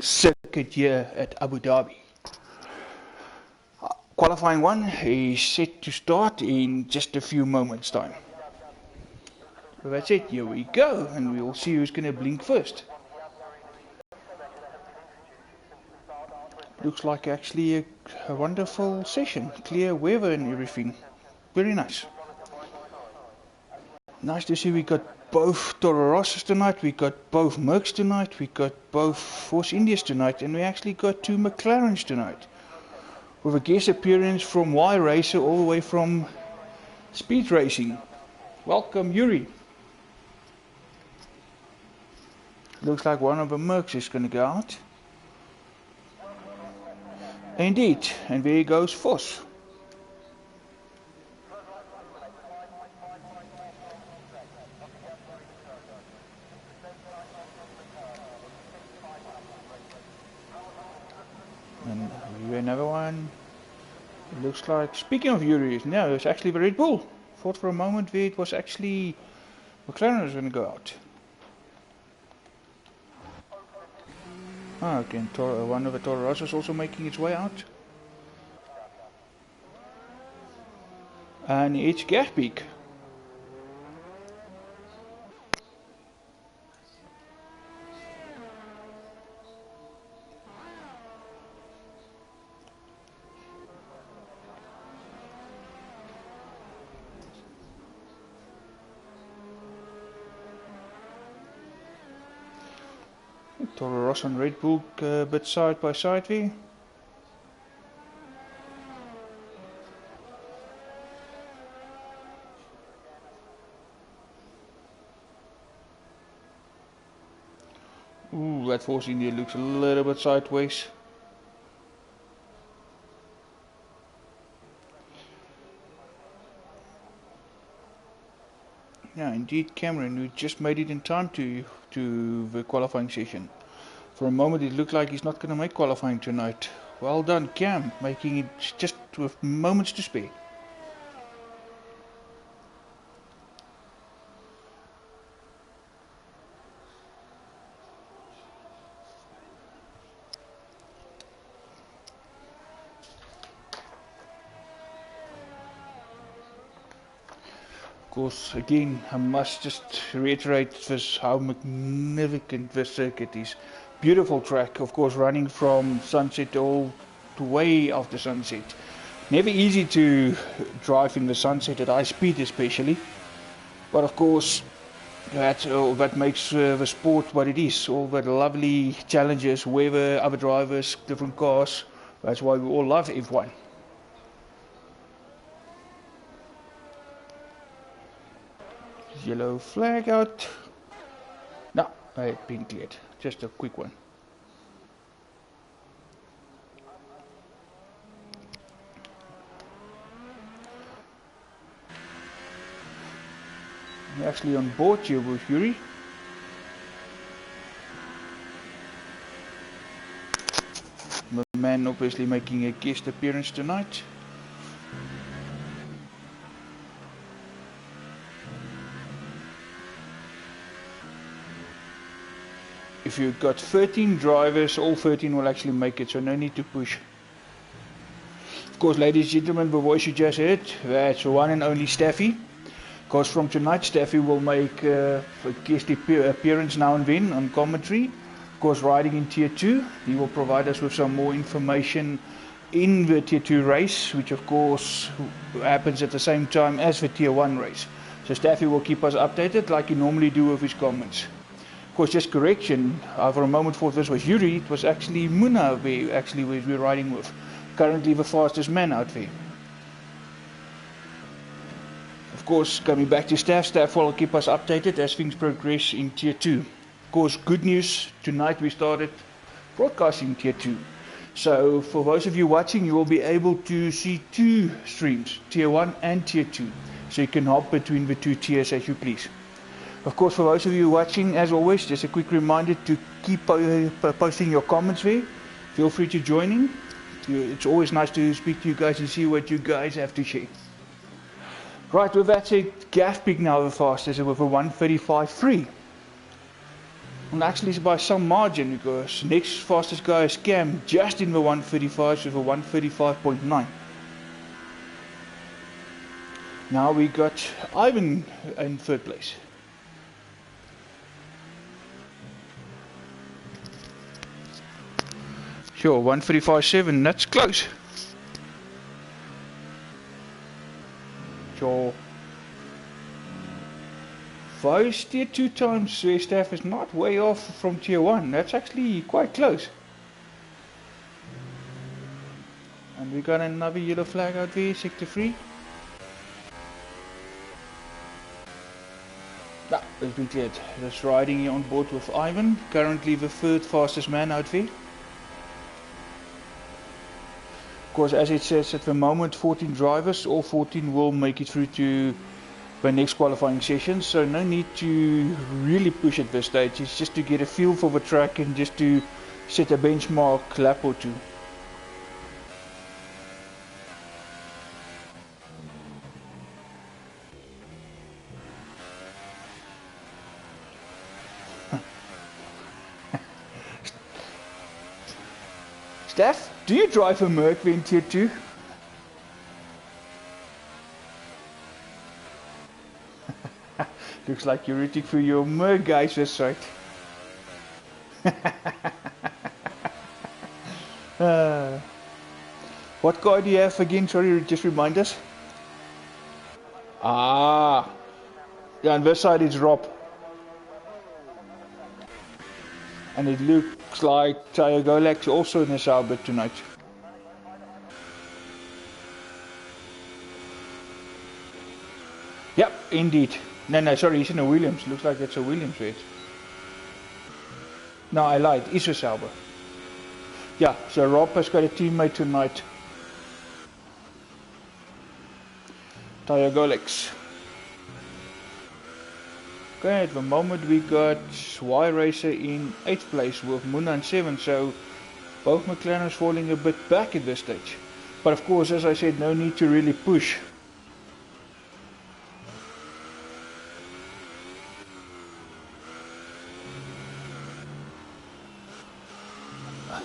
circuit here at Abu Dhabi. Qualifying 1 is set to start in just a few moments time. So that's it, here we go, and we'll see who's going to blink first. Looks like actually a wonderful session, clear weather and everything, very nice. Nice to see we got both Toro Rossos tonight, we got both Mercs tonight, we got both Force Indias tonight, and we actually got 2 McLarens tonight. With a guest appearance from Y Racer all the way from Speed Racing. Welcome, Yuri. Looks like one of the Mercs is going to go out. Indeed, and there goes Force. And another one. It looks like, speaking of Yuri, no, it's actually the Red Bull. Thought for a moment there it was actually McLaren was going to go out. Ah, okay, one of the Toro Rossos also making its way out. And it's Gaspeak. Toro Rosso and Red Bull a bit side by side there. Ooh, that Force India looks a little bit sideways. Yeah, indeed, Cameron, who just made it in time to the qualifying session. For a moment it looked like he's not going to make qualifying tonight. Well done, Cam, making it just with moments to spare. Of course, again, I must just reiterate this, how magnificent this circuit is. Beautiful track, of course, running from sunset all the way after sunset. Never easy to drive in the sunset at high speed especially. But of course, that makes the sport what it is. All the lovely challenges, weather, other drivers, different cars. That's why we all love F1. Yellow flag out. No, I had been cleared. Just a quick one. I'm actually on board here with Yuri. The man obviously making a guest appearance tonight. If you've got 13 drivers, all 13 will actually make it, so no need to push. Of course, ladies and gentlemen, the voice you just heard, that's the one and only Staffy. Because from tonight, Staffy will make a guest appearance now and then on commentary. Of course, riding in Tier 2, he will provide us with some more information in the Tier 2 race, which of course happens at the same time as the Tier 1 race. So Staffy will keep us updated like he normally do with his comments. Of course, just correction, for a moment thought this was Yuri, it was actually Muna we're riding with. Currently the fastest man out there. Of course, coming back to Staff will keep us updated as things progress in Tier 2. Of course, good news, tonight we started broadcasting Tier 2. So for those of you watching, you will be able to see 2 streams, Tier 1 and Tier 2. So you can hop between the 2 tiers as you please. Of course, for those of you watching, as always, just a quick reminder to keep posting your comments there. Feel free to join in. It's always nice to speak to you guys and see what you guys have to share. Right, with that said, Gaspeak now the fastest with a 1:35.3. And actually it's by some margin, because next fastest guy is Cam, just in the 135 with a 135.9. Now we got Ivan in third place. Sure, 135.7, that's close. Sure. Those tier 2 times where Steph is not way off from tier 1, that's actually quite close. And we got another yellow flag out there, sector 3. That has been cleared. That's riding here on board with Ivan, currently the third fastest man out there. Of course, as it says at the moment, 14 drivers, all 14 will make it through to the next qualifying session, so no need to really push at this stage. It's just to get a feel for the track and just to set a benchmark lap or two. Steph, do you drive a Merc in tier 2? Looks like you're rooting for your Merc guys, that's right. What car do you have again? Sorry, just remind us. Ah, yeah, on this side it's Rob. And it looks like Tyre also in the Sauber tonight. Yep, indeed. No, sorry, he's in a Williams. Looks like it's a Williams red. No, I lied. It's a Sauber. Yeah, so Rob has got a teammate tonight. Tyre Okay, at the moment we got Y Racer in 8th place with Muna in 7th, so both McLarens falling a bit back at this stage. But of course, as I said, no need to really push.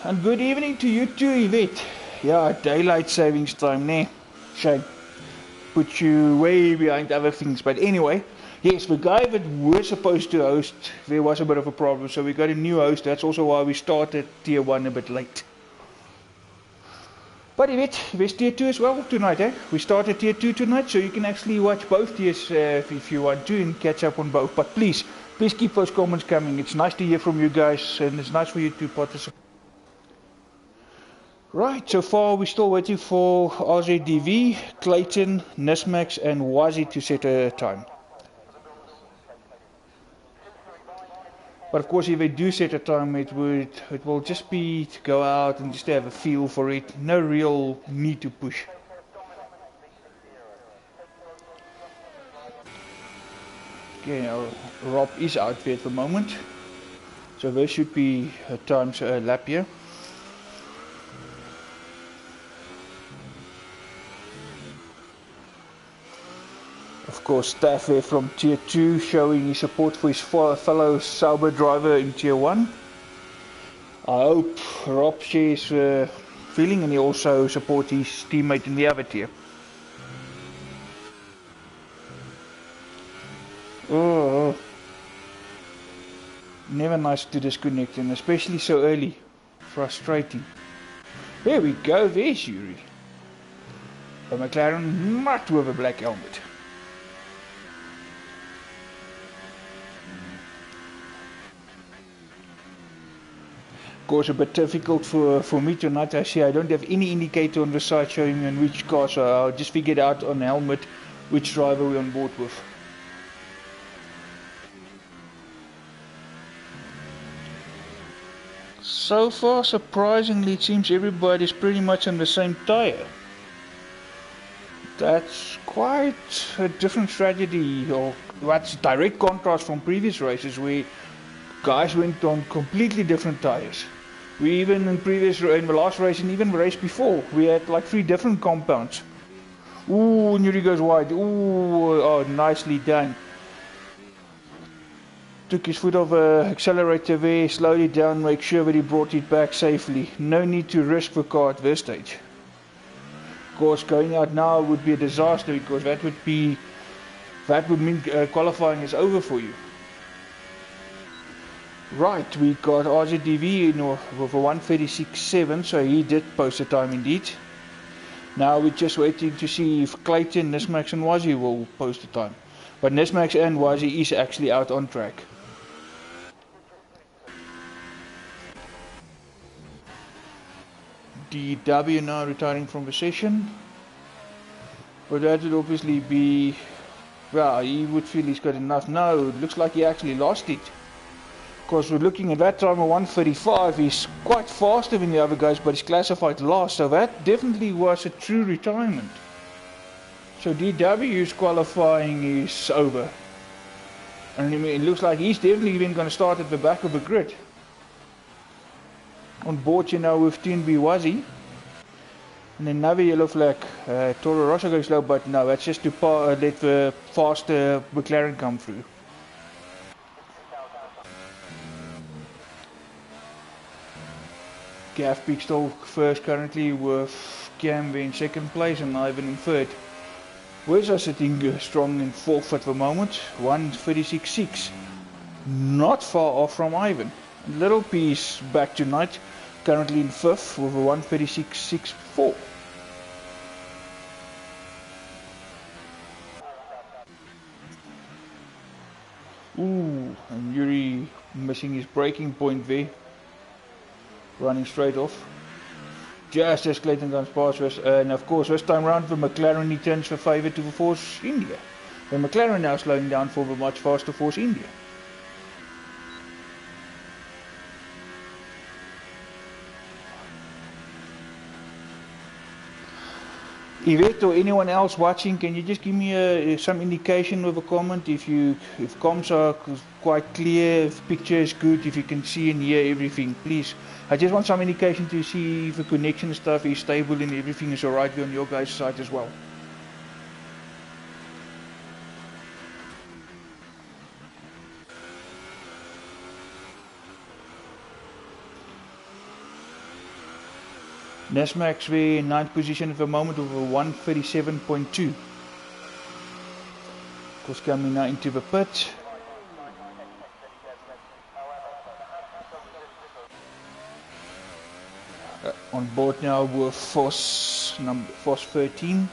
And good evening to you too, Yvette. Yeah, daylight savings time, ne? Shame. Put you way behind other things, but anyway. Yes, the guy that we're supposed to host, there was a bit of a problem, so we got a new host. That's also why we started tier 1 a bit late. But Yvette, there's tier 2 as well tonight, eh? We started tier 2 tonight, so you can actually watch both tiers if you want to and catch up on both. But please keep those comments coming. It's nice to hear from you guys, and it's nice for you to participate. Right, so far we're still waiting for RZDV, Clayton, Nismax and Wazi to set a time. But of course, if they do set a time, it will just be to go out and just have a feel for it. No real need to push. Okay, Rob is out there at the moment, so there should be a time lap here. Of course, staff there from tier 2 showing his support for his fellow Sauber driver in tier 1. I hope Rob shares feeling and he also supports his teammate in the other tier. Oh, never nice to disconnect, and especially so early. Frustrating. There we go, there's Yuri. A McLaren not with a black helmet. Of course, a bit difficult for me tonight. I see I don't have any indicator on the side showing me on which car, so I'll just figure out on helmet which driver we're on board with. So far, surprisingly, it seems everybody's pretty much on the same tire. That's quite a different strategy, or that's direct contrast from previous races where guys went on completely different tires. We even in the last race and even the race before, we had like 3 different compounds. Ooh, Nuri goes wide. Ooh, oh, nicely done. took his foot off the accelerator there, slowed it down, make sure that he brought it back safely. No need to risk the car at this stage. Of course, going out now would be a disaster, because that would mean qualifying is over for you. Right, we got RZDV in with a 1:36.7, so he did post a time indeed. Now we're just waiting to see if Clayton, Nismax and Wazi will post a time. But Nismax and Wazi is actually out on track. DW now retiring from the session. But that would obviously be, well, he would feel he's got enough. No, it looks like he actually lost it. Because we're looking at that time of 1:35, he's quite faster than the other guys, but he's classified last, so that definitely was a true retirement. So DW's qualifying is over. And it looks like he's definitely even going to start at the back of the grid. On board you know with TnB Wazi. And then another yellow flag, Toro Rosso goes slow, but no, that's just to let the faster McLaren come through. Gav Peak still first currently, with Cam in second place and Ivan in third. Where's are sitting strong in fourth at the moment, 1:36.6. Not far off from Ivan. Little piece back tonight, currently in fifth with a 1:36.64. Ooh, and Yuri missing his braking point there. Running straight off. Just as Clayton comes past us, and of course this time round the McLaren returns the favour to the Force India. The McLaren now slowing down for the much faster Force India. Yvette or anyone else watching, can you just give me some indication with a comment if comms are quite clear, if picture is good, if you can see and hear everything, please. I just want some indication to see if the connection stuff is stable and everything is alright on your guys' side as well. Nesmax we're in 9th position at the moment with a 1:37.2. Of course, coming now into the pit. On board now with Force 13.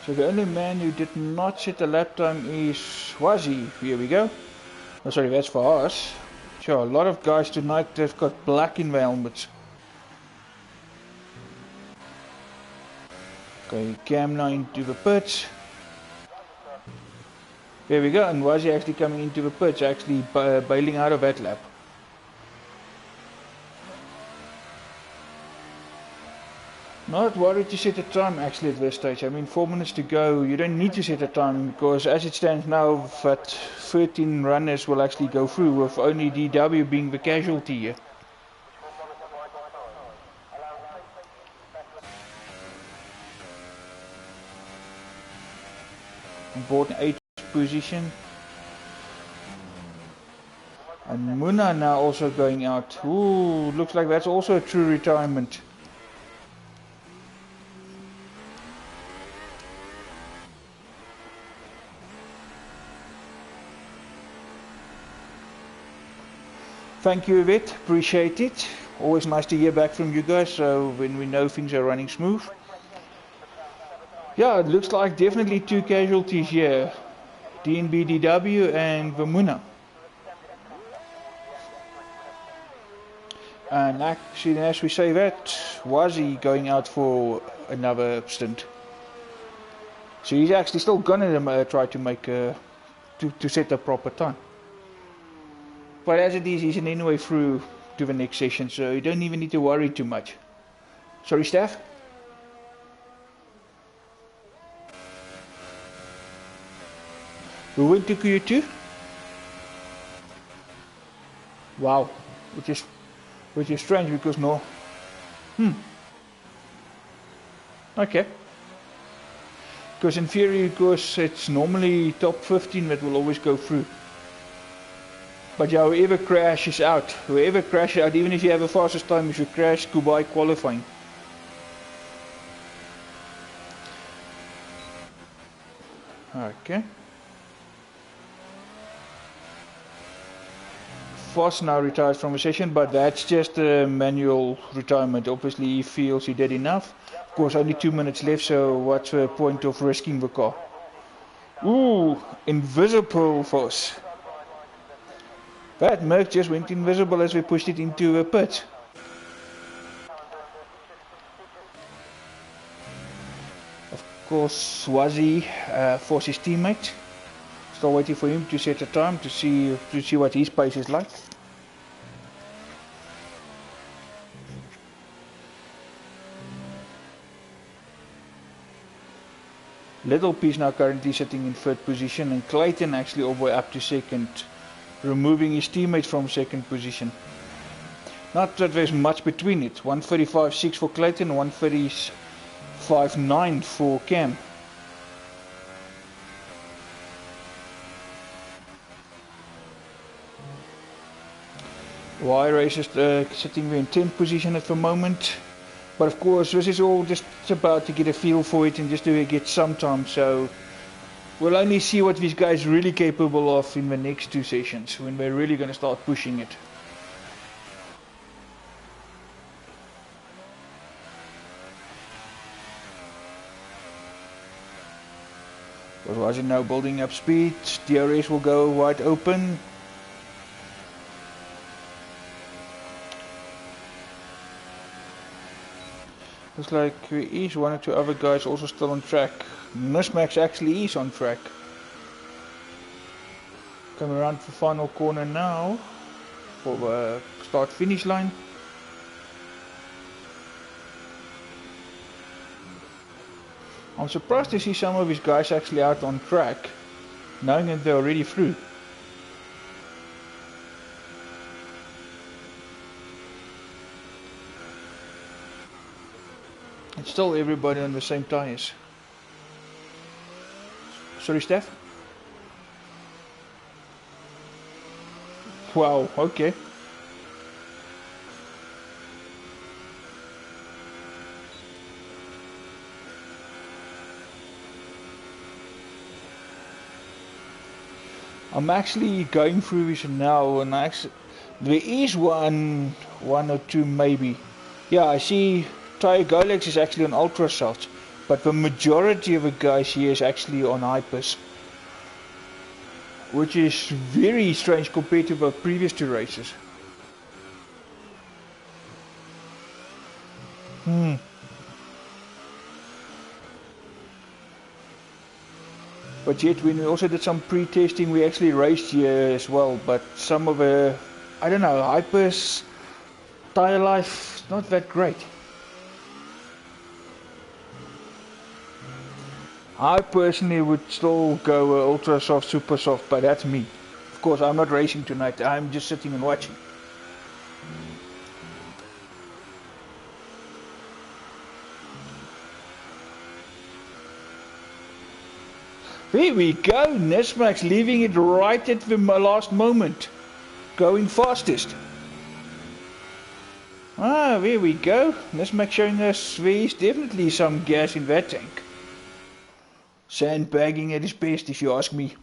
So the only man who did not set a lap time is Wazi. Here we go. Oh, sorry, that's for us. Sure, a lot of guys tonight they've got black in their helmets. Okay, Cam now into the pits. There we go, and Wazi actually coming into the pits, actually bailing out of that lap. Not worried to set a time actually at this stage. I mean, 4 minutes to go, you don't need to set a time, because as it stands now, that 13 runners will actually go through, with only DW being the casualty here. On board 8th position. And Muna now also going out. Ooh, looks like that's also a true retirement. Thank you, Yvette. Appreciate it. Always nice to hear back from you guys, so when we know things are running smooth. Yeah, it looks like definitely two casualties here. TnB DW and Vamuna. And actually, as we say that, Wazi going out for another stint. So he's actually still gonna try to make to set a proper time. But as it is, he's in any way through to the next session, so you don't even need to worry too much. Sorry, Steph? We went to Q2. Wow, we just which is strange because no. Okay. Because in theory, because it's normally top 15 that will always go through. But yeah, whoever crashes out, even if you have a fastest time, if you crash, goodbye qualifying. Okay. Voss now retires from the session, but that's just a manual retirement. Obviously he feels he did enough. Of course, only 2 minutes left, so what's the point of risking the car? Ooh, invisible Voss. That Merc just went invisible as we pushed it into a pit. Of course, Swazi, Voss's teammate. Still waiting for him to set a time to see what his pace is like. Little Piece now currently sitting in third position, and Clayton actually all the way up to second, removing his teammates from second position. Not that there's much between it. 135.6 for Clayton, 135.9 for Cam. Y Racers sitting there in 10th position at the moment. But of course, this is all just about to get a feel for it and just to get some time. So we'll only see what these guys are really capable of in the next 2 sessions, when we're really going to start pushing it. But Raja now building up speed. DRS will go wide open. Looks like there is 1 or 2 other guys also still on track. Nismax actually is on track. Coming around the final corner now for the start finish line. I'm surprised to see some of these guys actually out on track, knowing that they're already through. It's still everybody on the same tires. Sorry, Steph? Wow, okay. I'm actually going through this now, and there is one or two maybe. Yeah, I see Tyre Golex is actually on Ultra Salt, but the majority of the guys here is actually on Hypers, which is very strange compared to the previous 2 races. But yet, when we also did some pre-testing, we actually raced here as well. But some of the, I don't know, Hypers, tire life, not that great. I personally would still go ultra soft, super soft, but that's me. Of course, I'm not racing tonight. I'm just sitting and watching. There we go, Nesmax leaving it right at the last moment, going fastest. Ah, there we go, Nesmax showing us there is definitely some gas in that tank. Sandbagging at his best, if you ask me.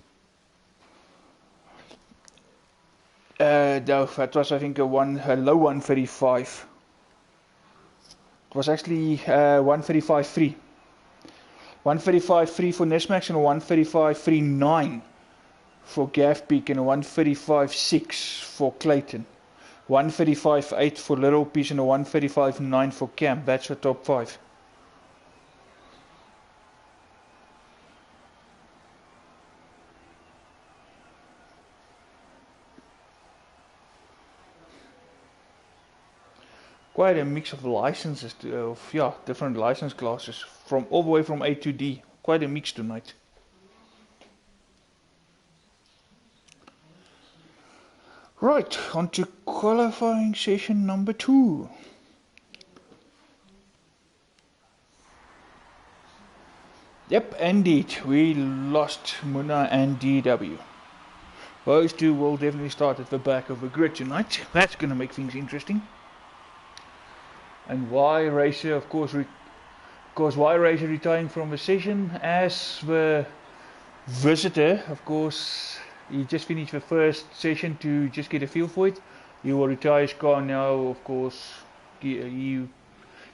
No, that was I think a low 135. It was actually 135.3. 135.3 for Nesmax and 135.39 for Gav Peak and 135.6 for Clayton. 135.8 for Little Piece and a 135.9 for Cam. That's the top 5. Quite a mix of licenses, different license classes, from all the way from A to D. Quite a mix tonight. Right, on to qualifying session number 2. Yep, indeed, we lost Muna and DW. Those two will definitely start at the back of the grid tonight. That's going to make things interesting. And Y Racer, of course, Y Racer retiring from the session as the visitor. Of course, he just finished the first session to just get a feel for it. He will retire his car now. Of course, he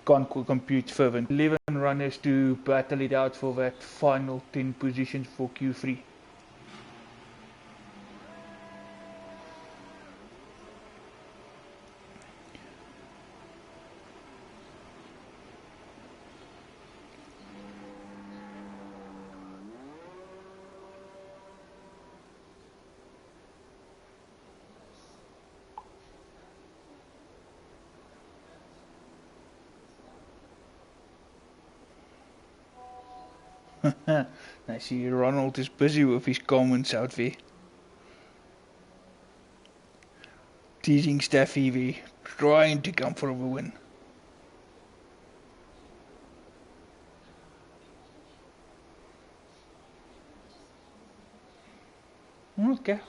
can't compete further. 11 runners to battle it out for that final 10 positions for Q3. I see Ronald is busy with his comments out there. Teasing Staffy there, trying to come for a win. Okay.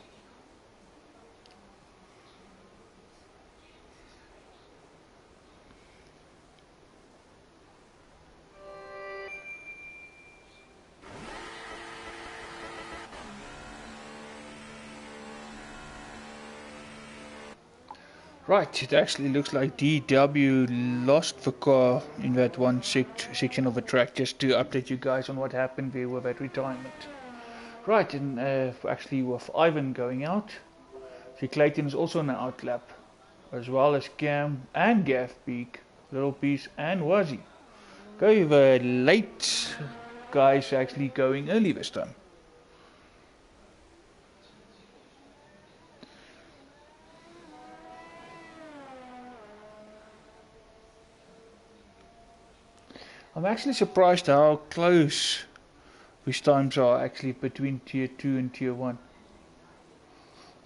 Right, it actually looks like DW lost the car in that one section of the track, just to update you guys on what happened there with that retirement. Right, and actually with Ivan going out, so Clayton is also on an out lap, as well as Cam and Gav Peak, Little Piece and Wazzy. Okay, the late guys actually going early this time. I'm actually surprised how close these times are actually between tier 2 and tier 1.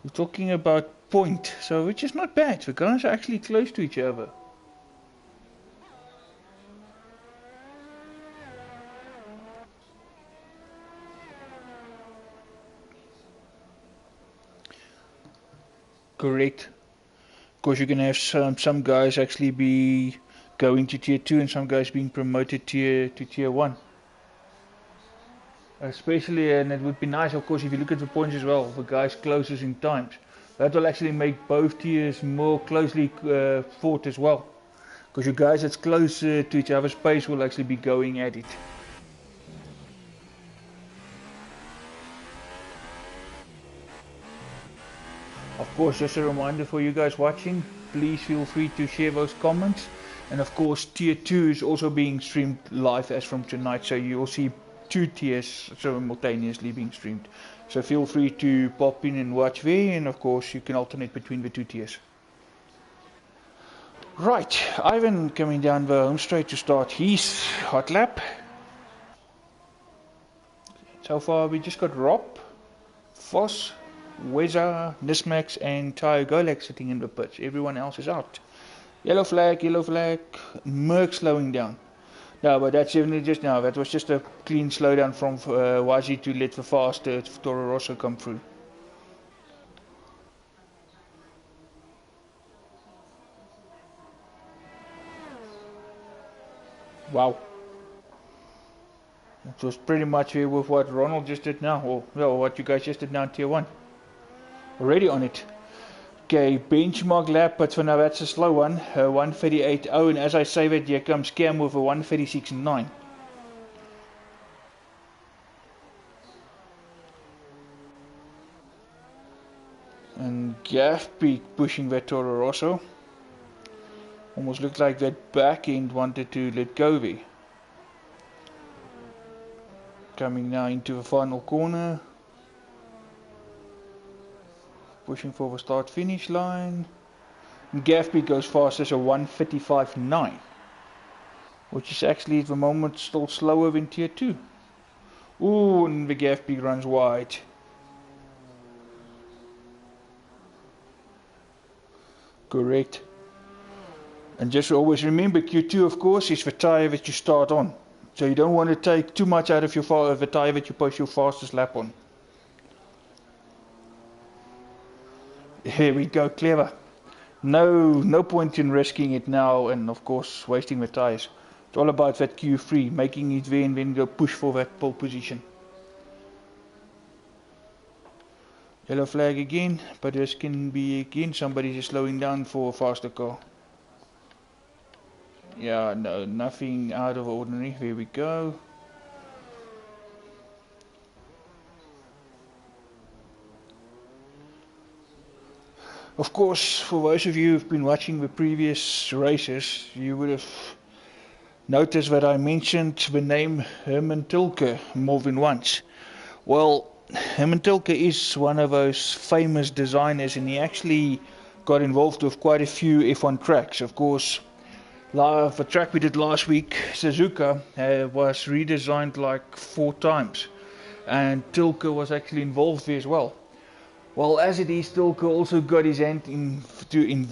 We're talking about point, so which is not bad. The guys are actually close to each other. Correct. Of course, you're gonna have some guys actually be going to tier 2 and some guys being promoted to tier 1. Especially, and it would be nice, of course, if you look at the points as well, the guys closest in times. That will actually make both tiers more closely fought as well. Because you guys that's close to each other's pace will actually be going at it. Of course, just a reminder for you guys watching, please feel free to share those comments. And of course, tier 2 is also being streamed live as from tonight, so you'll see 2 tiers simultaneously being streamed. So feel free to pop in and watch there, and of course you can alternate between the 2 tiers. Right, Ivan coming down the home straight to start his hot lap. So far we just got Rob, Voss, Weza, Nismax and Tayo Golek sitting in the pits. Everyone else is out. Yellow flag, Merck slowing down. No, but that's definitely just now. That was just a clean slowdown from Wazi to let the faster Toro Rosso come through. Wow. It was pretty much here with what Ronald just did now, or well, what you guys just did now in tier 1. Already on it. Okay, benchmark lap, but for now that's a slow one. 1:38.0, and as I say that, here comes Cam with a 1:36.9. And Gav Peak pushing that Toro Rosso. Almost looked like that back end wanted to let go there. Coming now into the final corner. Pushing for the start finish line. And Gav Peak goes fast as a 1:35.9. Which is actually at the moment still slower than tier 2. Ooh, and the Gav Peak runs wide. Correct. And just always remember, Q2 of course is the tyre that you start on. So you don't want to take too much out of the tyre that you post your fastest lap on. Here we go, clever. No point in risking it now and of course wasting the tyres. It's all about that Q3, making it there and then go push for that pole position. Yellow flag again, but this can be again somebody just slowing down for a faster car. Yeah, no, nothing out of ordinary. There we go. Of course, for those of you who've been watching the previous races, you would have noticed that I mentioned the name Herman Tilke more than once. Well, Herman Tilke is one of those famous designers, and he actually got involved with quite a few F1 tracks. Of course, the track we did last week, Suzuka, was redesigned like 4 times, and Tilke was actually involved there as well. Well, as it is, Tilke also got his hand in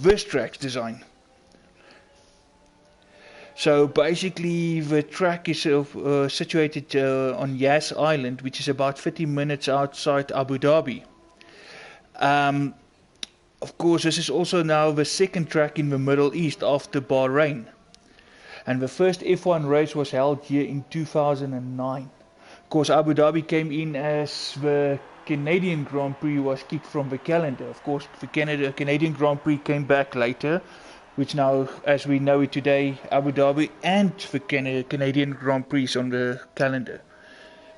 this track's design. So basically the track is situated on Yas Island, which is about 30 minutes outside Abu Dhabi. Of course, this is also now the second track in the Middle East after Bahrain. And the first F1 race was held here in 2009. Of course, Abu Dhabi came in as the Canadian Grand Prix was kicked from the calendar. Of course, the Canadian Grand Prix came back later, which now, as we know it today, Abu Dhabi and the Canadian Grand Prix on the calendar.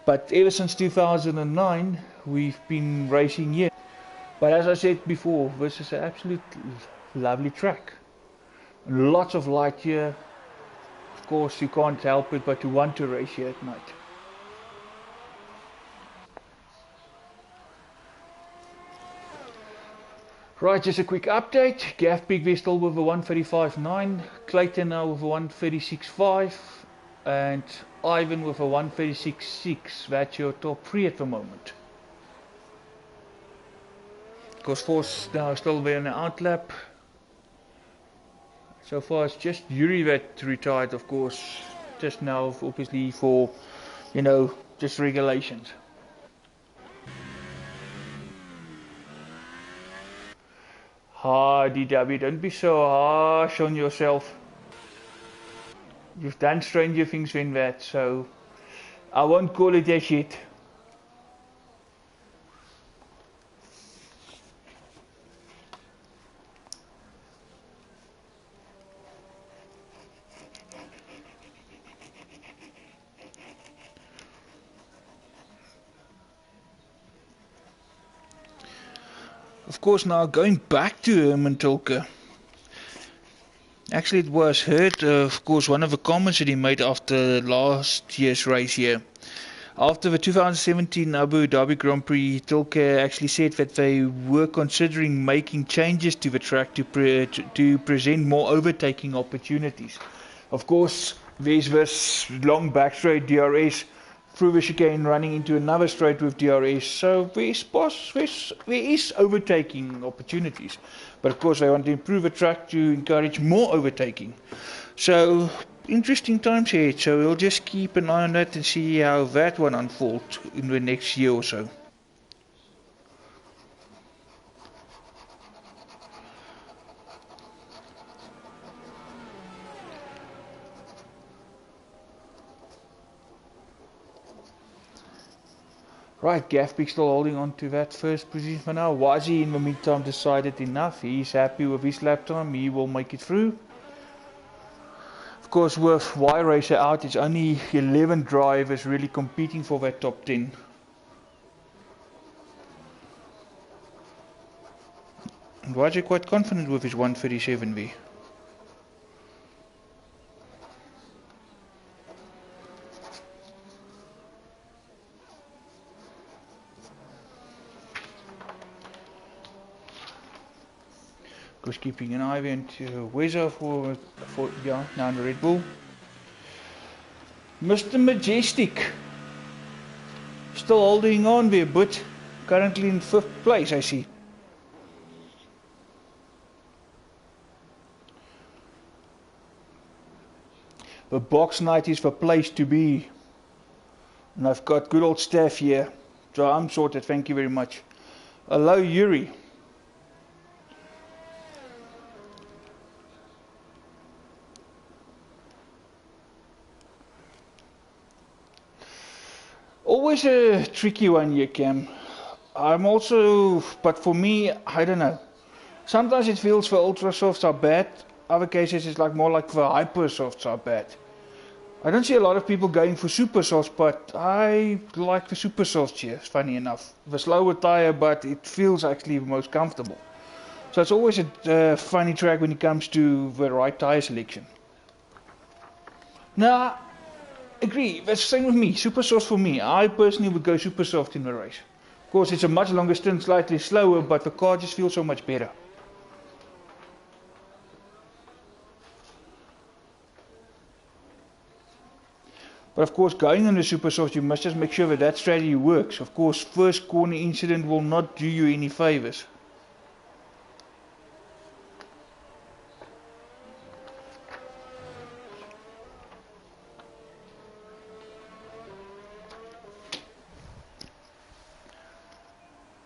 But ever since 2009, we've been racing here. But as I said before, this is an absolute lovely track. Lots of light here. Of course, you can't help it but to want to race here at night. Right, just a quick update. Gav Pigby still with a 135.9, Clayton now with a 136.5, and Ivan with a 136.6. That's your top 3 at the moment. Of course, Force now still there in the outlap. So far it's just Yuri that retired, of course, just now obviously for, just regulations. DW, don't be so harsh on yourself. You've done stranger things than that, so I won't call it as shit. Of course, now going back to Herman Tilke. Actually, it was heard, of course, one of the comments that he made after last year's race here. After the 2017 Abu Dhabi Grand Prix, Tilke actually said that they were considering making changes to the track to present more overtaking opportunities. Of course, there's this long back straight DRS, through the chicane running into another straight with DRS, so there is overtaking opportunities. But of course they want to improve the track to encourage more overtaking. So interesting times here, so we'll just keep an eye on that and see how that one unfolds in the next year or so. Right, Gavpik still holding on to that first position for now. Wazi in the meantime decided enough. He's happy with his lap time. He will make it through. Of course, with Y Racer out, it's only 11 drivers really competing for that top 10. And Wazi quite confident with his 137V. Just keeping an eye into Wezer for now in the Red Bull. Mr. Majestic still holding on there, but currently in 5th place, I see. The box night is the place to be. And I've got good old Steph here. So I'm sorted, thank you very much. Hello Yuri. Always a tricky one here, Cam. I'm also, but for me, I don't know. Sometimes it feels the ultra softs are bad. Other cases it's like more like the hyper softs are bad. I don't see a lot of people going for super softs, but I like the super softs here, funny enough. The slower tire, but it feels actually the most comfortable. So it's always a funny track when it comes to the right tire selection. Now, agree, that's the same with me. Super soft for me. I personally would go super soft in the race. Of course, it's a much longer stint, slightly slower, but the car just feels so much better. But of course, going on the super soft, you must just make sure that that strategy works. Of course, first corner incident will not do you any favors.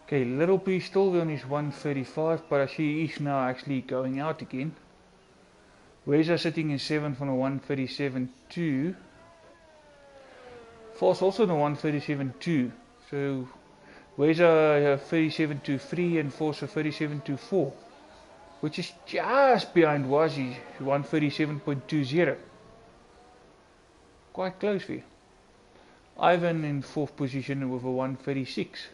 Okay, Little P still on his 135, but I see he's now actually going out again. Weza sitting in 7th on a 137.2. Fourth also on a 137.2. So Weza 37.23 and Force a 37.24, which is just behind Wazi 137.20. Quite close here. Ivan in 4th position with a 136.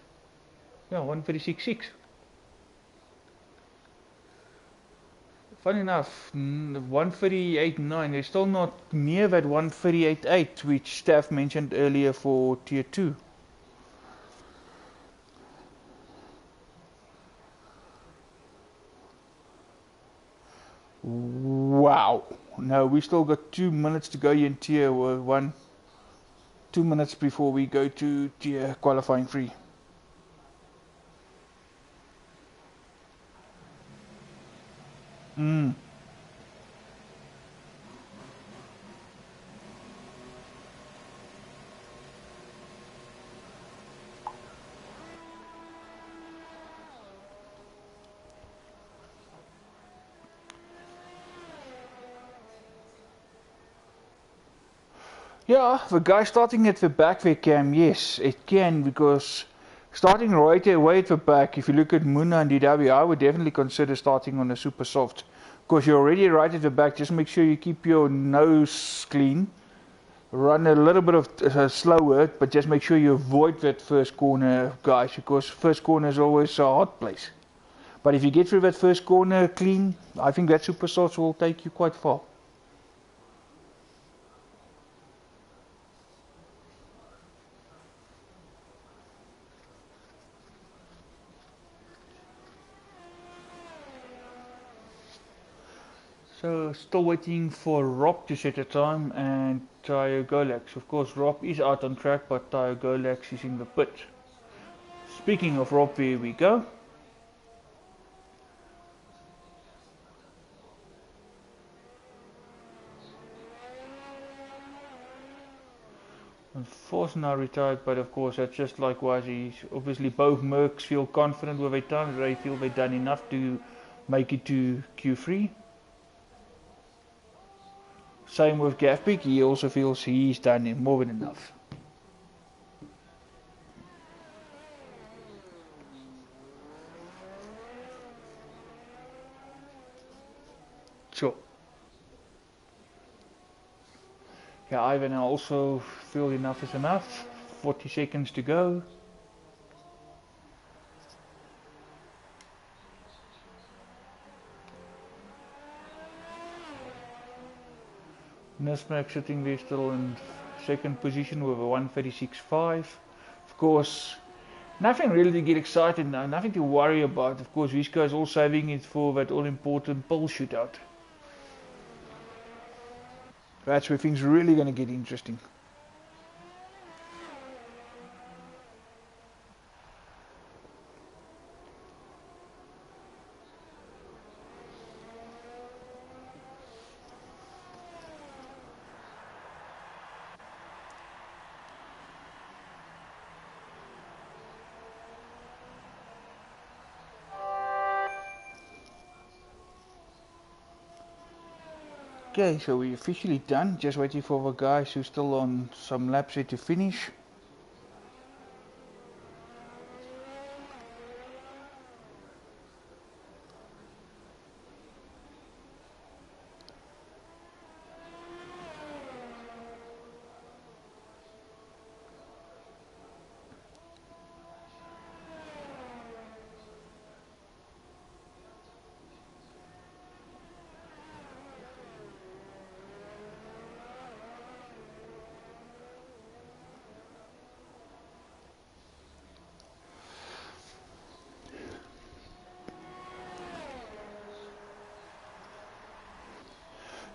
Yeah, 136.6. Funny enough, 138.9. They're still not near that 138.8 which Steph mentioned earlier for Tier 2. Wow. No, we still got 2 minutes to go in Tier 1. 2 minutes before we go to Tier qualifying 3. Yeah, the guy starting at the back there, Cam, yes, it can, because starting right away at the back, if you look at Muna and DW, I would definitely consider starting on a super soft. Because you're already right at the back, just make sure you keep your nose clean. Run a little bit of slower, but just make sure you avoid that first corner, guys, because first corner is always a hot place. But if you get through that first corner clean, I think that super soft will take you quite far. So still waiting for Rob to set a time and Tayo Golax. Of course Rob is out on track, but Tayo Golax is in the pit. Speaking of Rob, here we go. And Force now retired, but of course that's just like Wazi. Obviously both Mercs feel confident with their time. They feel they've done enough to make it to Q3. Same with Gafbig, he also feels he's done more than enough. Sure. Yeah, Ivan also feel enough is enough. 40 seconds to go. Nismac sitting there still in second position with a 136.5. Of course, nothing really to get excited now, nothing to worry about. Of course, these guys all saving it for that all-important pole shootout. That's where things are really going to get interesting. Okay, so we're officially done. Just waiting for the guys who's still on some laps here to finish.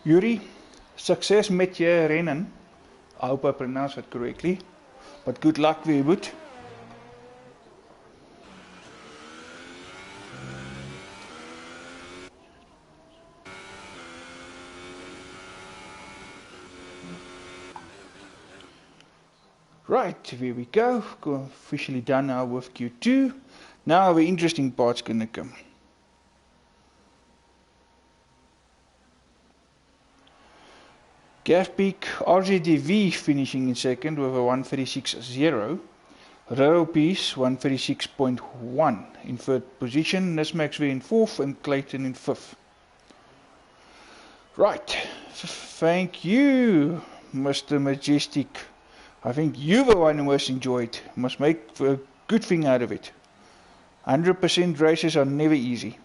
Yuri, success met je rennen. I hope I pronounced it correctly. But good luck weer, boet. Right, here we go. Officially done now with Q2. Now the interesting part's gonna come. Gaspeak RZDV finishing in second with a 136.0. Ropies 136.1 in third position. Nismax in fourth and Clayton in fifth. Right, thank you, Mr. Majestic. I think you the one who must enjoy it. Must make a good thing out of it. 100% races are never easy.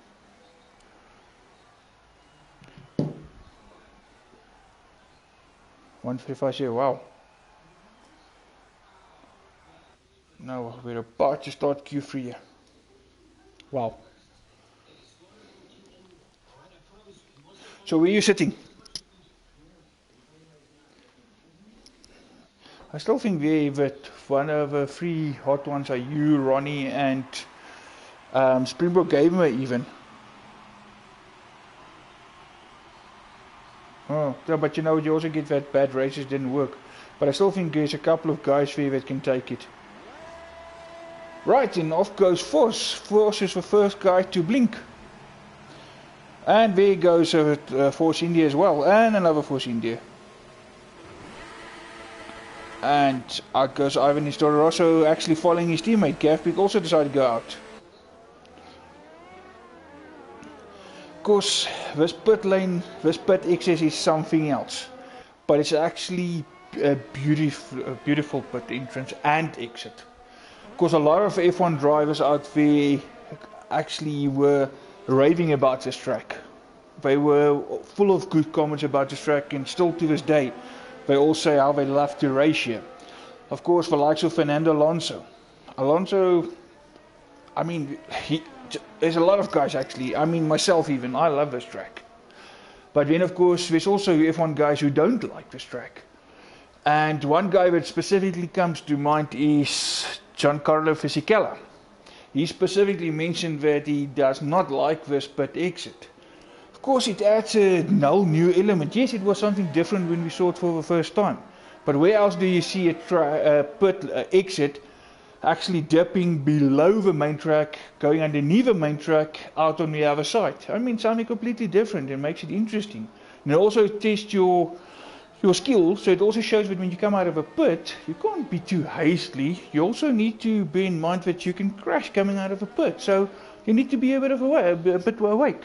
Wow. Now we're about to start Q3. Wow. So where are you sitting? I still think that one of the three hot ones are you, Ronnie, and Springbok Gamer even. Oh, yeah, but you know, you also get that bad races didn't work. But I still think there's a couple of guys there that can take it. Right, and off goes Force. Force is the first guy to blink. And there goes Force India as well, and another Force India. And out goes Ivan Istoroso, actually following his teammate. Gavpik also decided to go out. Of course, this pit lane, this pit access is something else. But it's actually a beautiful pit entrance and exit. Of course, a lot of F1 drivers out there actually were raving about this track. They were full of good comments about this track, and still to this day, they all say how they love to race here. Of course, the likes of Fernando Alonso. I mean, there's a lot of guys actually, I mean myself even, I love this track. But then of course, there's also F1 guys who don't like this track. And one guy that specifically comes to mind is Giancarlo Fisichella. He specifically mentioned that he does not like this pit exit. Of course, it adds a new element. Yes, it was something different when we saw it for the first time. But where else do you see a pit exit actually dipping below the main track, going underneath the main track, out on the other side? I mean, something completely different. It makes it interesting. And it also tests your skill, so it also shows that when you come out of a pit, you can't be too hastily. You also need to bear in mind that you can crash coming out of a pit. So you need to be a bit awake.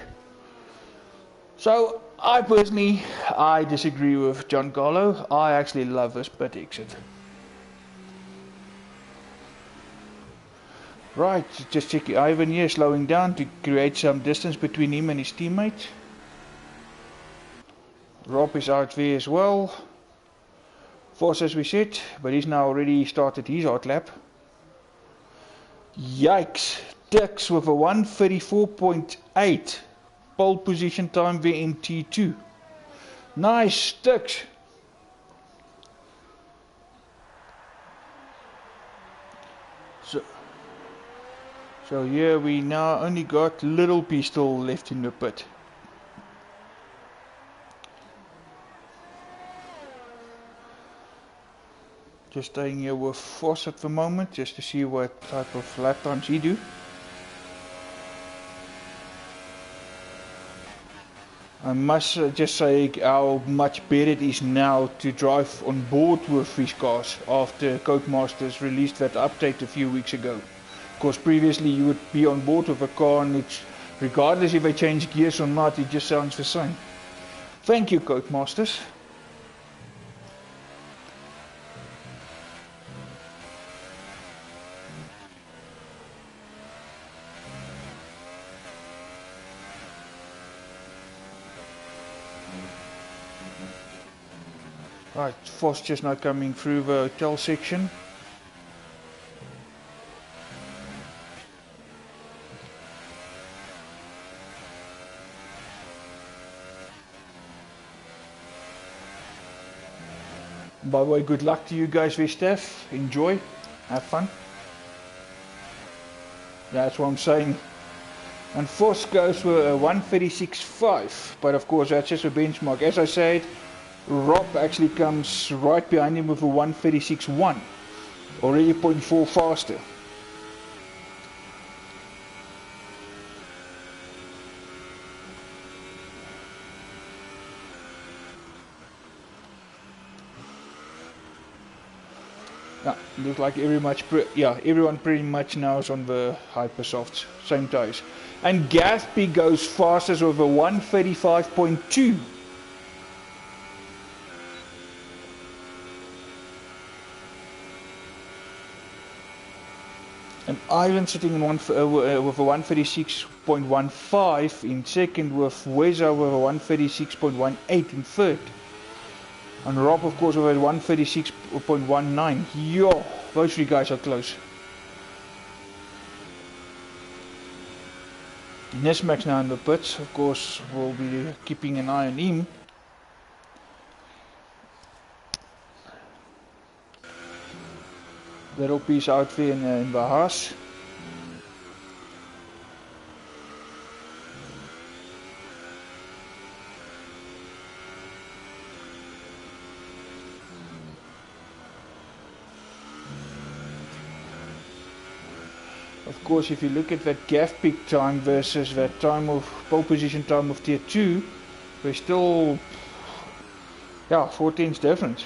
So I personally, I disagree with Giancarlo. I actually love this pit exit. Right, just check Ivan here slowing down to create some distance between him and his teammate. Rob is out there as well. Force as we said, but he's now already started his hot lap. Yikes, Dix with a 134.8 pole position time there in T2. Nice, Dix. So here we now only got Little Pistol left in the pit. Just staying here with Foss at the moment, just to see what type of lap times he do. I must just say how much better it is now to drive on board with these cars after Codemasters released that update a few weeks ago. Because previously you would be on board with a car and it's, regardless if they change gears or not, it just sounds the same. Thank you, Codemasters. Right, Foss just now coming through the hotel section. By the way, good luck to you guys with Steph. Enjoy, have fun. That's what I'm saying. And Foss goes for a 136.5, but of course that's just a benchmark. As I said, Rob actually comes right behind him with a 136.1, already 0.4 faster. Yeah, looks like everyone pretty much now is on the Hypersofts, same tyres. And Gatsby goes fastest with a 135.2. And Ivan sitting in with a 136.15 in second, with Weza with a 136.18 in third. And Rob, of course, with a 136.19. Yo, those three guys are close. Nesmax now in the pits, of course, we'll be keeping an eye on him. Little piece out there in the Haas. Of course, if you look at that gaff peak time versus that time of pole position time of tier 2, we're still 4 tenths difference.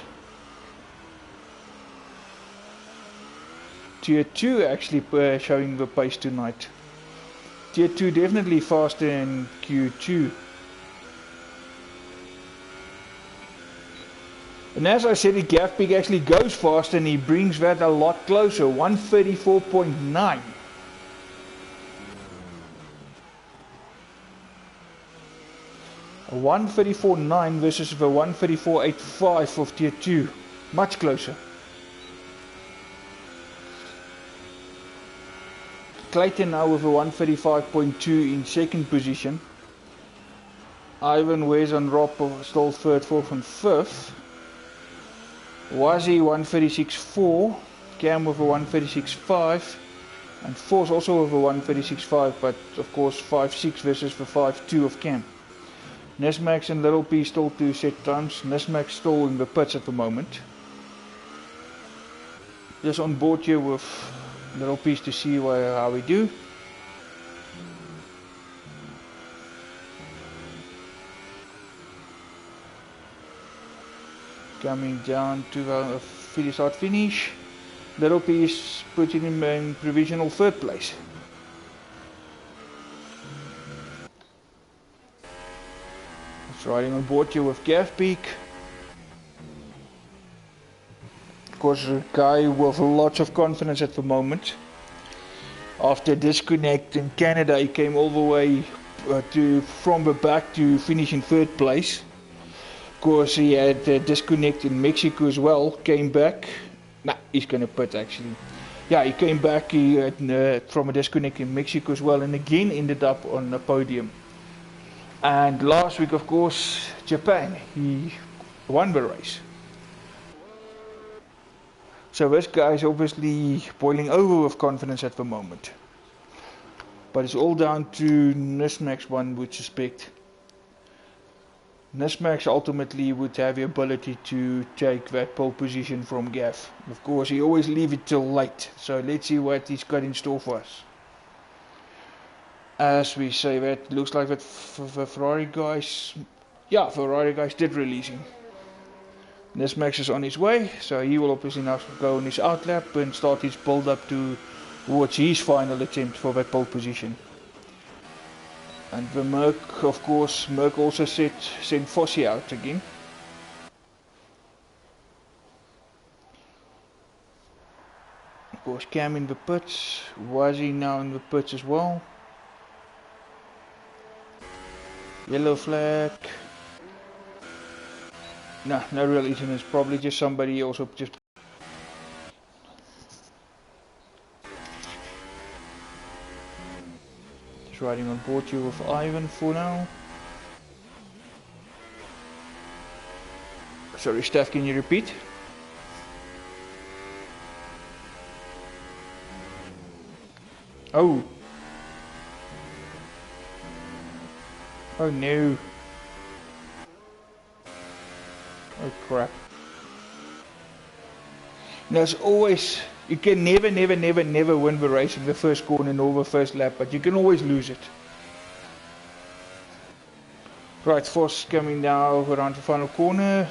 Tier 2 actually showing the pace tonight. Tier 2 definitely faster in Q2. And as I said, the gaff peak actually goes faster and he brings that a lot closer, 134.9. A 134.9 versus the 134.85 of tier 2, much closer. Clayton now with a 135.2 in second position. Ivan, Wes and Rob still third, fourth and fifth. Wazzy 136.4, Cam with a 136.5, and Force also with a 136.5, but of course 5.6 versus the 5.2 of Cam. Nesmax and Little P still 2 set times. Nesmax still in the pits at the moment. Just on board here with Little Piece to see how we do. Coming down to the start finish. Little Piece putting him in provisional third place. It's riding on board here with Gaff Peak. Of course, a guy with lots of confidence at the moment. After disconnect in Canada, he came all the way from the back to finish in third place. Of course, he had a disconnect in Mexico as well. Came back. Nah, he's gonna put actually. Yeah, he came back from a disconnect in Mexico as well, and again ended up on the podium. And last week, of course, Japan. He won the race. So this guy is obviously boiling over with confidence at the moment. But it's all down to Nismax, one would suspect. Nismax ultimately would have the ability to take that pole position from Gaff. Of course, he always leave it till late. So let's see what he's got in store for us. as we say, that looks like that the Ferrari guys, yeah, Ferrari guys did release him. Nesmax is on his way, so he will obviously now go on his outlap and start his build up towards his final attempt for that pole position. And the Merc, of course, Merc also sent Fossey out again. Of course, Cam in the pits. Was he now in the pits as well? Yellow flag. No, no real incidents. Probably just somebody also just riding on board you with Ivan for now. Sorry, Steph, can you repeat? Oh. Oh no. Oh crap. There's always, you can never win the race in the first corner nor the first lap, but you can always lose it. Right, Voss coming now around the final corner.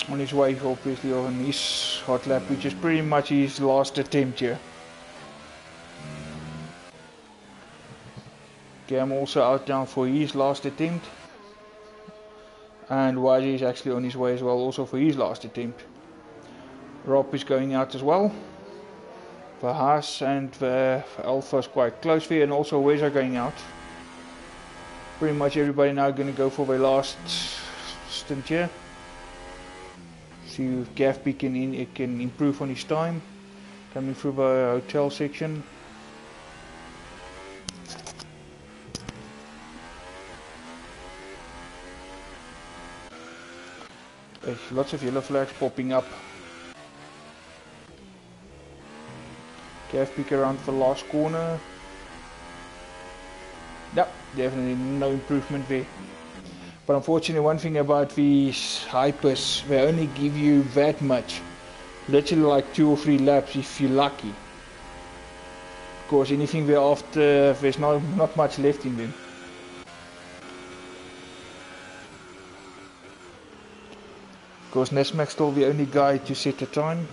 On his way, obviously, on his hot lap, which is pretty much his last attempt here. Cam also out now for his last attempt. And YJ is actually on his way as well, also for his last attempt. Rob is going out as well. The Haas and the Alpha is quite close here, and also Wes are going out. Pretty much everybody now going to go for their last stint here. See if Gaffby can improve on his time. Coming through the hotel section. There's lots of yellow flags popping up. Gaffby around the last corner. No, definitely no improvement there. But unfortunately, one thing about these hypers, they only give you that much. Literally like 2 or 3 laps if you're lucky. Of course, anything thereafter, there's not much left in them. Of course, Nesmax still the only guy to set the time.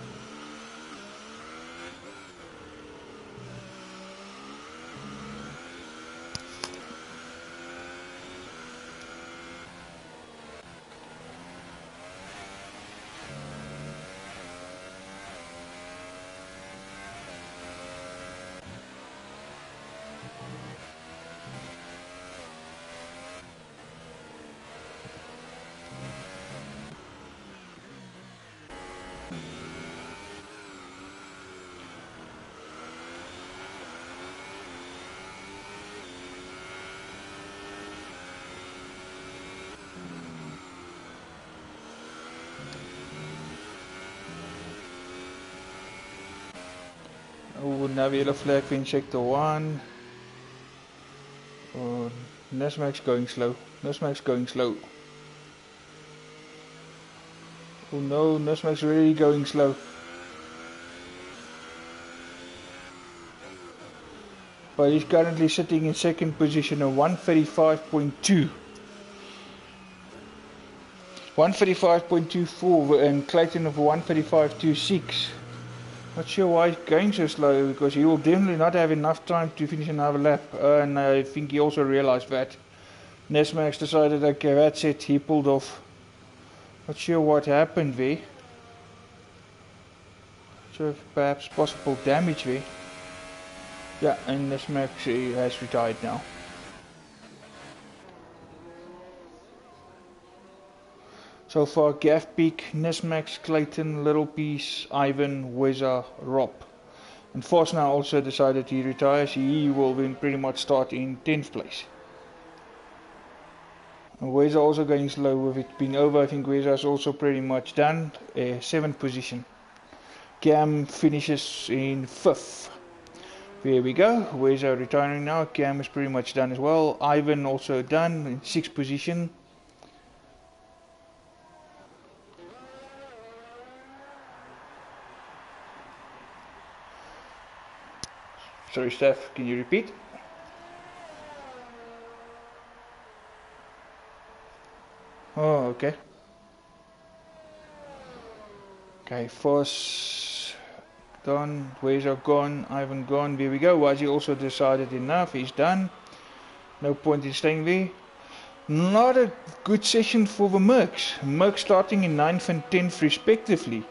Oh, now yellow flag in sector 1. Oh, Nesmax going slow. Nesmax going slow. Oh no, Nesmax really going slow. But he's currently sitting in second position at 135.2. 135.24 and Clayton of 135.26. Not sure why he's going so slow, because he will definitely not have enough time to finish another lap. And I think he also realized that. Nesmax decided, okay, that's it, he pulled off. Not sure what happened there. So perhaps possible damage there. Yeah, and Nesmax has retired now. So far, Gaff Peak, Nesmax, Clayton, Little Piece, Ivan, Weza, Rob. And Voss now also decided he retires. He will then pretty much start in 10th place. And Weza also going slow with it being over. I think Weza is also pretty much done. 7th position. Cam finishes in 5th. There we go. Weza retiring now. Cam is pretty much done as well. Ivan also done in 6th position. Sorry, Steph, can you repeat? Oh, okay. Okay, Foss done. Wezo gone. Ivan gone. There we go. Wazi also decided enough. He's done. No point in staying there. Not a good session for the Mercs. Mercs starting in 9th and 10th respectively.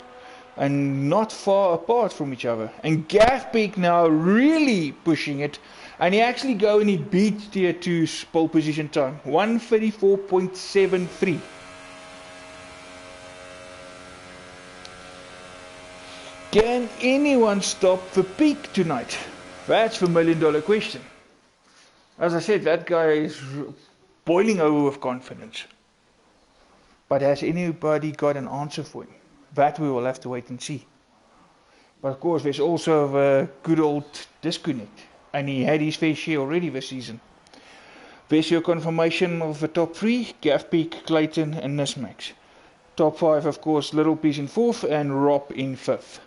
And not far apart from each other. And Gafpeak now really pushing it. And he actually go and he beat tier 2's pole position time. 134.73. Can anyone stop the peak tonight? That's the $1 million question. As I said, that guy is boiling over with confidence. But has anybody got an answer for him? That we will have to wait and see. But of course, there's also a good old disconnect. And he had his fair share already this season. There's your confirmation of the top 3, Gafpeak, Clayton and Nismax. Top 5, of course, Little Piece in 4th and Rob in 5th.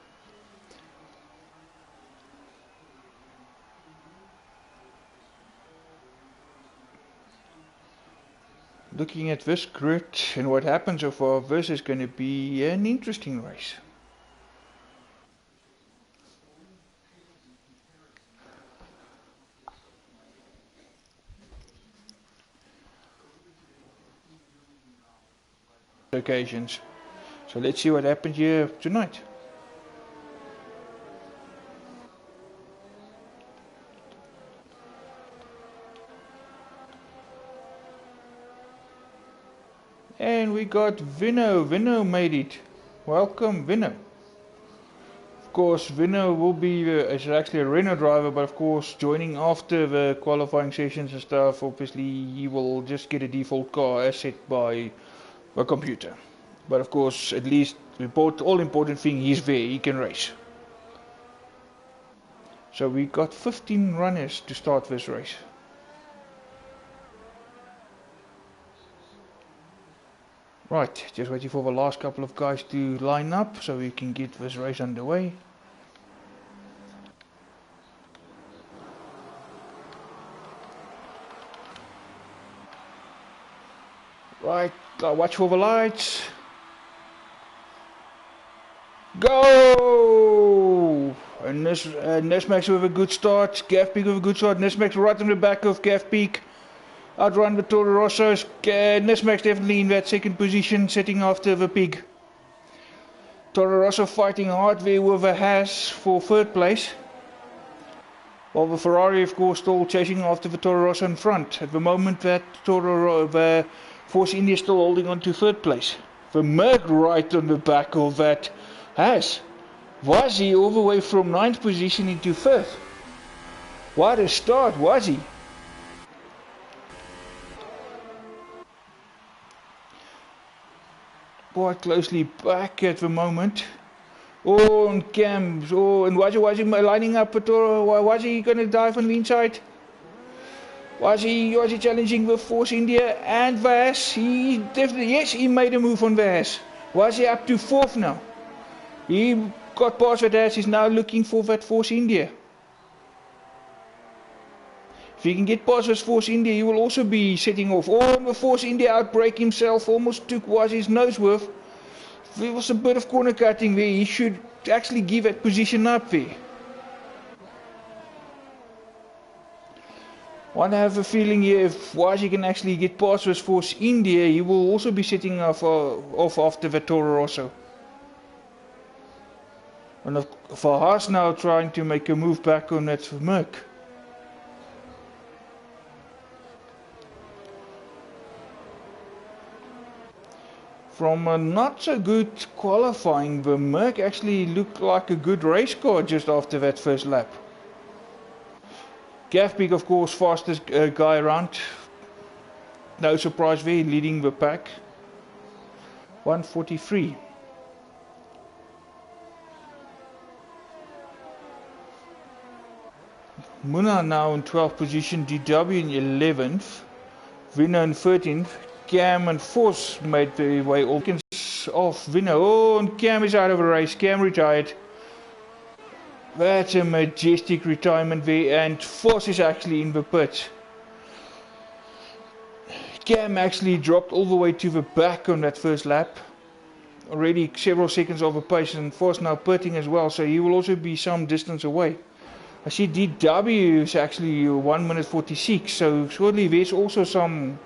Looking at this grid and what happens so far, this is going to be an interesting race. Occasions. So let's see what happens here tonight. And we got Vino. Vino made it. Welcome, Vino. Of course, Vino will be is actually a Renault driver, but of course, joining after the qualifying sessions and stuff, obviously he will just get a default car as set by the computer. But of course, at least the all important thing, he's there, he can race. So we got 15 runners to start this race. Right, just waiting for the last couple of guys to line up so we can get this race underway. Right, watch for the lights. Go! And Nismax with a good start, Gafpeak with a good start, Nismax right on the back of Gafpeak. Outrun the Toro Rossos. Nismax definitely in that second position, sitting after the pig. Toro Rosso fighting hard there with a Haas for 3rd place. While the Ferrari, of course, still chasing after the Toro Rosso in front. At the moment, that the Force India is still holding on to 3rd place. The Merc right on the back of that Haas. Was he all the way from 9th position into 5th? What a start, was he? Quite closely back at the moment. Oh, and Cam. Oh, and was he lining up a Toro? Was he going to dive on the inside? Was he challenging with Force India and Vas? He definitely, yes, he made a move on Vas. Was he up to 4th now? He got past that Vas, he's now looking for that Force India. If he can get past this Force India, he will also be setting off. Oh, the Force India outbreak himself, almost took his nose worth. There was a bit of corner cutting there, he should actually give that position up there. I have a feeling here, if Wazi can actually get past this Force India, he will also be setting off after the Toro Rosso. And for Haas now trying to make a move back on that Merc. From a not so good qualifying, the Merc actually looked like a good race car just after that first lap. Gafpeak, of course, fastest guy around. No surprise there, leading the pack. 143. Muna now in 12th position, DW in 11th, Vino in 13th, Cam and Force made their way off Vino. Oh, and Cam is out of the race, Cam retired. That's a majestic retirement there, and Vos is actually in the pits. Cam actually dropped all the way to the back on that first lap. Already several seconds over pace, and Vos now pitting as well, so he will also be some distance away. I see DW is actually 1 minute 46, so surely there's also some...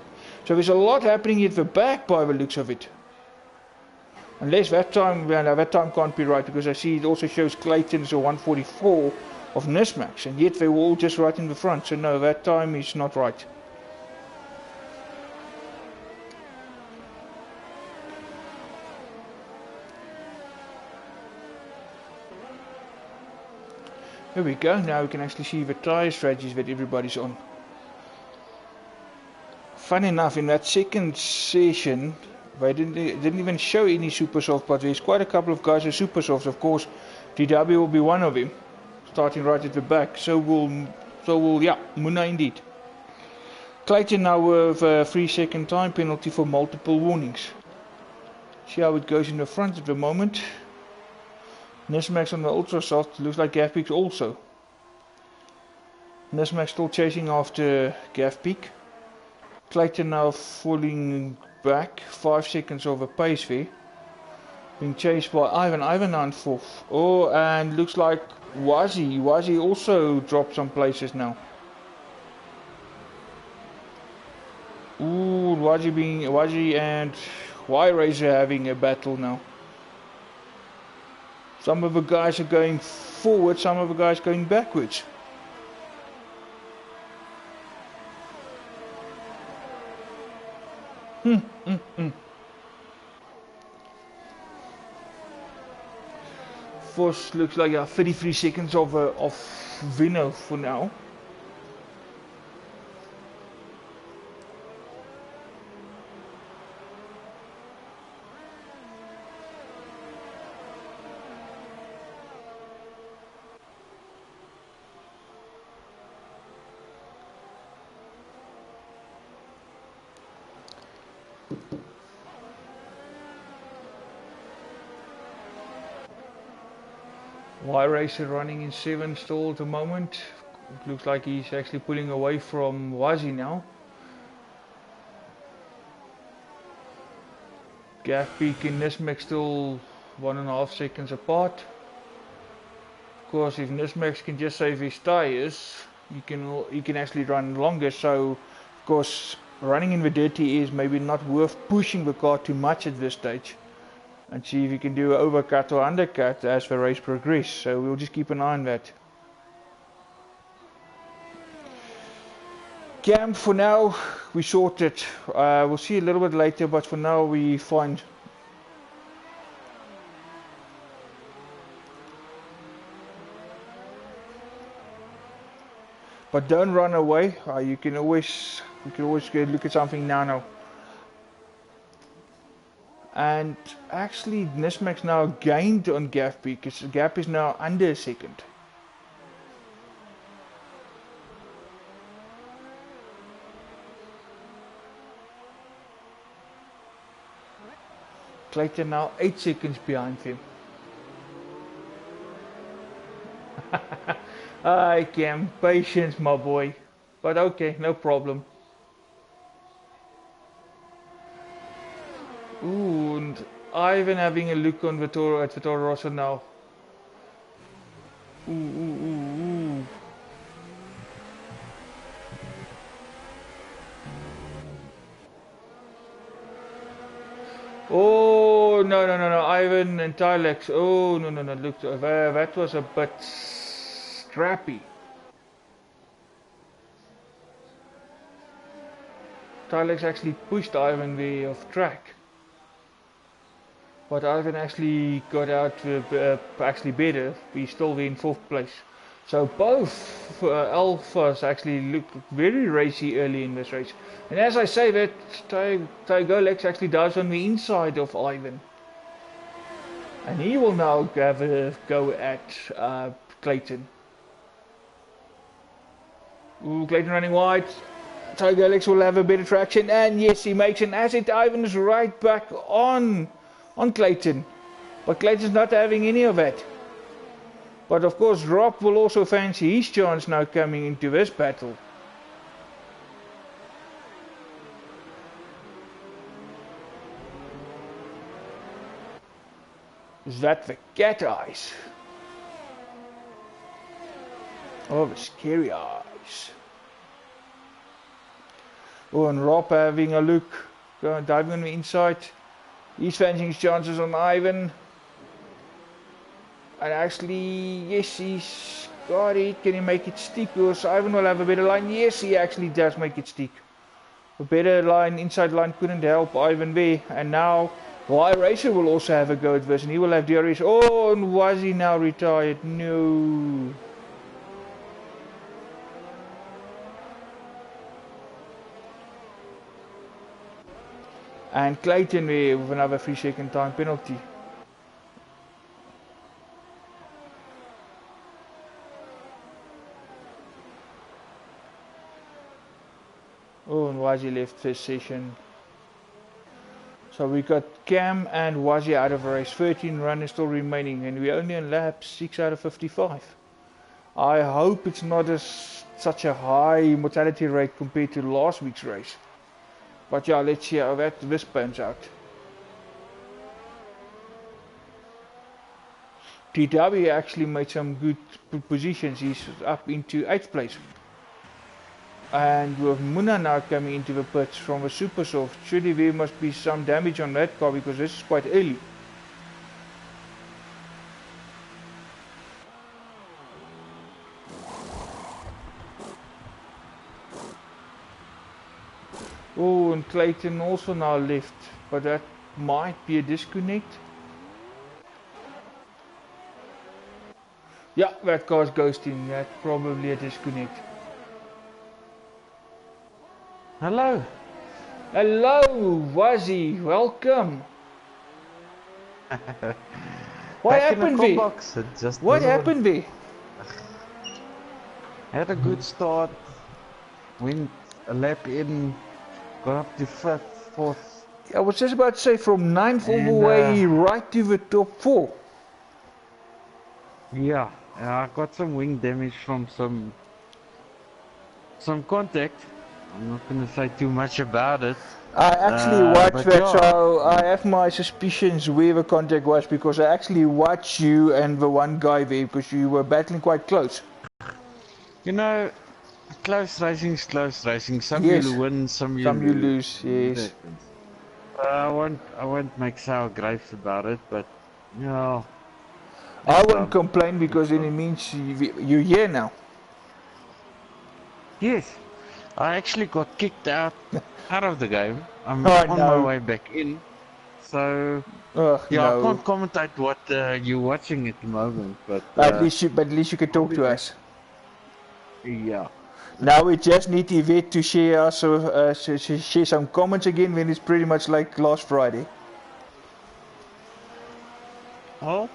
So there's a lot happening at the back by the looks of it. Unless that time, well, no, that time can't be right, because I see it also shows Clayton's a 144 of Nismax, and yet they were all just right in the front, so no, that time is not right. There we go, now we can actually see the tyre strategies that everybody's on. Funny enough, in that second session, they didn't even show any super soft, but there's quite a couple of guys with super softs. Of course, DW will be one of them, starting right at the back. So will yeah, Muna indeed. Clayton now with a 3-second time penalty for multiple warnings. See how it goes in the front at the moment. Nismax on the ultra soft, looks like Gafpeak also. Nismax still chasing after Gafpeak. Clayton now falling back, 5 seconds over pace there. Being chased by Ivan. Ivan on 4th. Oh, and looks like Wazi also dropped some places now. Ooh, Wazi and Y-Razor having a battle now. Some of the guys are going forward, some of the guys going backwards. Vos looks like 33 seconds of winner for now. Y-Racer running in 7th still at the moment. It looks like he's actually pulling away from Wazi now. Gafpeak and Nismax still 1.5 seconds apart. Of course, if Nismax can just save his tyres, he can actually run longer. So, of course, running in the dirty is maybe not worth pushing the car too much at this stage. And see if you can do an overcut or undercut as the race progresses. So we'll just keep an eye on that. Cam, for now, we sorted. We'll see a little bit later, but for now we find. But don't run away. We can always go look at something now. And actually Nismax now gained on Gafpeak, because the gap is now under a second. Clayton now 8 seconds behind him. I can patience, my boy, but okay, no problem. Ooh, and Ivan having a look on at Vittorio Rosso now. Ooh. Oh, no, Ivan and Tylex. Oh, no, look, that was a bit scrappy. Tylex actually pushed Ivan way off track. But Ivan actually got out actually better. He's still in 4th place. So both Alphas actually looked very racy early in this race. And as I say that, Tygolex actually dives on the inside of Ivan. And he will now have a go at Clayton. Ooh, Clayton running wide. Tygolex will have a bit of traction. And yes, he makes an asset. Ivan is right back on Clayton, but Clayton's not having any of that. But of course Rob will also fancy his chance now coming into this battle. Is that the cat eyes? Oh, the scary eyes. Oh, and Rob having a look, diving on the inside. He's fancying his chances on Ivan. And actually, yes, he's got it. Can he make it stick? Because Ivan will have a better line. Yes, he actually does make it stick. A better line, inside line couldn't help Ivan there. And now, Racer will also have a go at this. And he will have DRS. Oh, and was he now retired? No. And Clayton there with another 3-second time penalty. Oh, and Wazi left this session. So we got Cam and Wazi out of the race. 13 runners still remaining, and we're only on lap 6 out of 55. I hope it's not such a high mortality rate compared to last week's race. But yeah, let's see how this pans out. TW actually made some good positions. He's up into 8th place. And with Muna now coming into the pits from the super soft, surely there must be some damage on that car because this is quite early. Oh, and Clayton also now left, but that might be a disconnect. Yeah, that car's ghosting. That's probably a disconnect. Hello. Hello, Wazi. Welcome. What happened there? What happened there? Had a good start. Went a lap in. Got up to 5th, 4th. I was just about to say from 9th all the way right to the top 4. Yeah, I got some wing damage from some contact. I'm not going to say too much about it. I actually watched that, yeah. So I have my suspicions where the contact was because I actually watched you and the one guy there because you were battling quite close. You know, close racing is close racing. Some yes. you win, some you lose. Yes. I won't make sour grapes about it, but you know. I won't complain because then it means you're here now. Yes. I actually got kicked out of the game. I'm on my way back in. So yeah, I can't commentate what you're watching at the moment, but at least you can talk to us. Yeah. Now we just need Yvette to share share some comments again when it's pretty much like last Friday. Oh,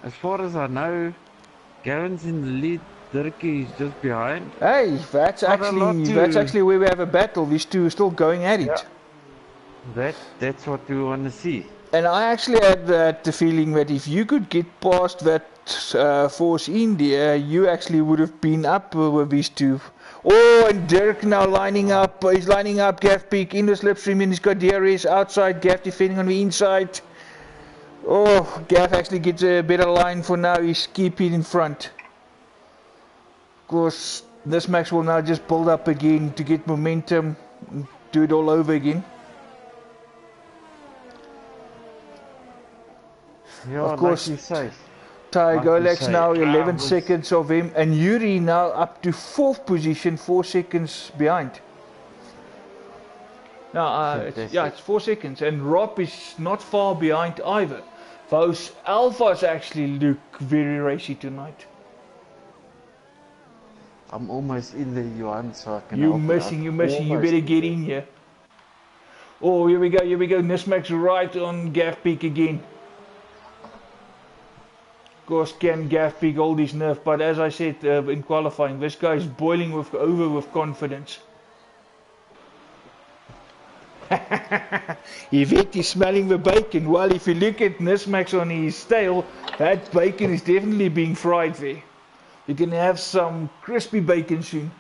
as far as I know, Gavin's in the lead. Dirkie is just behind. Hey, that's actually where we have a battle. These two are still going at it. Yeah. That's what we want to see. And I actually had the feeling that if you could get past that force in there, you actually would have been up with these two. Oh, and Dirk now lining up. He's lining up Gav Peak in the slipstream, and he's got DRS outside. Gav defending on the inside. Oh, Gav actually gets a better line for now. He's keeping in front. Of course, this Max will now just build up again to get momentum, do it all over again. Yeah, of course, like you say. Ty Golex now 11 seconds of him, and Yuri now up to 4th position, 4 seconds behind. Now, it's 4 seconds, and Rob is not far behind either. Those Alphas actually look very racy tonight. I'm almost in there, Johan, so I can You're missing, you better get in here. Oh, here we go, Nismax right on Gav Peak again. Of course, can Gav Peak hold his nerve, but as I said in qualifying, this guy is boiling over with confidence. Yvette is smelling the bacon. Well, if you look at Nismax on his tail, that bacon is definitely being fried there. You can have some crispy bacon soon.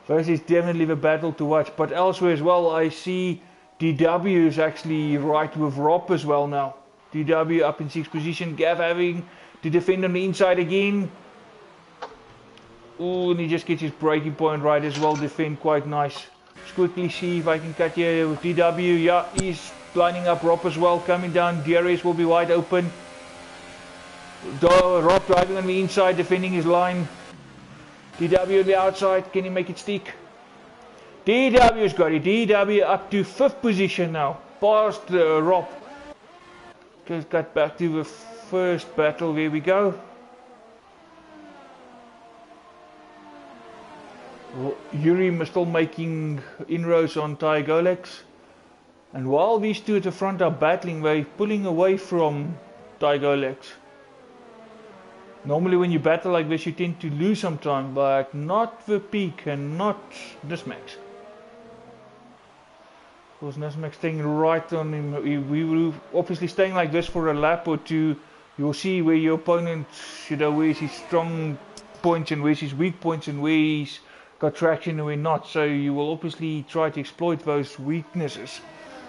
This is definitely the battle to watch. But elsewhere as well, I see DW is actually right with Rob as well now. DW up in 6th position. Gav having to defend on the inside again. Oh, and he just gets his breaking point right as well. Defend quite nice. Let's quickly see if I can cut here with DW. Yeah, he's lining up Rob as well. Coming down. DRS will be wide open. Rob driving on the inside, defending his line. DW on the outside. Can he make it stick? DW's got it. DW up to 5th position now. Past Rob. Just got back to the first battle. There we go. Yuri is still making inroads on Tygolex. And while these two at the front are battling, they're pulling away from Tygolex. Normally when you battle like this you tend to lose some time, but not the Peak and not Nismax. Of course Nismax staying right on him. We will obviously staying like this for a lap or two. You'll see where your opponent, where's his strong points and where's his weak points and where he's got traction and where not. So you will obviously try to exploit those weaknesses.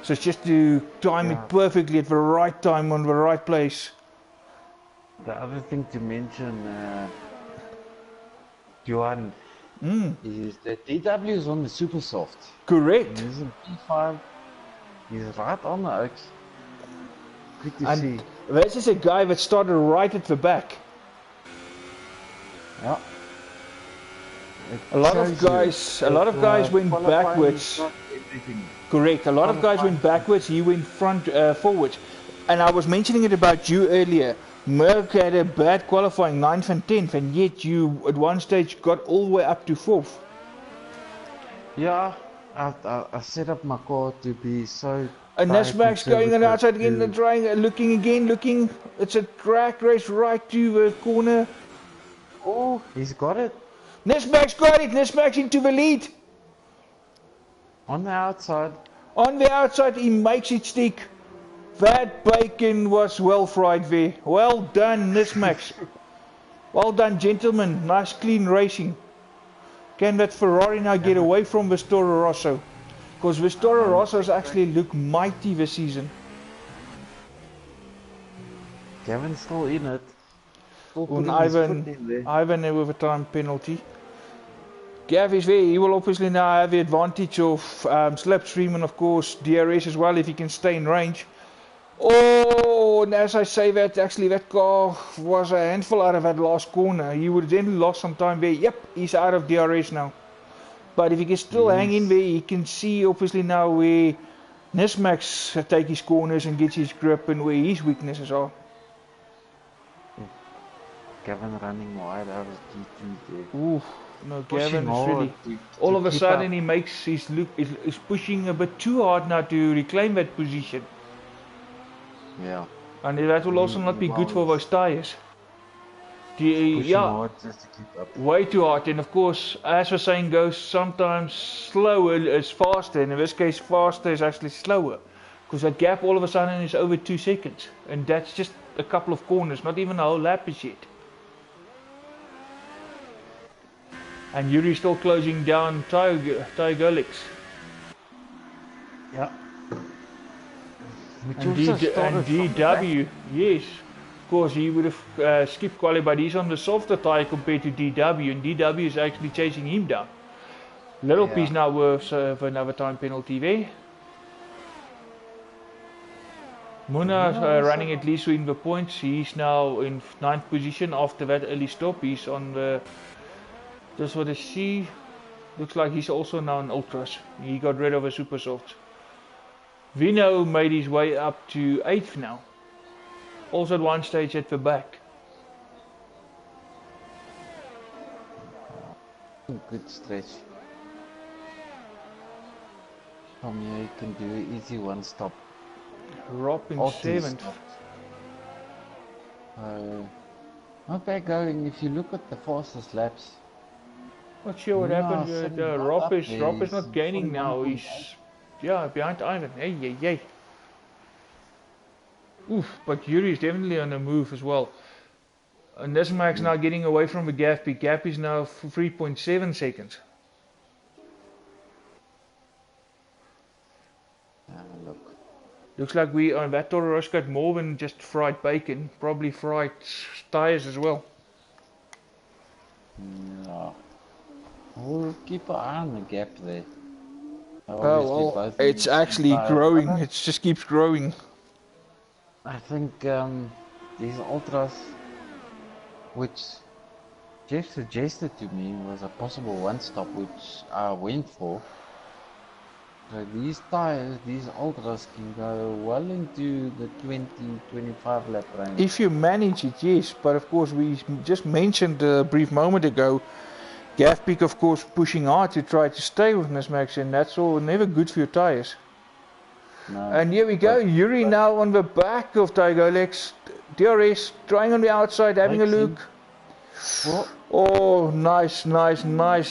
So it's just to time it perfectly at the right time on the right place. The other thing to mention, Johan, is that DW is on the super soft. Correct. He's in P5. He's right on the oaks. Good to see. This is a guy that started right at the back. Yeah. A lot of guys went backwards. Correct. A lot of guys went backwards. He went forwards. And I was mentioning it about you earlier. Merck had a bad qualifying 9th and 10th, and yet you at one stage got all the way up to 4th. Yeah, I set up my car to be so. And Nismax going on the outside again, trying, looking. It's a drag race right to the corner. Oh, he's got it. Nismax got it. Nismax into the lead. On the outside. On the outside, he makes it stick. That bacon was well fried there. Well done, Nismax. Well done, gentlemen. Nice clean racing. Can that Ferrari now get away from Toro Rosso? Because Toro Rosso's actually look mighty this season. Kevin's still in it. And Ivan with a time penalty. Gav is there. He will obviously now have the advantage of slipstream and of course DRS as well if he can stay in range. Oh, and as I say that, actually that car was a handful out of that last corner. He would then lost some time there. Yep, he's out of DRS now. But if he can still hang in there, he can see obviously now where Nismax take his corners and gets his grip and where his weaknesses are. Gavin running wide out of T2 there. Ooh, no, Gavin is really. All of a sudden he makes his look is pushing a bit too hard now to reclaim that position. Yeah. And that will also not be good for those tyres. Hard just to keep up. Way too hard, and of course, as the saying goes, sometimes slower is faster, and in this case faster is actually slower. Because that gap all of a sudden is over 2 seconds, and that's just a couple of corners, not even a whole lap is yet. And Yuri's still closing down Tygolex. Yeah. And DW, yes. Of course, he would have skipped quali, but he's on the softer tyre compared to DW, and DW is actually chasing him down. Little piece now worth another time penalty there. Muna running at least in the points. He's now in 9th position after that early stop. He's on the. Just what I see. Looks like he's also now in ultras. He got rid of a super soft. Vino made his way up to 8th now. Also at one stage at the back. Good stretch. From here you can do an easy one stop. Rob in 7th. Not bad going if you look at the fastest laps. Not sure what happened. Rob is not gaining now. He's behind Ivan. Hey. Oof, but Yuri is definitely on the move as well. And Nismak's now getting away from the gap. The gap is now 3.7 seconds. Looks like we on that Toro Rosso got more than just fried bacon, probably fried tires as well. Yeah. We'll keep an eye on the gap there. Oh well, it's actually growing. It just keeps growing. I think these ultras, which Jeff suggested to me, was a possible one-stop, which I went for. So these tires, these ultras can go well into the 20-25 lap range. If you manage it, yes. But of course, we just mentioned a brief moment ago, Gavpeak of course pushing hard to try to stay with Nismax, and that's all never good for your tires. No, and here we go, Yuri now on the back of Tigolex. DRS trying on the outside, having a look. Oh, nice,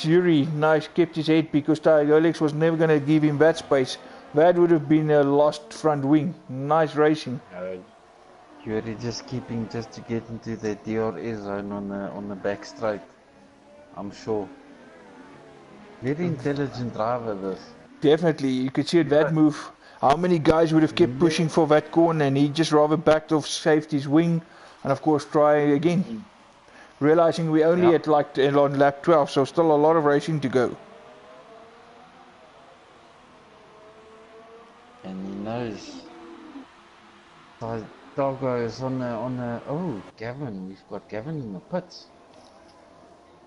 Yuri, nice, kept his head because Tigolex was never going to give him that space. That would have been a lost front wing. Nice racing. Yuri just keeping just to get into the DRS zone on the back straight. I'm sure. Very intelligent driver this. Definitely, you could see it that move. How many guys would have kept pushing for that corner, and he just rather backed off, saved his wing, and of course try again. Realizing we only at like on lap 12, so still a lot of racing to go. And he knows. Doggo is on the. Oh, Gavin, we've got Gavin in the pits.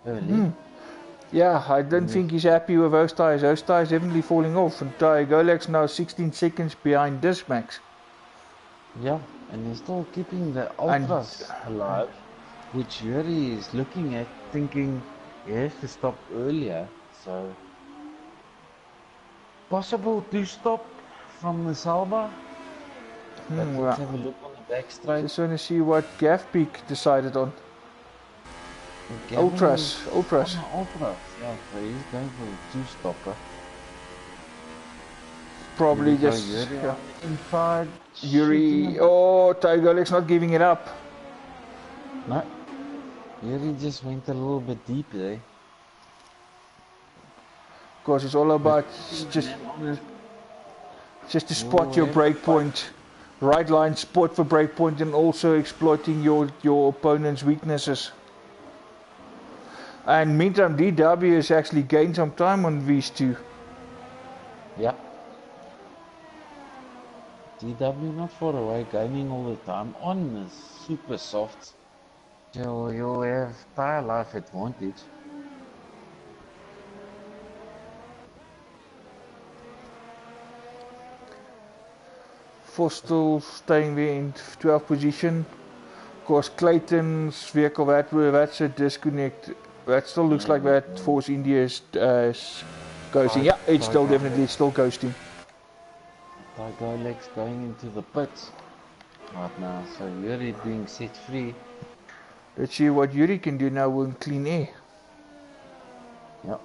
Early. Yeah, I don't think he's happy with those tires. Those tires definitely falling off. And Golex now 16 seconds behind Dismax. Yeah, and he's still keeping the ultras alive, which Yuri is looking at, thinking he has to stop earlier. So possible to stop from the Salva. But let's have a look on the back straight. Just want to see what Gavpeak decided on. Ultras. Yeah, so he's going for a two-stopper. Probably just inside. Yuri. Oh, Tigolex not giving it up. No. Yuri just went a little bit deep there. Of course, it's all about just to spot your break point. Right line spot for break point, and also exploiting your opponent's weaknesses. And meantime, DW has actually gained some time on these two. Yeah. DW not far away, gaining all the time on the super softs. So you'll have tire life advantage. Still staying there in 12th position. Of course, Clayton's vehicle, that's a disconnect. That still looks like that Force India is ghosting. Yeah, it's still definitely still ghosting. Tigolex going into the pits right now, so Yuri being set free. Let's see what Yuri can do now with clean air. Yep.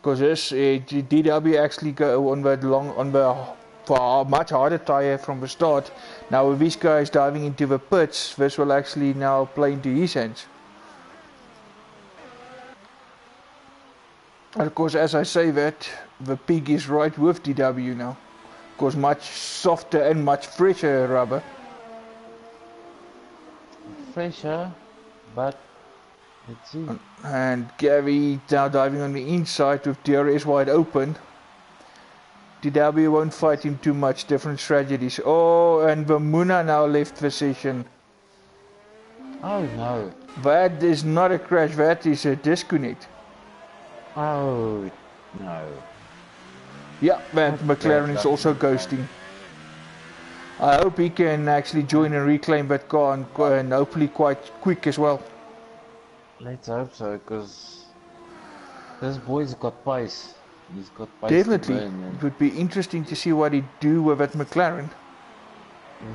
Because this DW actually go on for a much harder tire from the start. Now with these guys diving into the pits, this will actually now play into his hands. And of course, as I say that, the pig is right with DW now. Of course, much softer and much fresher rubber. Fresher, but let's see. And Gary now diving on the inside with DRS wide open. DW won't fight him too much, different strategies. Oh, and Vamuna now left the session. Oh no. That is not a crash, that is a disconnect. Oh no. Yeah, that McLaren is also ghosting. I hope he can actually join and reclaim that car, and hopefully quite quick as well. Let's hope so, because this boy's got pace. He's got pace. Definitely. It would be interesting to see what he'd do with that McLaren.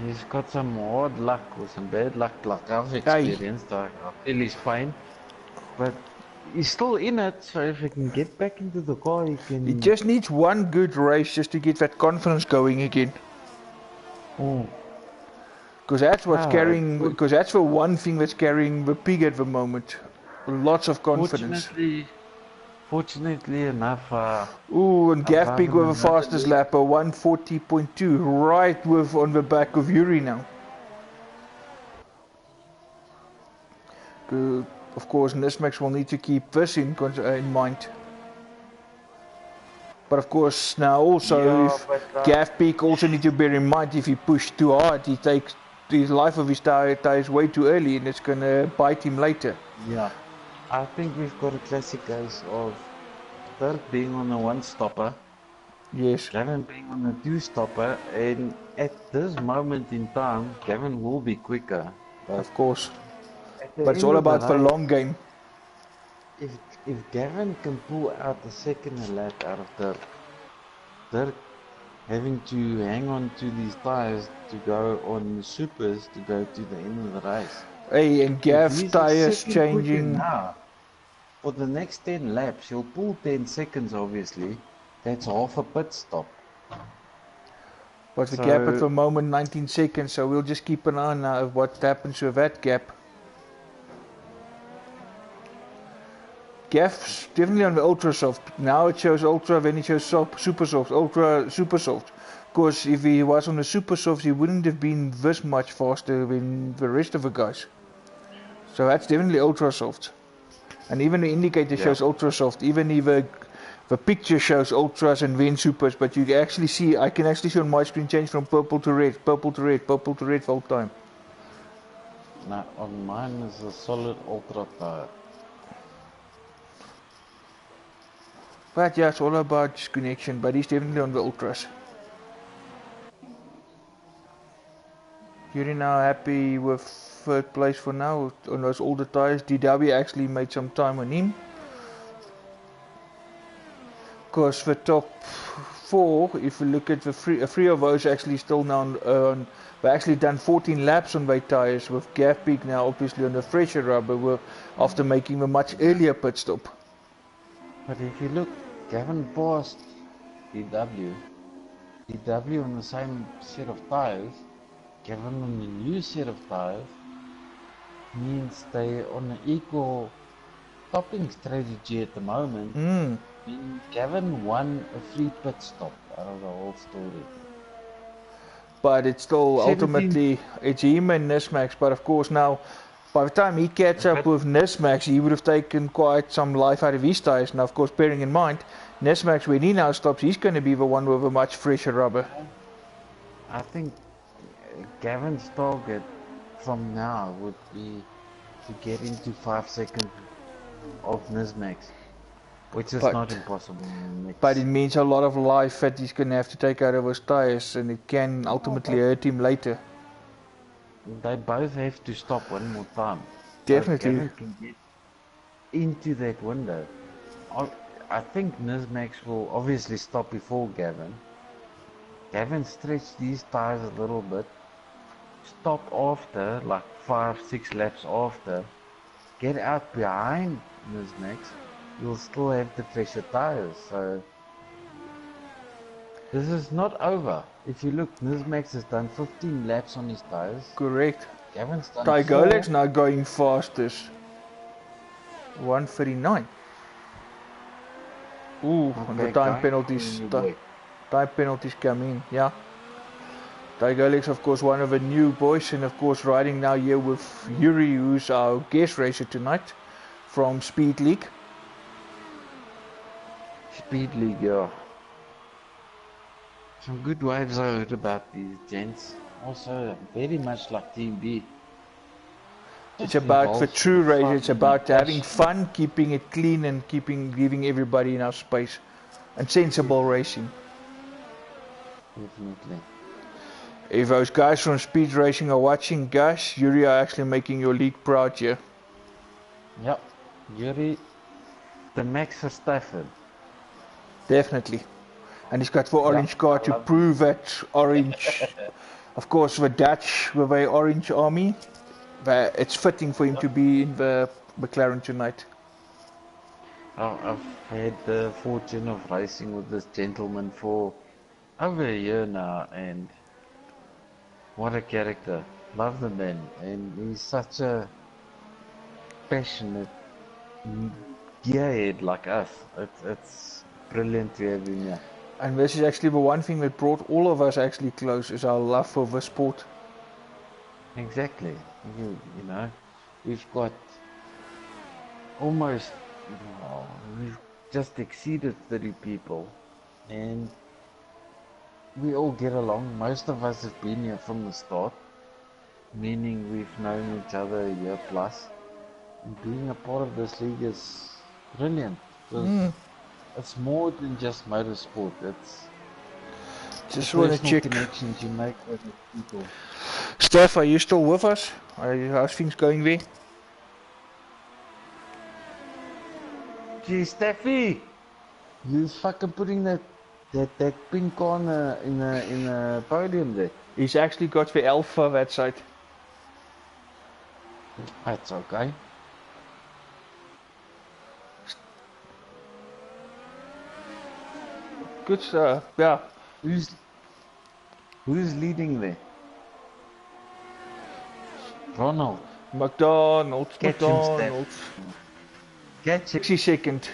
He's got some hard luck or some bad luck, like I've experienced. I feel his pain. But he's still in it, so if he can get back into the car, he can... He just needs one good race just to get that confidence going again. Because that's what's carrying, because that's the one thing that's carrying the pig at the moment. Lots of confidence. Fortunately enough, and Gav Pig with the fastest lap, 140.2, right with on the back of Yuri now. Of course, Nismax will need to keep this in mind. But of course, now also, Gav Pig also need to bear in mind if he pushed too hard, he takes the life of his tires way too early, and it's gonna bite him later. Yeah. I think we've got a classic case of Dirk being on a one-stopper, yes, Gavin being on a two-stopper, and at this moment in time, Gavin will be quicker. Of course, but it's all about the long game. If Gavin can pull out the second lap out of Dirk having to hang on to these tires to go on the supers to go to the end of the race. Hey, and Gav tires changing. Now, for the next 10 laps, he'll pull 10 seconds obviously. That's half a pit stop. But the gap at the moment 19 seconds, so we'll just keep an eye on what happens with that gap. Gav's definitely on the ultra soft. Now it shows ultra, then it shows super soft, ultra, super soft. Because if he was on the super soft, he wouldn't have been this much faster than the rest of the guys. So that's definitely ultra soft. And even the indicator shows ultra soft. Even if the picture shows ultras and then supers, but you can actually see, I can actually see on my screen change from purple to red, purple to red, purple to red the whole time. Now on mine is a solid ultra tire. But yeah, it's all about just connection, but he's definitely on the ultras. You're now happy with third place for now on those older tires. DW actually made some time on him. Because the top four, if we look at the three of those actually still now we actually done 14 laps on their tires, with Gav Peak now obviously on the fresher rubber after making a much earlier pit stop. But if you look, Gavin passed DW on the same set of tires, Gavin on the new set of tires, means they on an equal stopping strategy at the moment. Meaning Gavin won a free pit stop out of the whole story. But it's still ultimately, it's him and Nismax, but of course now, by the time he catch up with Nismax, he would have taken quite some life out of his tires. Now, of course, bearing in mind, Nismax, when he now stops, he's going to be the one with a much fresher rubber. I think Gavin's target from now would be to get into 5 seconds of Nismax, which is not impossible. But it means a lot of life that he's going to have to take out of his tires, and it can ultimately hurt him later. They both have to stop one more time. Definitely. So Gavin can get into that window. I think Nismax will obviously stop before Gavin. Gavin stretch these tires a little bit. Stop after, like 5-6 laps after. Get out behind Nismax. You'll still have the fresher tires. So this is not over. If you look, Nismax has done 15 laps on his tires. Correct. Gavin's done Tygolec's now going fastest. 139. Ooh, and the time penalties. Time penalties come in, yeah. Tygolec's of course one of the new boys, and of course riding now here with Yuri, who's our guest racer tonight from Speed League. Speed League, yeah. Some good waves I heard about these gents. Also, very much like TnB. It's about the true race. It's about having fun, keeping it clean, and giving everybody enough space, and sensible racing. Definitely. If those guys from Speed Racing are watching, guys, Yuri are actually making your league proud here. Yep, Yuri, the Max Verstappen. Definitely. And he's got the orange car to prove that orange. Of course, the Dutch with a orange army, it's fitting for him to be in the McLaren tonight. I've had the fortune of racing with this gentleman for over a year now, and what a character. Love the man, and he's such a passionate gearhead like us. It's brilliant to have him here. And this is actually the one thing that brought all of us actually close, is our love for the sport. Exactly. You know, we've got almost, we've just exceeded 30 people, and we all get along. Most of us have been here from the start, meaning we've known each other a year plus. And being a part of this league is brilliant. It's more than just motorsport. It's just want to check connections you make with people. Steph, are you still with us? How's things going there? Gee, Steffi, you fucking putting that pink on in a podium there. He's actually got the alpha that side. That's okay. Good stuff, yeah. Who's leading there? Ronald. McDonald's. Catch him, 60 second.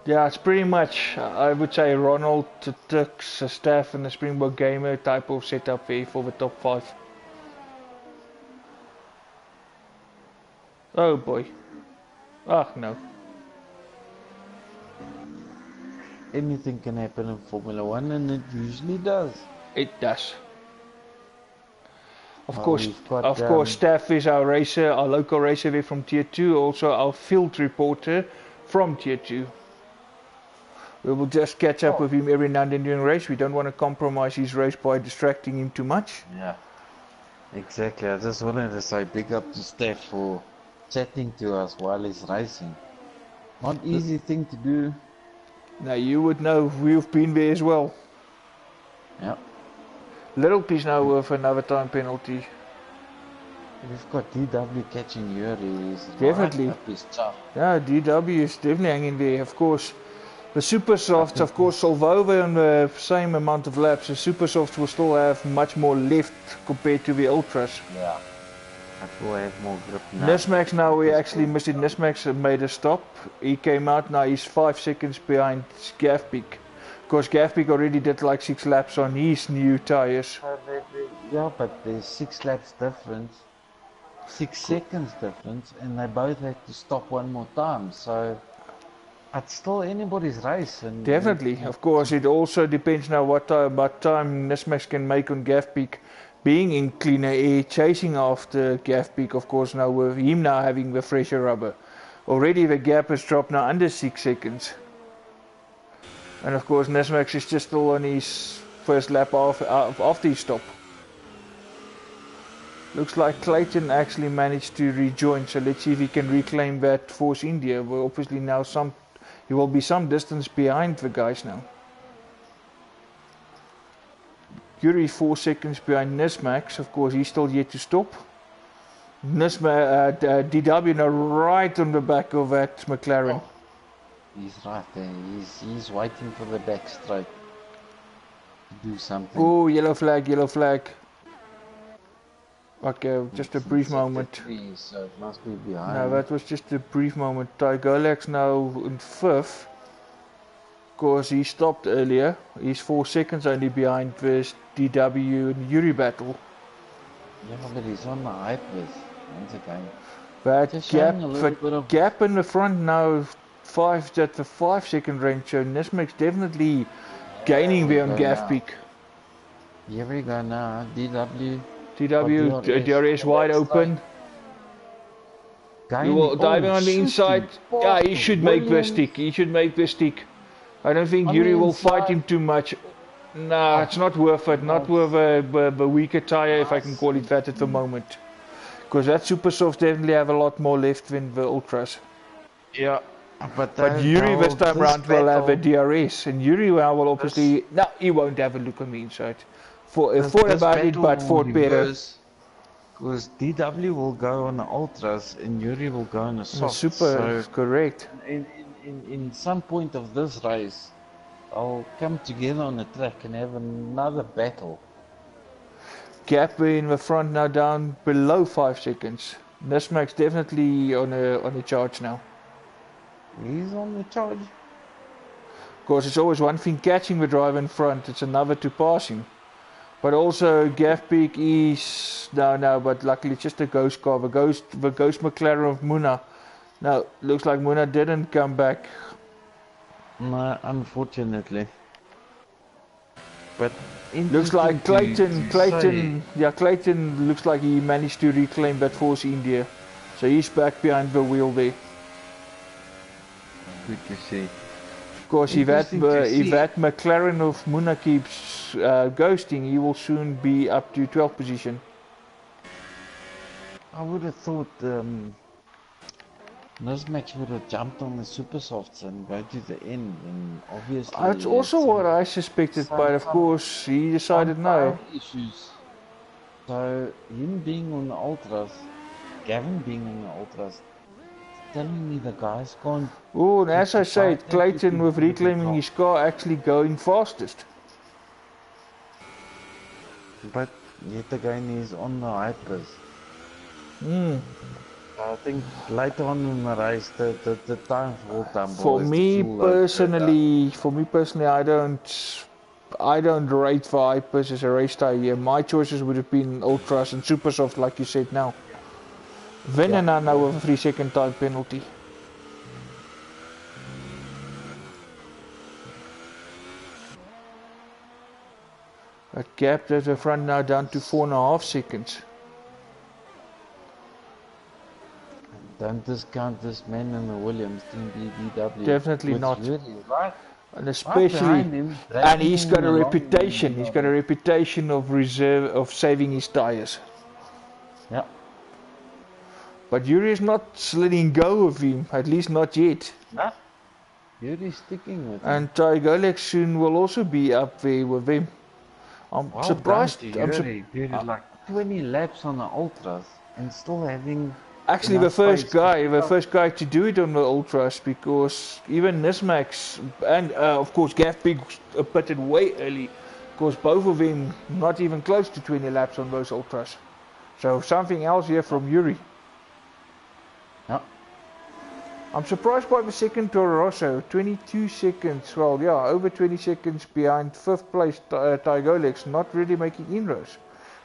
Yeah, it's pretty much, I would say, Ronald, Tux, Steph, and the Springbok Gamer type of setup there for the top 5. Oh boy. Ah, no. Anything can happen in Formula 1, and it usually does. It does. Of course, Steph is our racer, our local racer there from Tier 2, also our field reporter from Tier 2. We will just catch up with him every now and then during race. We don't want to compromise his race by distracting him too much. Yeah, exactly. I just wanted to say big up to Steph for chatting to us while he's racing. Not easy thing to do. Now you would know, we've been there as well. Yeah. Little piece now with another time penalty. We've got DW catching Yuri. Definitely. Yeah, DW is definitely hanging there. Of course, the super softs, of course, although they're on the same amount of laps, the super softs will still have much more lift compared to the ultras. Yeah. Will have more grip now. Nismax now, we actually missed it. Nismax made a stop. He came out, now he's 5 seconds behind Gavpeak. Because Gavpeak already did like 6 laps on his new tyres. Yeah, but there's 6 laps difference, 6 seconds difference, and they both had to stop one more time. So it's still anybody's race. And definitely, of course, it also depends now what time Nismax can make on Gavpeak. Being in cleaner air, chasing after Gavpeak, of course, now with him now having the fresher rubber. Already the gap has dropped now under 6 seconds. And of course Nismax is just still on his first lap after his stop. Looks like Clayton actually managed to rejoin, so let's see if he can reclaim that Force India. Well, obviously now he will be some distance behind the guys now. Yuri 4 seconds behind Nismax, of course he's still yet to stop. DW now right on the back of that McLaren. Oh, he's right there, he's waiting for the back straight to do something. Oh, yellow flag, yellow flag. Okay, just a brief moment. So it must be behind. No, that was just a brief moment. Ty Golax now in 5th. Of course, he stopped earlier. He's 4 seconds only behind this DW and Yuri battle. Yeah, but he's on the hype list once again. That gap in the front now, at the 5 second range. So Nismax definitely gaining there on Gavpeak. Here we go now. DW, DRS wide open. He will diving on the inside. Yeah, he should make the stick. He should make the stick. I don't think Yuri will fight him too much. Nah, it's not worth it. Not with a weaker tyre, if I can call it that at the moment. Because that super soft definitely have a lot more left than the ultras. Yeah. But Yuri this time round will have a DRS. And Yuri will obviously... No, he won't have a look on the inside. For about it, but for better. Because DW will go on the ultras and Yuri will go on the soft. Super, so correct. In some point of this race, I'll come together on the track and have another battle. Gap in the front now down below 5 seconds. Nismax definitely on a charge now. He's on the charge. Of course, it's always one thing catching the driver in front, it's another to pass him. But also Gav Peak is no, but luckily it's just a ghost car, the ghost McLaren of Muna. Now looks like Muna didn't come back. No, unfortunately. But looks like Clayton looks like he managed to reclaim that Force India. So he's back behind the wheel there. Good to see. Of course, if that McLaren of Muna keeps ghosting, he will soon be up to 12th position. I would have thought Nismax would have jumped on the super softs and go to the end, and obviously that's also what I suspected, but of course he decided no. Issues. So him being on the ultras, Gavin being on the ultras, telling me the guys can't. Oh, and as I said, Clayton with reclaiming his car actually going fastest. But yet again he's on the hypers. I think later on in the race, the times will tumble. For me personally, I don't rate for hypers as a race tire. My choices would have been ultras and super soft, like you said now. Venena now with a 3-second time penalty. A gap at the front now down to 4.5 seconds. Don't discount this man in the Williams TnB DW. Definitely not. Really right. And especially, and he's got a reputation. He's got a reputation of saving his tires. Yeah. But Yuri is not letting go of him, at least not yet. Nah. Yuri's sticking with him. And Tygolex soon will also be up there with him. I'm surprised. Yuri did like 20 laps on the ultras and still having. Actually, the first guy to do it on the ultras, because even Nismax and of course Gav Big pitted way early, because both of them not even close to 20 laps on those ultras. So something else here from Yuri. Yeah. I'm surprised by the second Toro Rosso, 22 seconds. Well, yeah, over 20 seconds behind 5th place Tygolex, not really making inroads.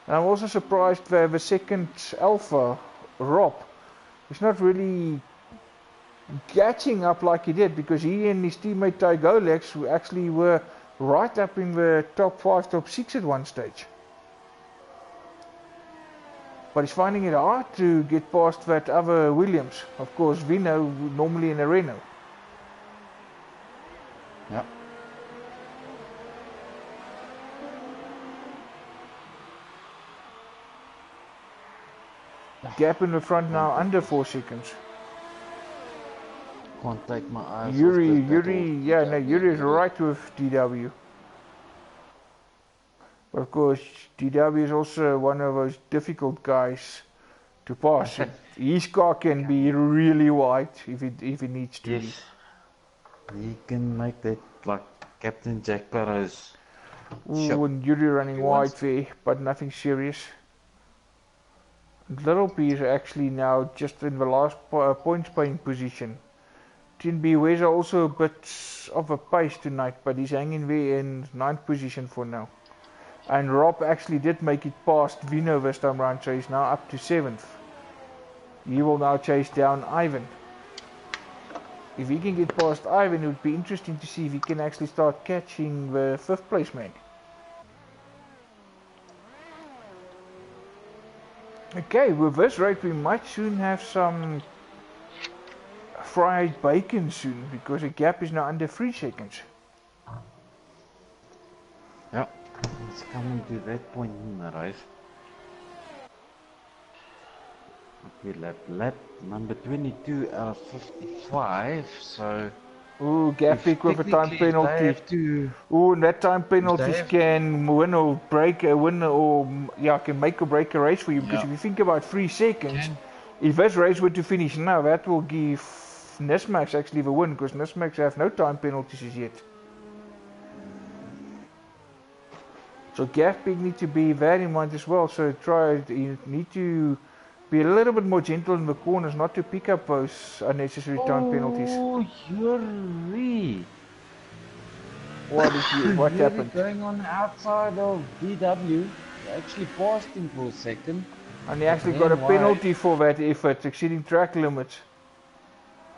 And I'm also surprised that the second Alpha Rob. He's not really catching up like he did, because he and his teammate Tygolex actually were right up in the top 5, top 6 at one stage. But he's finding it hard to get past that other Williams. Of course, Vino normally in a Renault. Yeah. Gap in the front now under 4 seconds. Can't take my eyes Yuri is right with DW. But of course, DW is also one of those difficult guys to pass. His car can be really wide if it needs to. Yes. He can make that like Captain Jack Barrow's. And Yuri running wide there, but nothing serious. Little P is actually now just in the last points paying position. TnB Weza also a bit of a pace tonight, but he's hanging there in 9th position for now. And Rob actually did make it past Vino this time round, so he's now up to 7th. He will now chase down Ivan. If he can get past Ivan, it would be interesting to see if he can actually start catching the 5th place man. Okay, with this rate we might soon have some fried bacon soon, because the gap is now under 3 seconds. Yeah, it's coming to that point in the race. Okay, lap number 22 out of 55, so Ooh, Gapik with a time penalty. Ooh, and that time penalties can win or break a win or can make or break a race for you. Because if you think about 3 seconds, if this race were to finish now, that will give Nismax actually the win, because Nismax have no time penalties as yet. So Gapik need to be very in mind as well. So you need to be a little bit more gentle in the corners, not to pick up those unnecessary time penalties. Oh, Yuri! What happened? Going on outside of DW. You actually passed him for a second. And he actually got a penalty for that effort, exceeding track limits.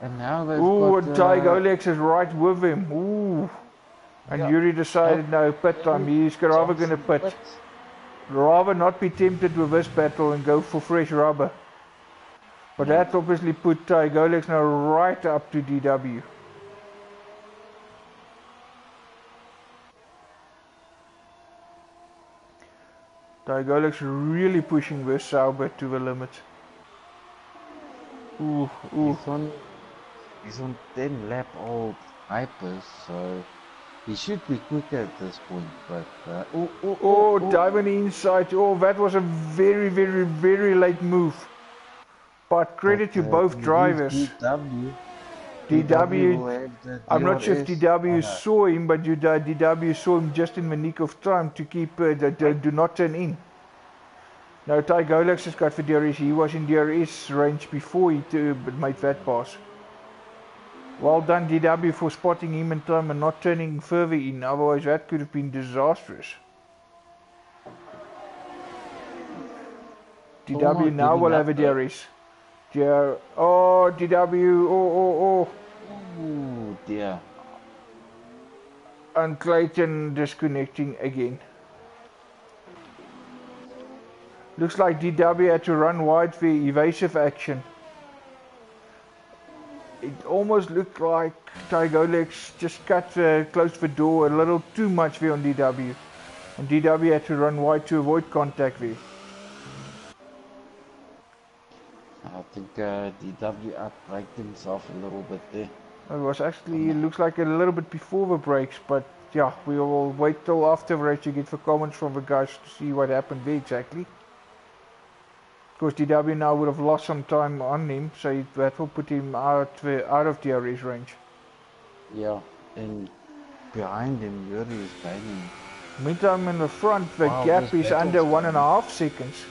And now they've got... and Tygolex is right with him. Ooh. And Yuri decided, no, pit time. He's rather going to pit. Rather not be tempted with this battle and go for fresh rubber. But that obviously put Tygolex now right up to DW. Tygolex really pushing this Sauber to the limit. Ooh. He's on 10 lap old hypers, so he should be quicker at this point. But diving inside. Oh, that was a very, very, very late move. But credit to both drivers. DW, I'm not sure if DW saw him, but DW saw him just in the nick of time to keep do not turn in. Now Tygolex has got for DRS. He was in DRS range before he made that pass. Well done DW for spotting him in time and not turning further in, otherwise that could have been disastrous. DW now will have a DRS. DW, oh dear. And Clayton disconnecting again. Looks like DW had to run wide for evasive action. It almost looked like Tygolex just closed the door a little too much there on DW. And DW had to run wide to avoid contact there. I think DW outbraked himself a little bit there. It was actually, it looks like a little bit before the brakes, but yeah, we will wait till after the race to get the comments from the guys to see what happened there exactly. Of course, DW now would have lost some time on him, so that will put him out of DRS range. Yeah, and behind him, Yuri is banging. Meantime, in the front, the gap is under 1.5 seconds.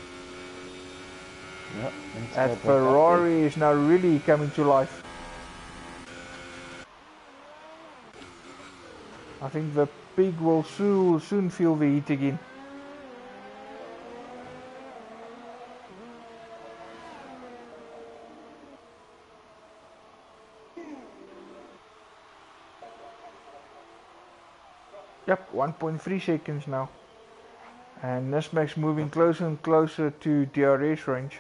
Yeah, and Ferrari is now really coming to life. I think the pig will soon feel the heat again. Yep, 1.3 seconds now. And Nismax moving closer and closer to DRS range.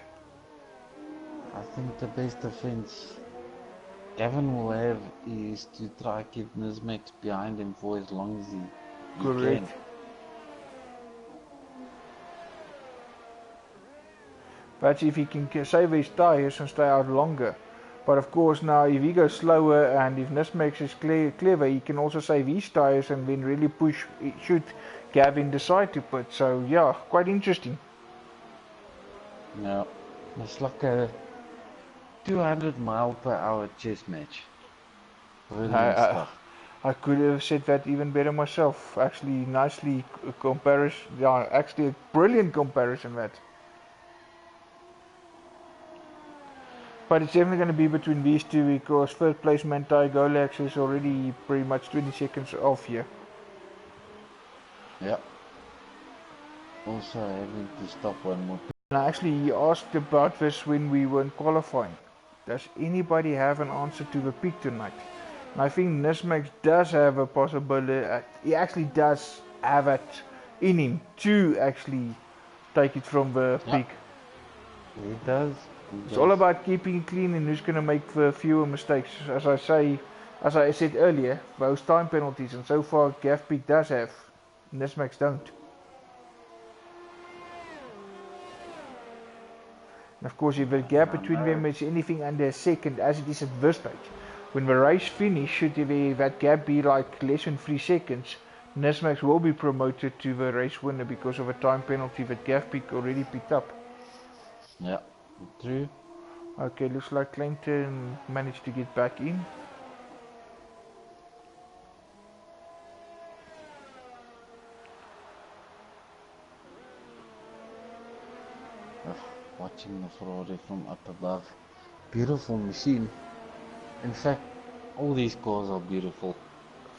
I think the best defense Gavin will have is to try to keep Nismax behind him for as long as he can. But if he can save his tires and stay out longer. But of course now if he goes slower and if Nismax is clever, he can also save his tires and then really push, should Gavin decide to put. So yeah, quite interesting. Yeah, it's like a 200 mile per hour chess match. I could have said that even better myself. Actually, nicely comparison. Yeah, actually a brilliant comparison that. But it's definitely going to be between these two because third place man Tygolex is already pretty much 20 seconds off here. Yeah. Also having to stop one more. And I actually asked about this when we weren't qualifying. Does anybody have an answer to the peak tonight? And I think Nismax does have a possibility. He actually does have it in him to actually take it from the peak. He does. It's all about keeping it clean and who's going to make the fewer mistakes. As I said earlier, those time penalties, and so far Gavpeak does have, Nismax don't. And of course, if the gap between them is anything under a second, as it is at this stage, when the race finish, should that gap be like less than 3 seconds, Nismax will be promoted to the race winner because of a time penalty that Gavpeak already picked up. Yeah, true. Okay, looks like Clinton managed to get back in. Watching the Ferrari from up above. Beautiful machine. In fact, all these cars are beautiful.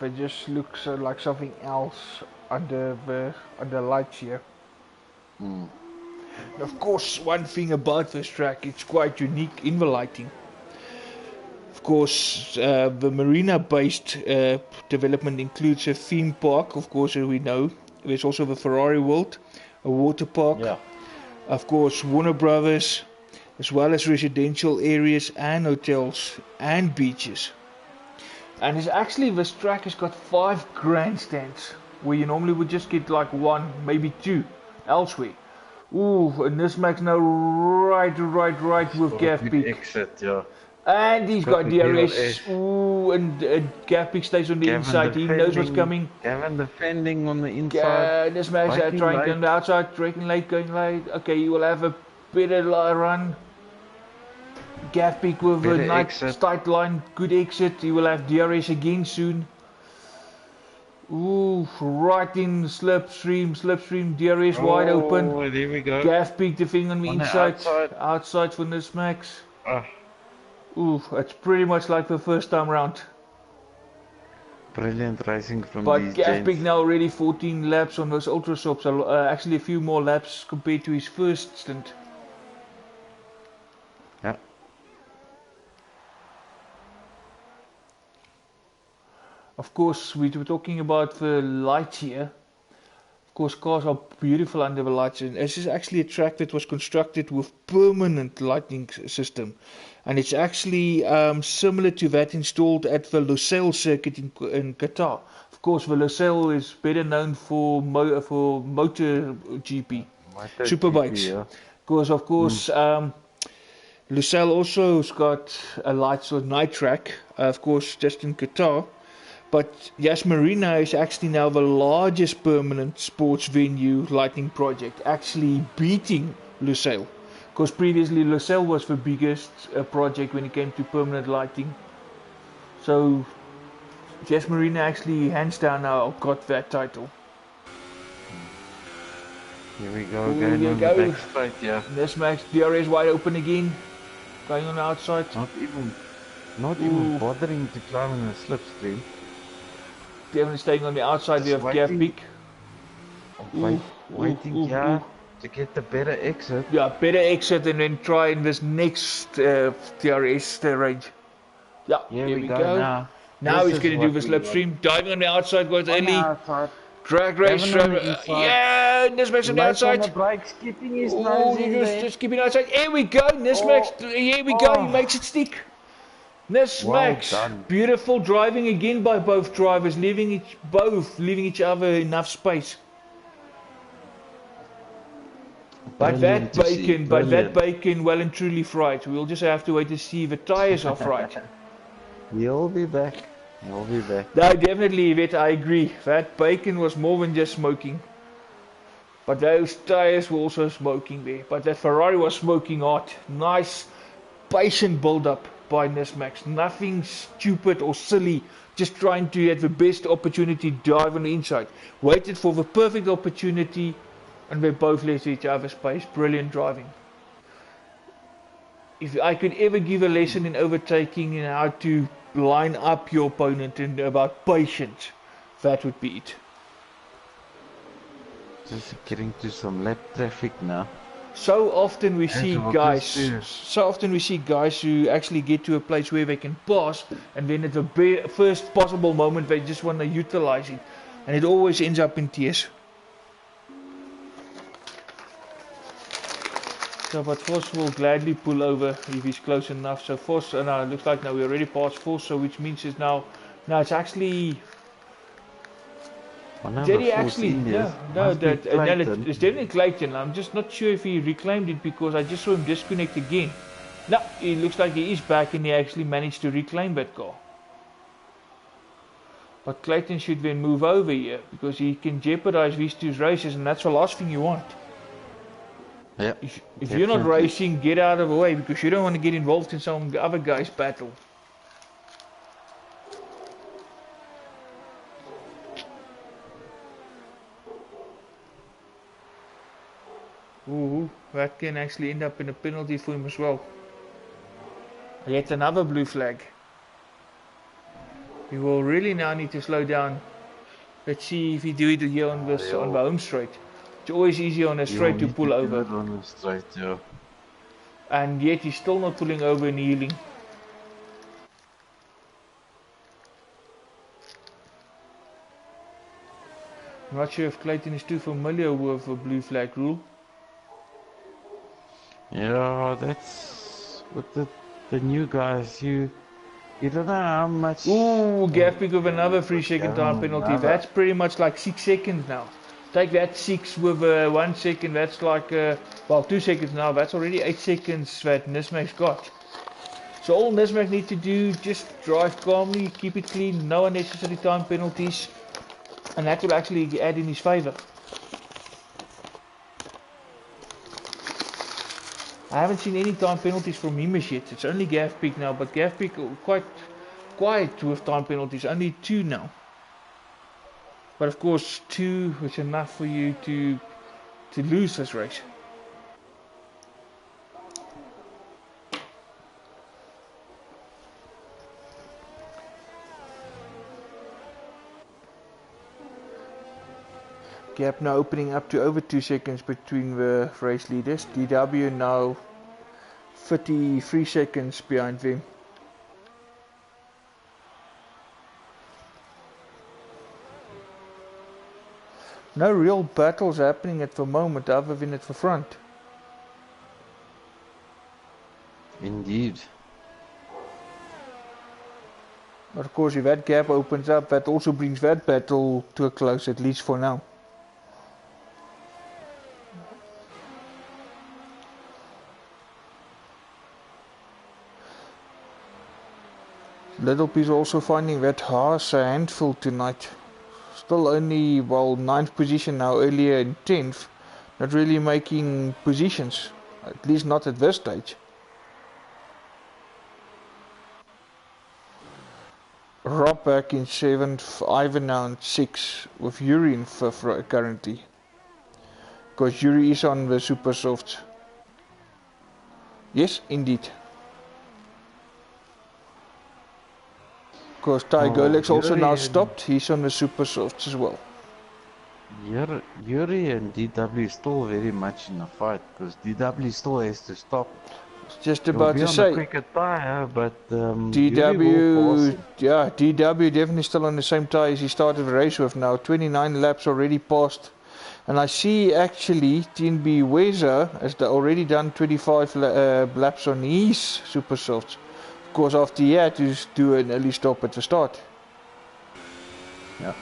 They just look like something else under the lights here. Of course, one thing about this track, it's quite unique in the lighting. Of course, the marina-based development includes a theme park, of course, as we know. There's also the Ferrari World, a water park. Yeah. Of course, Warner Brothers, as well as residential areas and hotels and beaches. And it's actually, this track has got 5 grandstands, where you normally would just get like 1, maybe 2 elsewhere. Ooh, and Nismax now right with Gavpeak. Exit, yeah. And he's got DRS. Ooh, and Gavpeak stays on the inside. He knows what's coming. Gavin defending on the inside. Nismax trying on the outside, braking late, going late. Okay, he will have a better run. Gavpeak with a nice tight line, good exit. He will have DRS again soon. Ooh, right in slipstream, DRS wide open. Oh, there we go. Gavpeak defending on the inside, outside for Nismax. Ooh, it's pretty much like the first time round. Brilliant racing from but these Gavpeak gents. now already 14 laps on those ultra softs, actually a few more laps compared to his first stint. Yeah. Of course, we were talking about the lights here. Of course, cars are beautiful under the lights, and this is actually a track that was constructed with permanent lighting system, and it's actually similar to that installed at the Losail circuit in Qatar. Of course, the Losail is better known for motor GP, superbikes. Yeah. Because of course, Losail also has got a lights or night track, of course, just in Qatar. But Yas Marina is actually now the largest permanent sports venue lighting project, actually beating Losail. Because previously Losail was the biggest project when it came to permanent lighting. So Yas Marina actually hands down now got that title. Here we go, going on the back straight, yeah. Nismax DRS wide open again, going on the outside. Not even bothering to climb in the slipstream. Definitely staying on the outside there of Gavpeak. Waiting here to get the better exit. Yeah, better exit and then try in this next DRS range. Yeah, here we go. Now he's going to do the slipstream. Diving on the outside, goes early. Drag race. Yeah, Nismax on the outside. Just keeping outside. Here we go, Nismax. Here we go. He makes it stick. Nismax, well, beautiful driving again by both drivers, leaving each other enough space. But that bacon, well and truly fried. We'll just have to wait to see if the tires are fried. You'll be back. No, definitely, Yvette, I agree. That bacon was more than just smoking. But those tires were also smoking there. But that Ferrari was smoking hot. Nice, patient build-up by Nismax. Nothing stupid or silly, just trying to get the best opportunity to dive on the inside. Waited for the perfect opportunity and they both let each other space. Brilliant driving. If I could ever give a lesson in overtaking and how to line up your opponent and about patience, that would be it. Just getting to some lap traffic now. So often we see guys who actually get to a place where they can pass, and then at the first possible moment they just want to utilize it, and it always ends up in tears. So, but Vos will gladly pull over if he's close enough. So Vos, it looks like now we already passed Vos, so which means it's now it's actually. Did he actually? It's definitely Clayton. I'm just not sure if he reclaimed it because I just saw him disconnect again. No, it looks like he is back and he actually managed to reclaim that car. But Clayton should then move over here, because he can jeopardize these two races, and that's the last thing you want. Yeah. If you're not racing, get out of the way, because you don't want to get involved in some other guy's battle. Ooh, that can actually end up in a penalty for him as well. Yet another blue flag. We will really now need to slow down. Let's see if he do it here on the home straight. It's always easier on a straight to pull over. On a straight, yeah. And yet he's still not pulling over and healing. I'm not sure if Clayton is too familiar with the blue flag rule. Yeah, that's with the new guys. You don't know how much. Ooh, gap pick with another 3-second time penalty. That's pretty much like 6 seconds now. Take that 6 with 1 second. That's like well, 2 seconds now. That's already 8 seconds that Nismak's got. So all Nismak need to do, just drive calmly, keep it clean, no unnecessary time penalties, and that will actually add in his favor. I haven't seen any time penalties from him as yet. It's only Gav Peak now, but Gav Peak quite quiet with time penalties. Only 2 now. But of course, 2 is enough for you to lose this race. Gap now opening up to over 2 seconds between the race leaders. DW now 33 seconds behind them. No real battles happening at the moment other than at the front. Indeed. But of course, if that gap opens up, that also brings that battle to a close, at least for now. Little P's also finding that Haas a handful tonight. Still only, well, 9th position now, earlier in 10th. Not really making positions, at least not at this stage. Rob back in 7th, Ivan now in 6th, with Yuri in 5th currently. Because Yuri is on the super softs. Yes, indeed. Because Ty Golek's also now stopped, he's on the super softs as well. Yuri and DW still very much in a fight, because DW still has to stop. Just about to say, quicker tire, but DW, yeah, DW definitely still on the same tire as he started the race with now. 29 laps already passed, and I see actually TnB Weser has already done 25 laps on his super softs. Of course, after he had to do an early stop at the start. Yeah.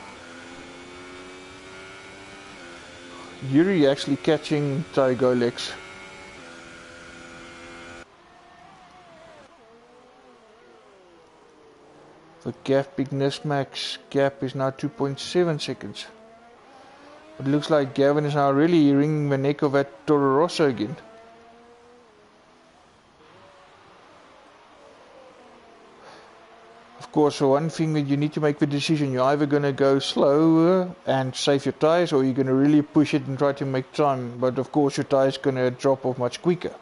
Yuri actually catching Ty Golek's. The gap Big Nismak's gap is now 2.7 seconds. It looks like Gavin is now really wringing the neck of that Toro Rosso again. Of course, for one thing that you need to make the decision, you're either going to go slower and save your tires, or you're going to really push it and try to make time. But of course your tires going to drop off much quicker.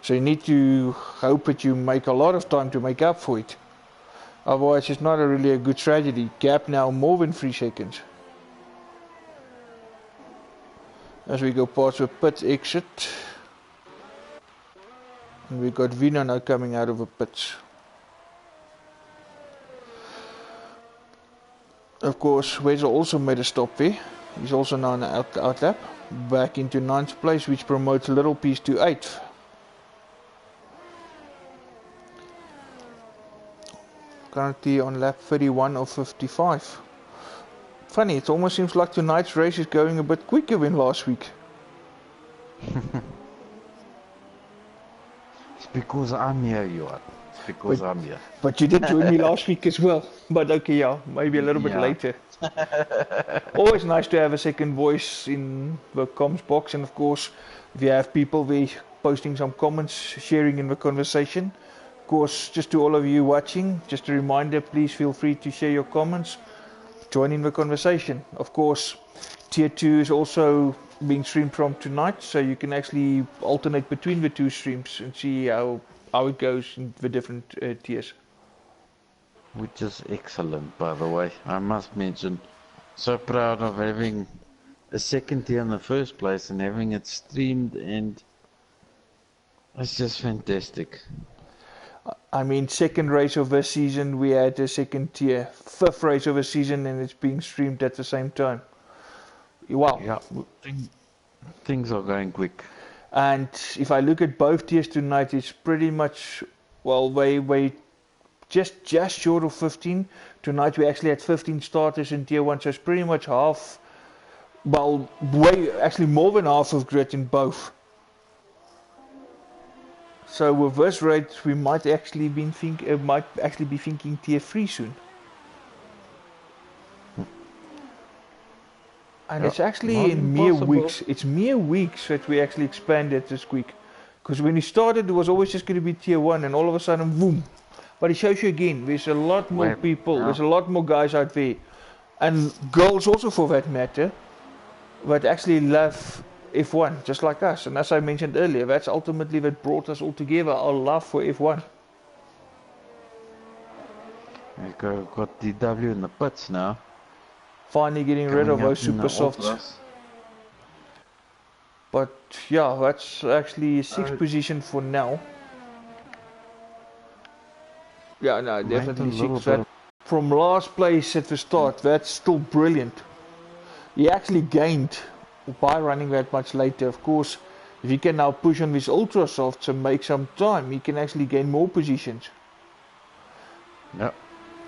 So you need to hope that you make a lot of time to make up for it. Otherwise it's not really a good strategy. Gap now more than 3 seconds. As we go past the pit exit. And we got Vina now coming out of the pits. Of course, Wezer also made a stop there. He's also now in the out lap. Back into 9th place, which promotes Little Piece to 8th. Currently on lap 31 of 55. Funny, it almost seems like tonight's race is going a bit quicker than last week. It's because I'm here, you are. It's because I'm here. But you did join me last week as well. But okay, yeah, maybe a little bit later. Always nice to have a second voice in the comms box, and of course, if you have people there posting some comments, sharing in the conversation. Of course, just to all of you watching, just a reminder, please feel free to share your comments, join in the conversation. Of course, Tier 2 is also being streamed from tonight, so you can actually alternate between the two streams and see how it goes in the different tiers. Which is excellent, by the way. I must mention, so proud of having a second tier in the first place and having it streamed, and it's just fantastic. I mean, second race of the season we had a second tier, fifth race of the season, and it's being streamed at the same time. Wow. Yeah, things are going quick. And if I look at both tiers tonight, it's pretty much, well, they just short of 15. Tonight we actually had 15 starters in tier 1, so it's pretty much half, well, actually more than half of grid in both. So with this rate, we might actually be thinking tier 3 soon. And it's actually in mere weeks. It's mere weeks that we actually expanded this week. Because when we started, it was always just going to be tier 1, and all of a sudden, boom. But it shows you again, there's a lot more people, there's a lot more guys out there. And girls also for that matter, that actually love F1, just like us. And as I mentioned earlier, that's ultimately what brought us all together, our love for F1. We got DW in the pits now. Finally getting rid of those super softs. But yeah, that's actually 6th position for now. Yeah, no, definitely 6th. From last place at the start, that's still brilliant. He actually gained by running that much later. Of course, if he can now push on these ultra softs and make some time, he can actually gain more positions. Yeah.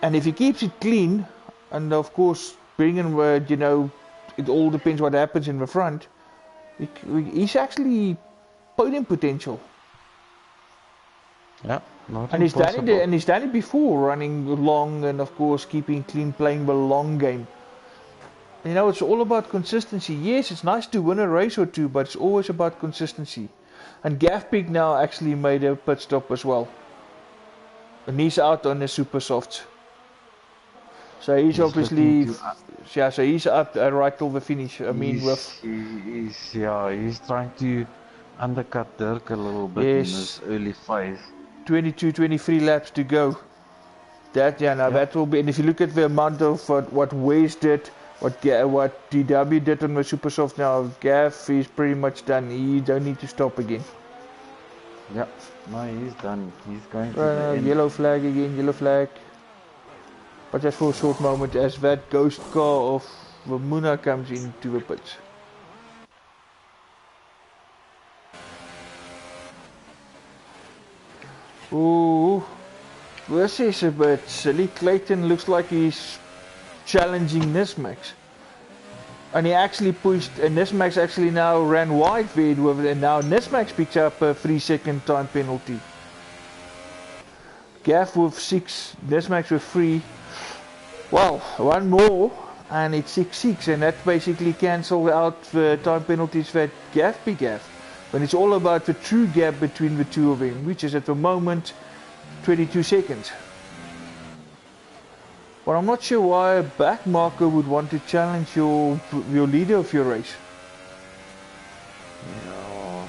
And if he keeps it clean, and of course, bringing word, you know, it all depends what happens in the front. He's actually podium potential. Yeah, and he's done it before, running long and of course keeping clean, playing the long game. You know, it's all about consistency. Yes, it's nice to win a race or two, but it's always about consistency. And Gavpig now actually made a pit stop as well, and he's out on the super softs. So he's obviously, yeah. So he's up right till the finish. I mean, he's trying to undercut Dirk a little bit in this early phase. 22, 23 laps to go. That that will be. And if you look at the amount of what Wes did, what DW did on the super soft now, Gav is pretty much done. He don't need to stop again. Yeah, no, he's done. He's going to the end. Yellow flag again. Yellow flag. But just for a short moment as that ghost car of Vamuna comes into the pits. Ooh, this is a bit silly. Clayton looks like he's challenging Nismax. And he actually pushed, and Nismax actually now ran wide with it, and now Nismax picks up a 3-second time penalty. Gav with 6, Nismax with 3. Well, one more and it's 6-6, and that basically cancels out the time penalties that Gav be Gav. When it's all about the true gap between the two of them, which is at the moment 22 seconds. But I'm not sure why a back marker would want to challenge your leader of your race. Yeah.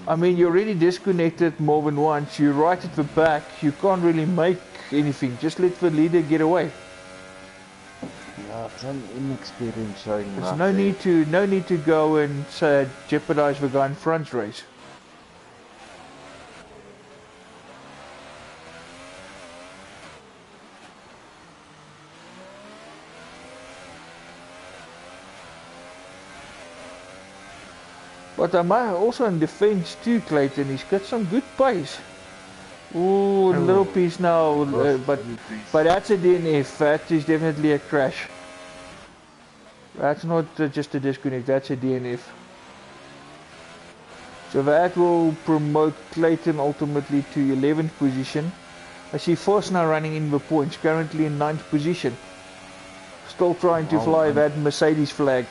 I mean, you're already disconnected more than once. You're right at the back. You can't really make anything. Just let the leader get away. Yeah, it's an inexperience showing. There's no need to go and jeopardize the guy in front's race. But I might also in defense too, Clayton. He's got some good pace. Ooh, a little piece now, but that's a DNF. That is definitely a crash. That's not just a disconnect. That's a DNF. So that will promote Clayton ultimately to 11th position. I see Force now running in the points, currently in 9th position. Still trying to fly that Mercedes flag.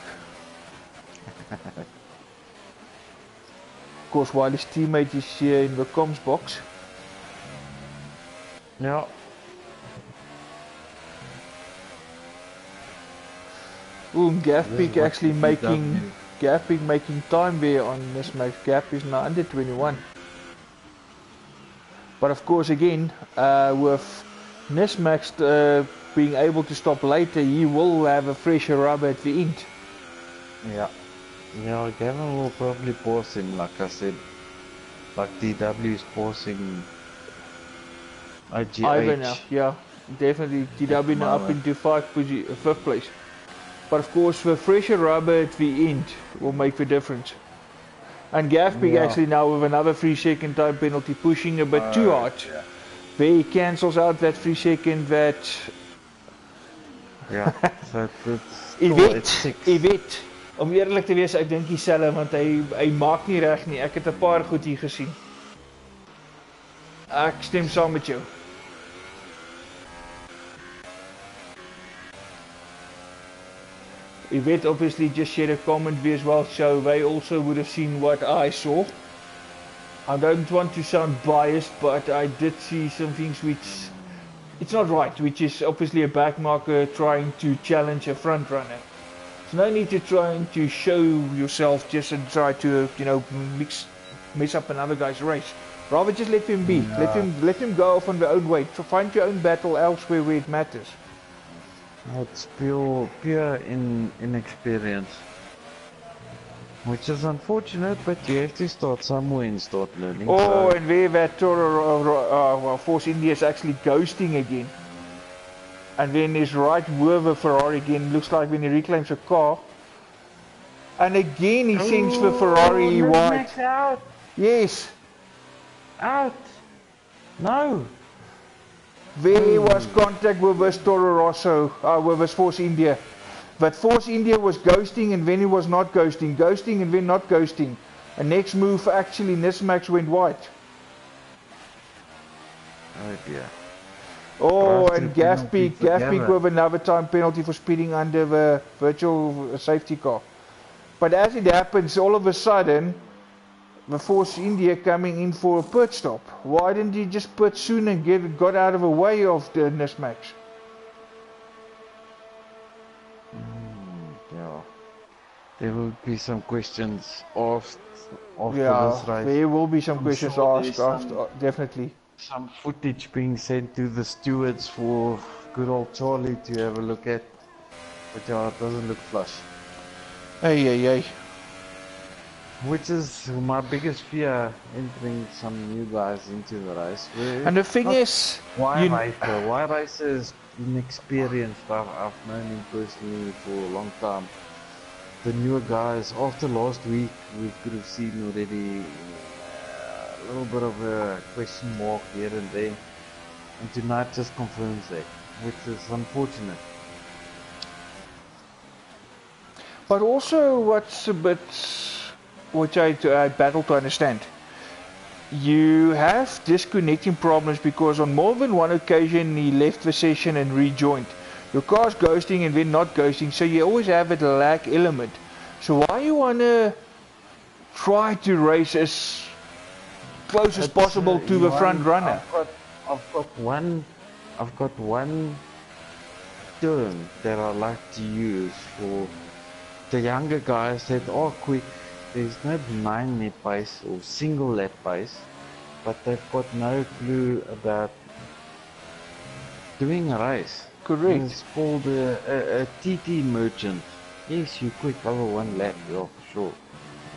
Of course, while his teammate is here in the comms box. Yeah. Ooh, Gafpik actually making Gafpik making time there on this match. Gap is now under 21. But of course, again, with Nismax being able to stop later, he will have a fresher rubber at the end. Yeah. Yeah, Gavin will probably pause him, like I said. Like DW is pausing IGH. Ivan now, yeah, definitely DW now up into 5th place. But of course, the fresher rubber at the end will make the difference. And Gafpik actually now with another 3-second time penalty, pushing a bit too hard. Yeah. There he cancels out that 3-second that... Ja, so it's Yvette, om eerlik te wees, ek dink dieselfde, want hy maak nie reg nie. Ek het 'n paar goed hier gesien. Ek stem saam met jou. Yvette obviously just shared a comment as well, so they also would have seen what I saw. I don't want to sound biased, but I did see some things which it's not right, which is obviously a back marker trying to challenge a front runner. There's no need to trying to show yourself just and try to, you know, mess up another guy's race. Rather just let him be. Yeah. Let him go off on their own way. So find your own battle elsewhere where it matters. It's pure inexperience. Which is unfortunate, but you have to start somewhere and start learning. Oh, so. And where that Force India is actually ghosting again. And then he's right with the Ferrari again. Looks like when he reclaims a car. And again he sends the Ferrari wide. Out. Yes. Out. No. There was contact with this Toro Rosso, with this Force India. But Force India was ghosting and then he was not ghosting. Ghosting and then not ghosting. And next move actually Nismax went white. Oh dear. Oh, and Gafpik with another time penalty for speeding under the virtual safety car. But as it happens, all of a sudden, the Force India coming in for a pit stop. Why didn't he just pit soon and got out of the way of the Nismax? Yeah, there will be some questions asked after this race. There will be some questions asked after, definitely. Some footage being sent to the stewards for good old Charlie to have a look at. But yeah, it doesn't look flush. Hey. Which is my biggest fear, entering some new guys into the race. And the thing is, why Racer is inexperienced. I've known him personally for a long time. The newer guys, after last week, we could have seen already a little bit of a question mark here and there. And tonight just confirms that, which is unfortunate. But also what's a bit, which I battle to understand. You have disconnecting problems because on more than one occasion he left the session and rejoined. Your car's ghosting and then not ghosting, so you always have a lag element. So why you wanna try to race as close as possible to the front runner? I've got one term that I like to use for the younger guys that are quick. There's no 9-minute pace or single lap pace, but they've got no clue about doing a race. Correct. It's called a TT merchant. Yes, you're quick over one lap, yeah, for sure.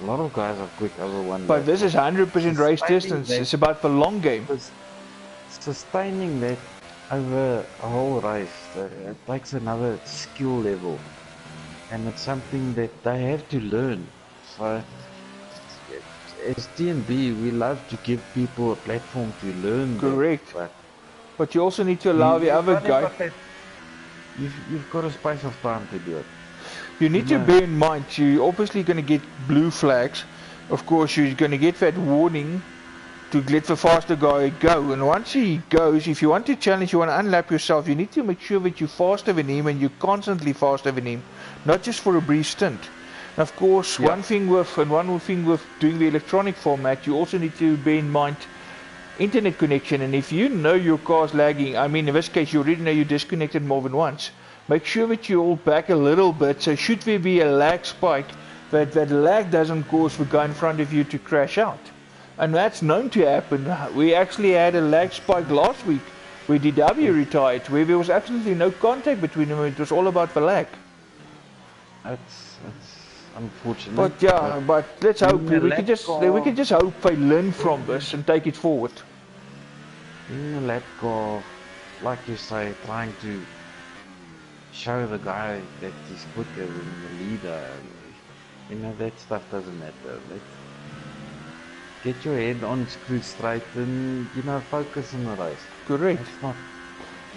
A lot of guys are quick over one lap. But this is 100% race distance. It's about the long game. Sustaining that over a whole race, it takes another skill level. And it's something that they have to learn. So, as TnB, we love to give people a platform to learn. Correct. But you also need to allow the other guy. You've got a space of time to do it. You need to bear in mind, you're obviously going to get blue flags. Of course, you're going to get that warning to let the faster guy go. And once he goes, if you want to challenge, you want to unlap yourself, you need to make sure that you're faster than him and you're constantly faster than him, not just for a brief stint. And of course, one thing with doing the electronic format, you also need to bear in mind internet connection. And if you know your car's lagging, I mean in this case you already know you disconnected more than once, make sure that you all back a little bit, so should there be a lag spike, that lag doesn't cause the guy in front of you to crash out. And that's known to happen. We actually had a lag spike last week where DW retired, where there was absolutely no contact between them. It was all about the lag. That's unfortunate. But yeah, but let's hope we can just hope they learn from this and take it forward. In the lap car, like you say, trying to show the guy that he's quicker than the leader, you know, that stuff doesn't matter. Get your head on screwed straight and, you know, focus on the race. Correct. It's not.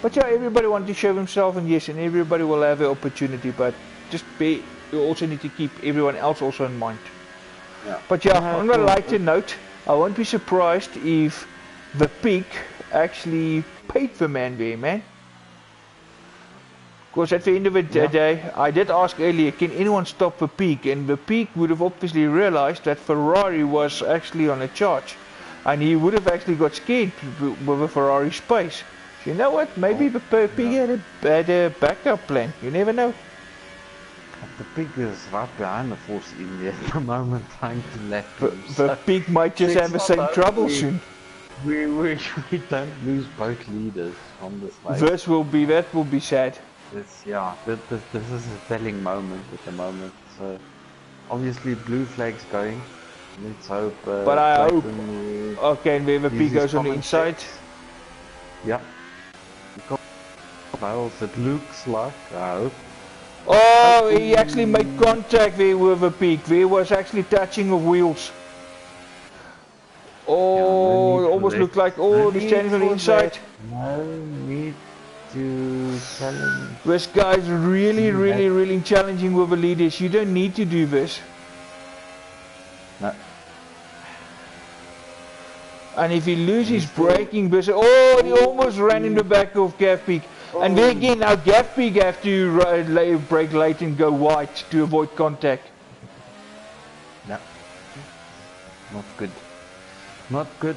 But yeah, everybody wants to show himself, and yes, and everybody will have the opportunity, but you also need to keep everyone else also in mind. Yeah. But yeah, on a lighter note, I won't be surprised if the peak actually paid the man there, man. Because at the end of the day, I did ask earlier, can anyone stop the peak? And the peak would have obviously realized that Ferrari was actually on a charge. And he would have actually got scared with a Ferrari space. So you know what? Maybe the peak had a backup plan. You never know. The pig is right behind the Force India at the moment, trying to lap him. The pig might just have the same trouble soon. We don't lose both leaders from this race. That will be sad. This is a telling moment at the moment. So obviously blue flag's going. Let's hope. But I hope. Okay, and where the pig goes on the inside. Yeah. It looks like. I hope. Oh, he actually made contact there with the peak. There was actually touching of wheels. Oh, it almost looked like he's changing on the inside. No need to challenge. This guy's really challenging with the leaders. You don't need to do this. No. And if he loses braking, he almost ran in the back of Gav Peak. And then again, now Gav Peak have to brake late and go wide to avoid contact. No. Not good. Not good.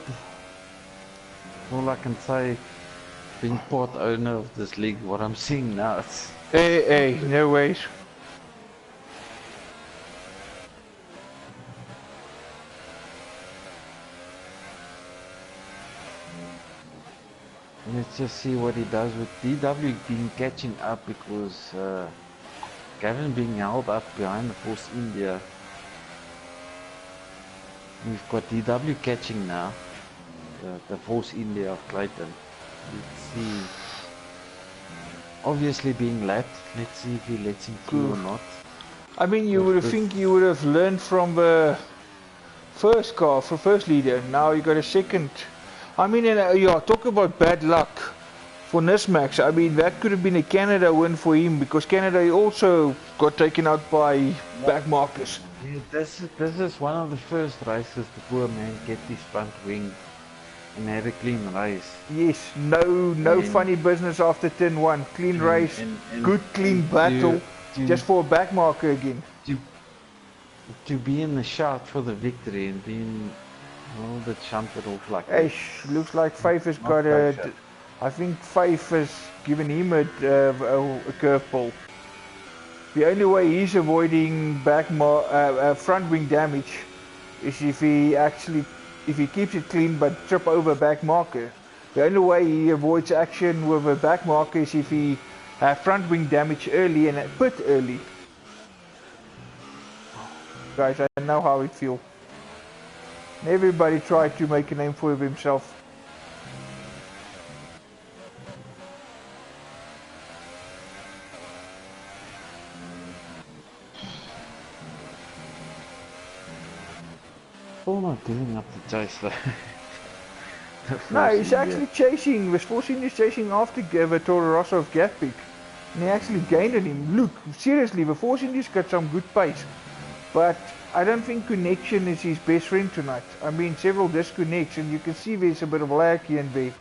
All I can say, being part owner of this league, what I'm seeing now, it's... Hey, no ways. Let's just see what he does with DW being catching up, because Gavin being held up behind the Force India. We've got DW catching now, the Force India of Clayton. Let's see. Obviously being lapped. Let's see if he lets him through or not. I mean, you would have learned from the first car, for first leader. Now you got a second. I mean, talk about bad luck for Nismax. I mean, that could have been a Canada win for him, because Canada also got taken out by back markers. Yeah, this is one of the first races the poor man get his front wing and had a clean race. Yes, no funny business after turn 1. Clean race, good clean battle, just for a back marker again. To be in the shout for the victory and being a little bit shunted off like that. Looks like Faith has got I think Faith has given him a curveball. The only way he's avoiding front wing damage is if he keeps it clean but trip over back marker. The only way he avoids action with a back marker is if he has front wing damage early and pit early. Guys, I know how it feels. Everybody tried to make a name for himself. Still not giving up the chase though. No, he's actually chasing, the Force India is chasing after the Toro Rosso of Gav Peak. And he actually gained on him. Look, seriously, the Force India's got some good pace. But I don't think connection is his best friend tonight. I mean, several disconnects, and you can see there's a bit of lag here and there.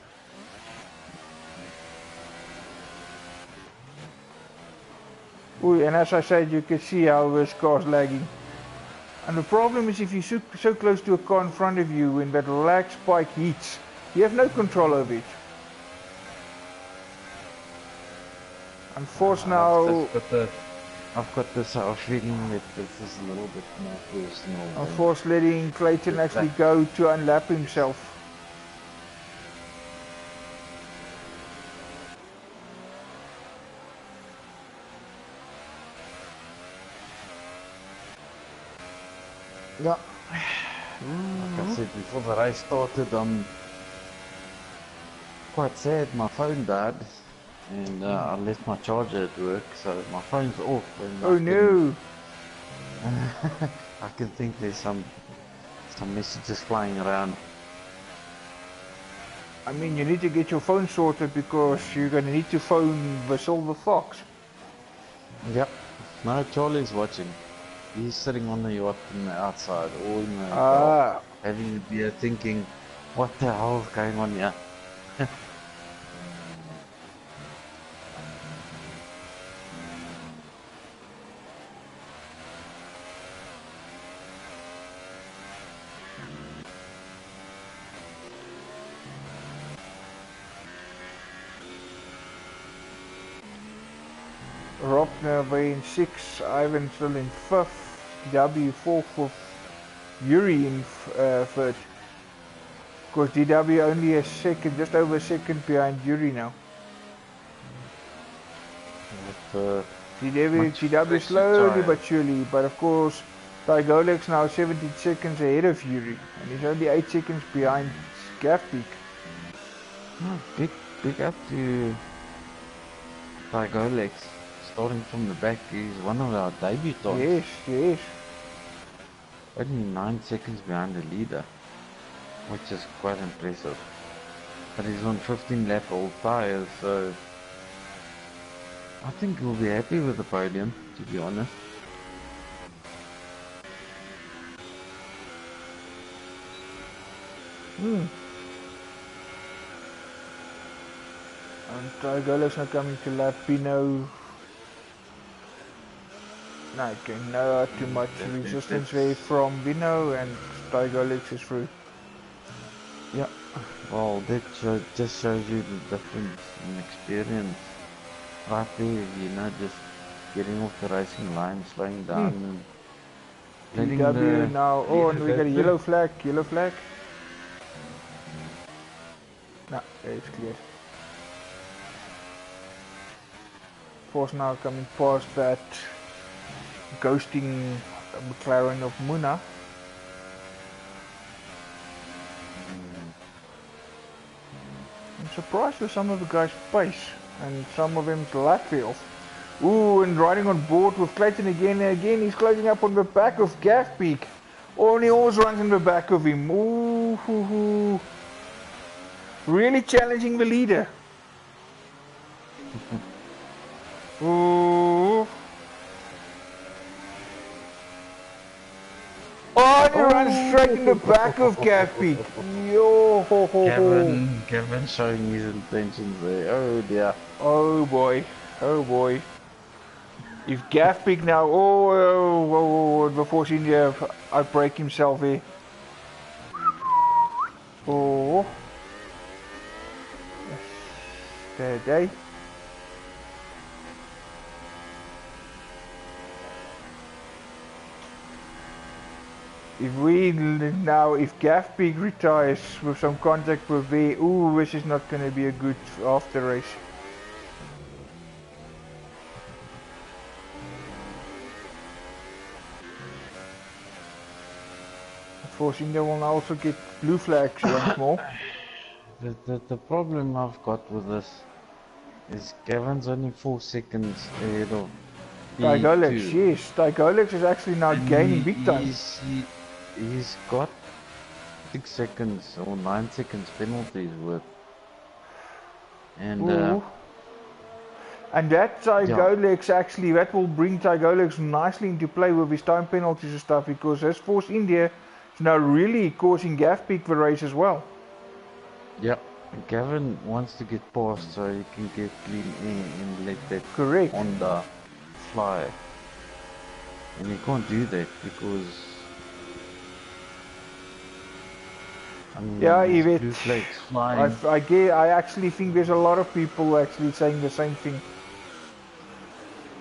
Ooh, and as I said, you can see how this car's lagging. And the problem is if you're so close to a car in front of you, when that lag spike hits, you have no control over it. And force now... I've got this feeling that this is a little bit more personal. And force letting Clayton actually go to unlap himself. Yeah. Like I said, before the race started, I'm quite sad. My phone died, and I left my charger at work, so my phone's off. And oh no! I can think there's some messages flying around. I mean, you need to get your phone sorted because you're gonna need to phone the Silver Fox. Yep. No, Charlie's watching. He's sitting on the yacht in the outside, or in the car, having a beer, thinking, "What the hell is going on here?" Robner in 6th, Ivan still in 5th, DW 4th, Yuri in 3rd. Of course, DW only a second, just over a second behind Yuri now. DW slowly but surely, but of course, Tygolex now 17 seconds ahead of Yuri, and he's only 8 seconds behind Gaffpeak. Oh, big up to Tygolex. Starting from the back, he's one of our debutants. Yes, yes. Only 9 seconds behind the leader, which is quite impressive. But he's on 15 lap old tyres, so I think he'll be happy with the podium, to be honest. And Tygolex now coming to lap Pino. No, okay, not too much resistance there from Vino, and Tygolex is through. Yeah, well, that just shows you the difference in experience. Right there, you know, just getting off the racing line, slowing down, and letting DW now. Oh, and we got a yellow flag. Yellow flag. No, it's clear. Force now coming past that ghosting McLaren of Muna. I'm surprised with some of the guys' pace and some of them's lack off. Ooh, and riding on board with Clayton again and again. He's closing up on the back of Gaffpeak. Oh, and he always runs in the back of him. Ooh, hoo, hoo. Really challenging the leader. Ooh. Oh, and he runs straight in the back of Gaffpeak. Yo, ho, ho, ho. Kevin showing his intentions there. Oh dear. Oh boy. Oh boy. If Gaffpeak now, oh, before India outbreak himself here. Oh. Steady. If Gaffpeak retires with some contact with V, ooh, this is not going to be a good after race. Force India will now also get blue flags once more. The problem I've got with this is Gavin's only 4 seconds ahead of Tygolex, yes, Tygolex is actually now gaining big time. He's got 6 seconds or 9 seconds penalties worth. And And that Tygolex actually, that will bring Tygolex nicely into play with his time penalties and stuff, because as Force India is now really causing gaff peak the race as well. Yeah, Gavin wants to get past so he can get clean air and let that Correct. Honda fly. And he can't do that because Yeah, his Yvette, blue flags flying. I actually think there's a lot of people actually saying the same thing.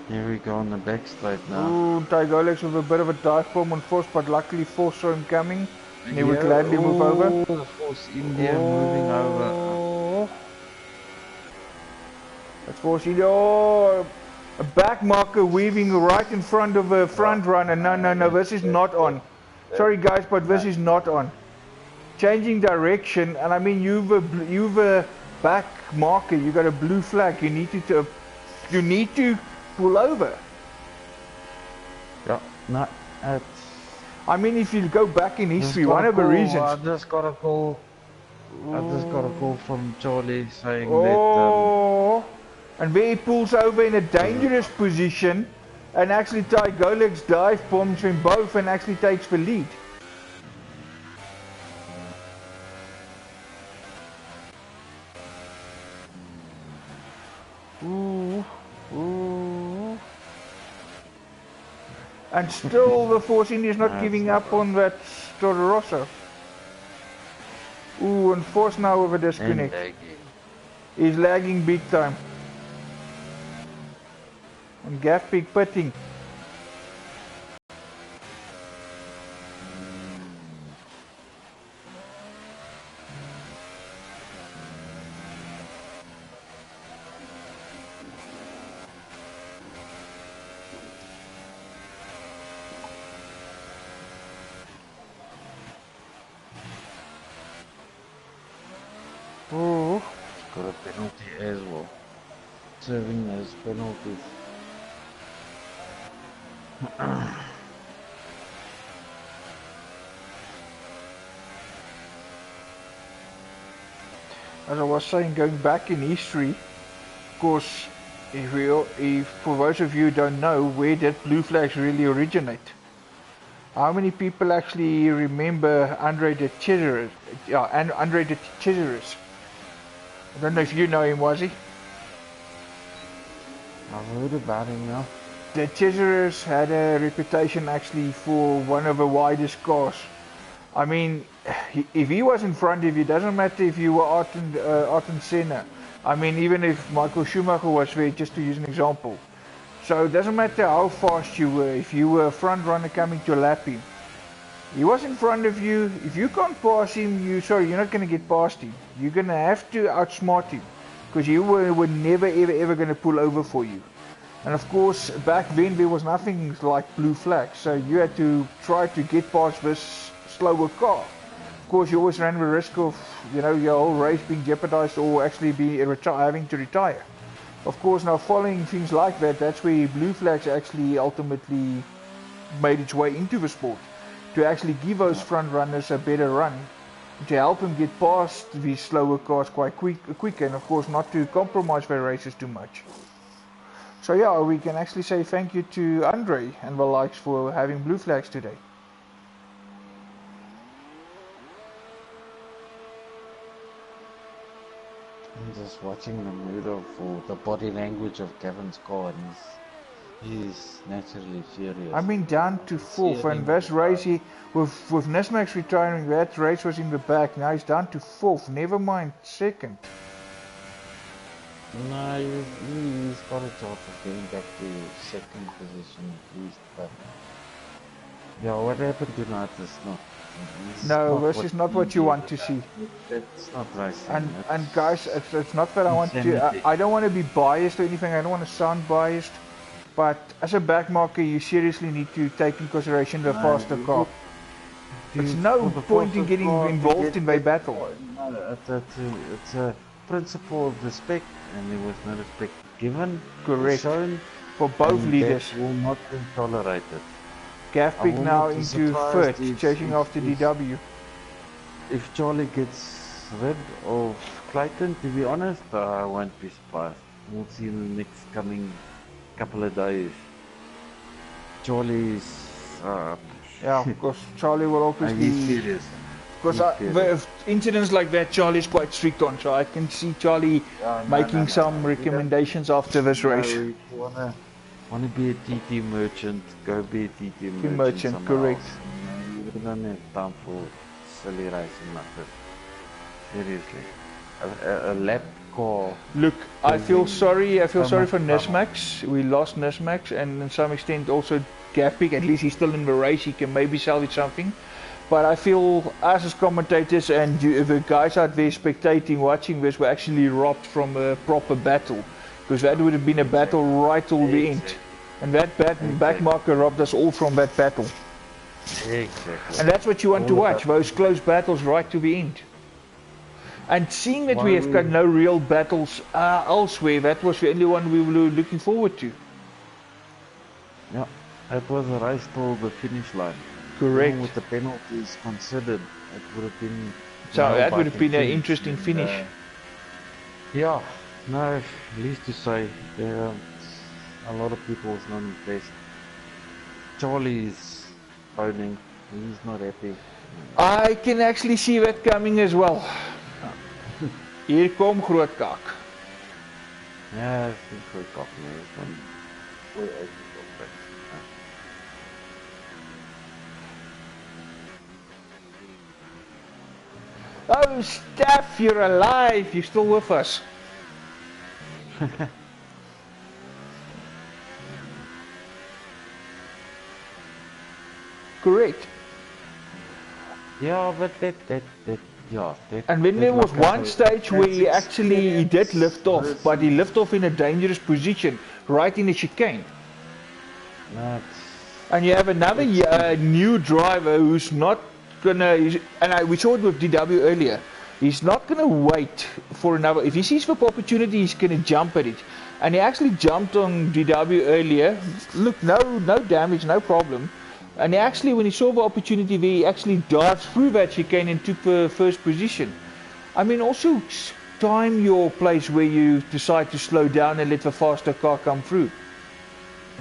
Here we go on the back straight now. Ooh, Tygolex with a bit of a dive bomb on Force, but luckily Force saw him coming. And he would gladly move over. The Force India moving over. That's Force India. Oh, a back marker weaving right in front of a front runner. No, this is not on. Sorry guys, but this is not on. Changing direction, and I mean you've a back marker. You got a blue flag. You need to pull over. Yeah, no, I mean, if you go back in history, one of the reasons. I just got a call from Charlie saying that. And there he pulls over in a dangerous position, and actually Tygolex dive bombs him both and actually takes the lead. And still the Force India is not giving up on that Toro Rosso. Ooh, and Force now with a disconnect. He's lagging big time. And gaff peak pitting. Oh, got a penalty as well. Serving as penalties. As I was saying, going back in history, of course, if for those of you who don't know, where did blue flags really originate? How many people actually remember Andre de Cesaris? Yeah, and Andre de Cesaris. I don't know if you know him, was he? I've heard about him now. De Cesaris had a reputation actually for one of the widest cars. I mean, if he was in front of you, doesn't matter if you were Ayrton Senna. I mean, even if Michael Schumacher was there, just to use an example. So it doesn't matter how fast you were, if you were a front runner coming to lap him. He was in front of you. If you can't pass him, you're not going to get past him. You're going to have to outsmart him, because you were never ever going to pull over for you. And of course, back then there was nothing like blue flags, so you had to try to get past this slower car. Of course, you always ran the risk of, your whole race being jeopardized or actually having to retire. Of course, now following things like that, that's where blue flags actually ultimately made its way into the sport, to actually give those front runners a better run, to help them get past these slower cars quite quicker, and of course not to compromise their races too much. So yeah, we can actually say thank you to Andre and the likes for having blue flags today. I'm just watching the mood for the body language of Gavin's car, and he's naturally furious. I mean, down to fourth, and this race, with Nismax retiring, that race was in the back. Now he's down to fourth, never mind second. No, he's got a chance of getting back to second position at least, but yeah, what happened tonight is not. No, this is not what you want to see. It's not racing. And guys, it's not that I want to. I don't want to be biased or anything. I don't want to sound biased, but as a back marker, you seriously need to take in consideration the faster car. It's no point in getting involved in a battle. No, it's a principle of respect, and there was no respect given. Correct. Shown, for both leaders. That will not be tolerated. Gaffpick now into third, chasing after DW. If Charlie gets rid of Clayton, to be honest, I won't be surprised. We'll see in the next coming couple of days. Charlie's, Yeah, because Charlie will he's obviously. serious. Because He's serious. with incidents like that, Charlie's quite strict on. So I can see Charlie making some recommendations after this race. No, if you wanna be a TT merchant, go be a TT merchant, merchant, somewhere correct. else. No, you don't have time for silly racing methods. Seriously. A lap car. Look, I feel sorry. I feel so sorry much for trouble. Nesmax. We lost Nesmax, and to some extent also Gapik. At least he's still in the race. He can maybe salvage something. But I feel us as commentators and you, the guys out there spectating, watching this, were actually robbed from a proper battle, because that would have been a battle right till the end, and that back marker robbed us all from that battle. Exactly. And that's what you want to watch, those close battles right to the end. And seeing that we have got no real battles elsewhere, that was the only one we were looking forward to. Yeah, it was a race till the finish line. Correct. Even with the penalties considered, it would have been. So that would have been an interesting finish. Yeah, no, least to say, a lot of people was not impressed. Charlie's owning, he's not happy. I can actually see that coming as well. Hier kom groot kak. Ja, ik vind het goed kap, man. Goeie uitgekocht. Oh, Steph, you're alive. You're still with us. Correct. Yeah, but that, and then there was one stage where he did lift off, but he lifted off in a dangerous position, right in the chicane. And you have another new driver who's not gonna, we saw it with DW earlier, he's not gonna wait for another, if he sees the opportunity, he's gonna jump at it. And he actually jumped on DW earlier, look, no damage, no problem. And he actually, when he saw the opportunity there, he actually dived through that chicane and took the first position. I mean, also time your place where you decide to slow down and let the faster car come through.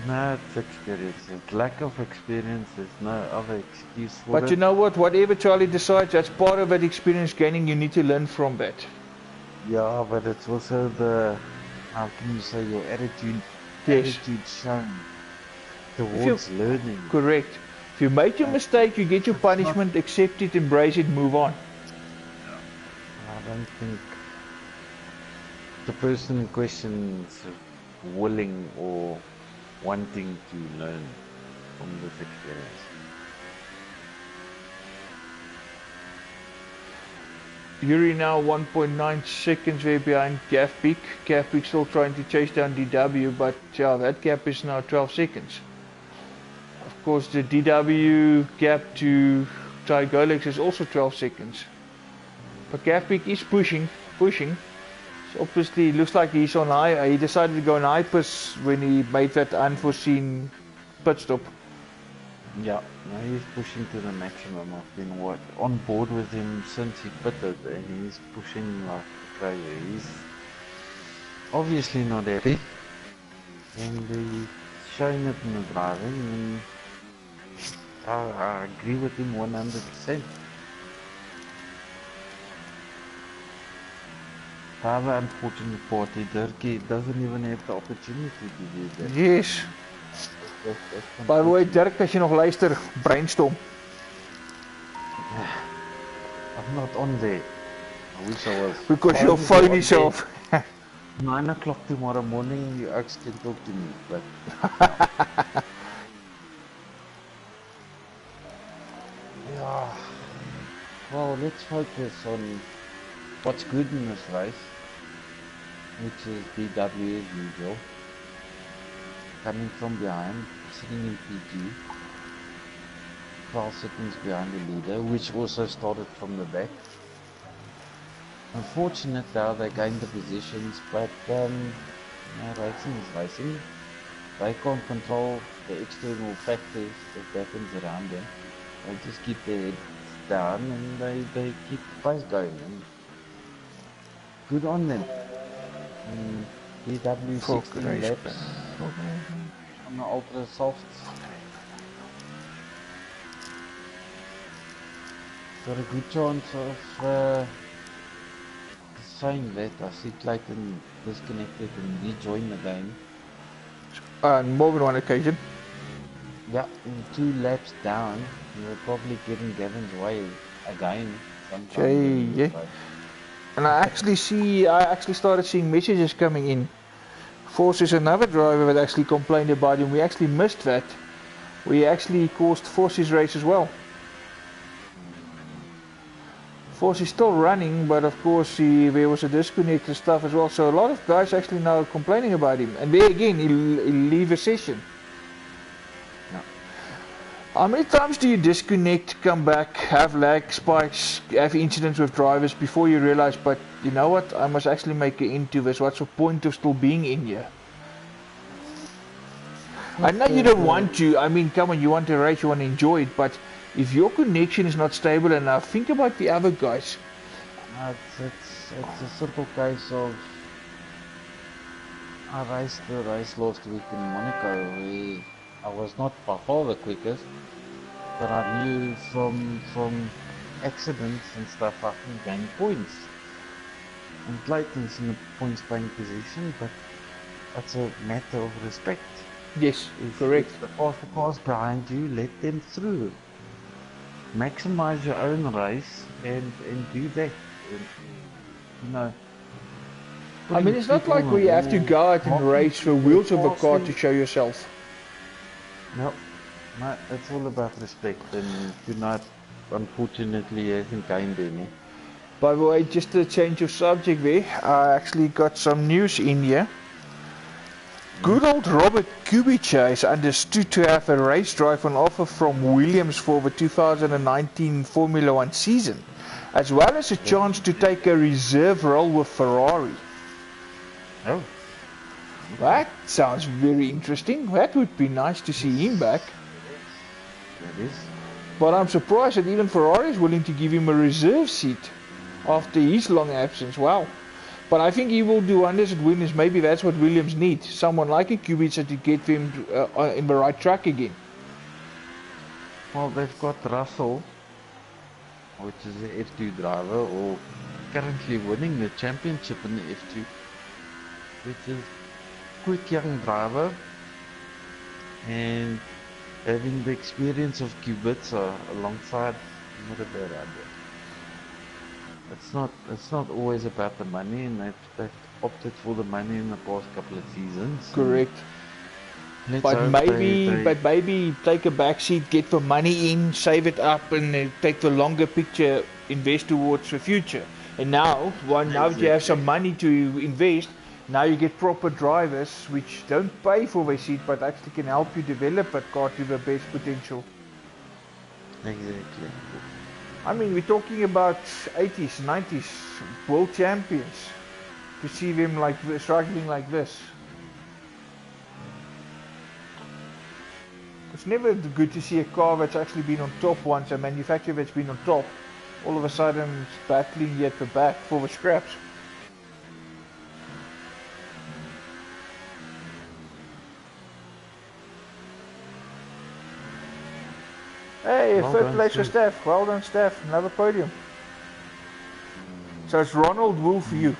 No, it's experience. It's lack of experience. There's no other excuse for it. But you know what? Whatever Charlie decides, that's part of that experience gaining. You need to learn from that. Yeah, but it's also the, how can you say, your attitude. Yes. Attitude shown towards learning. Correct. If you make your mistake, you get your punishment, accept it, embrace it, move on. I don't think the person in question is willing or wanting to learn from this experience. Yuri now 1.9 seconds way behind Gapik. Gapik still trying to chase down DW, but yeah, that gap is now 12 seconds. Of course, the DW gap to Tygolex is also 12 seconds. But Gapik is pushing. So obviously, it looks like he's on high. He decided to go on hypers when he made that unforeseen pit stop. Yeah, no, he's pushing to the maximum. I've been on board with him since he pitted, and he's pushing like crazy. He's obviously not happy, and he's showing it in the driving, and I agree with him 100%. The other unfortunate part, Dirkie doesn't even have the opportunity to do that. Yes. By the way, Dirk, as jy nog luister, brainstorm. I'm not on there. I wish I was. Because you'll phone yourself. 9 o'clock tomorrow morning, you actually can talk to me, but... yeah. Well, let's focus on what's good in this race, which is DW as usual. Coming from behind, sitting in PG, 12 seconds behind the leader, which also started from the back. Unfortunate how they gained the positions, but racing is racing. They can't control the external factors that happens around them. They just keep their heads down and they keep the pace going. And good on them. DW Fuck 16 race laps on the ultra soft. Got a good chance of saying that. I see Clayton disconnected and rejoined the game. On more than one occasion. Yeah, in 2 laps down, you will probably get in Gavin's way again sometime during Yeah. this race. And I actually started seeing messages coming in. Force is another driver that actually complained about him. We actually missed that. We actually caused Force's race as well. Force is still running, but of course there was a disconnect and stuff as well. So a lot of guys actually now complaining about him. And there again, he'll leave a session. Yeah. How many times do you disconnect, come back, have lag spikes, have incidents with drivers before you realize, but you know what, I must actually make an end to this. What's the point of still being in here? I know you don't want to, I mean, come on, you want to race, you want to enjoy it, but if your connection is not stable enough, think about the other guys. It's a simple case of I raced the race last week in Monaco where I was not by far the quickest, but I knew from accidents and stuff I can gain points. And Clayton's in a points paying position, but that's a matter of respect. Yes, If correct. the faster cars behind you, let them through. Maximize your own race and do that. And, you know. I mean, it's not like we have to go out and race the wheels of a car to show yourself. No, it's all about respect, and tonight, unfortunately, hasn't gained any. By the way, just a change of subject there, I actually got some news in here. Good old Robert Kubica is understood to have a race drive on offer from Williams for the 2019 Formula 1 season, as well as a chance to take a reserve role with Ferrari. Oh. That sounds very interesting. That would be nice to see him back. That is. But I'm surprised that even Ferrari is willing to give him a reserve seat after his long absence. Wow. But I think he will do wonders at Williams. Maybe that's what Williams needs. Someone like a Kubica to get them in the right track again. Well, they've got Russell, which is the F2 driver, or currently winning the championship in the F2, which is a quick young driver, and having the experience of Kubica alongside, not a bad idea. It's not always about the money, and they've opted for the money in the past couple of seasons. Correct. But maybe take a back seat, get the money in, save it up, and take the longer picture, invest towards the future. And now that you have some money to invest, now you get proper drivers which don't pay for their seat, but actually can help you develop that car to the best potential. Exactly. I mean, we're talking about 80s, 90s world champions. To see them like struggling like this. It's never good to see a car that's actually been on top once, a manufacturer that's been on top, all of a sudden battling at the back for the scraps. Hey, third place for Steph. Well done, Steph. Another podium. So it's Ronald Wool for you.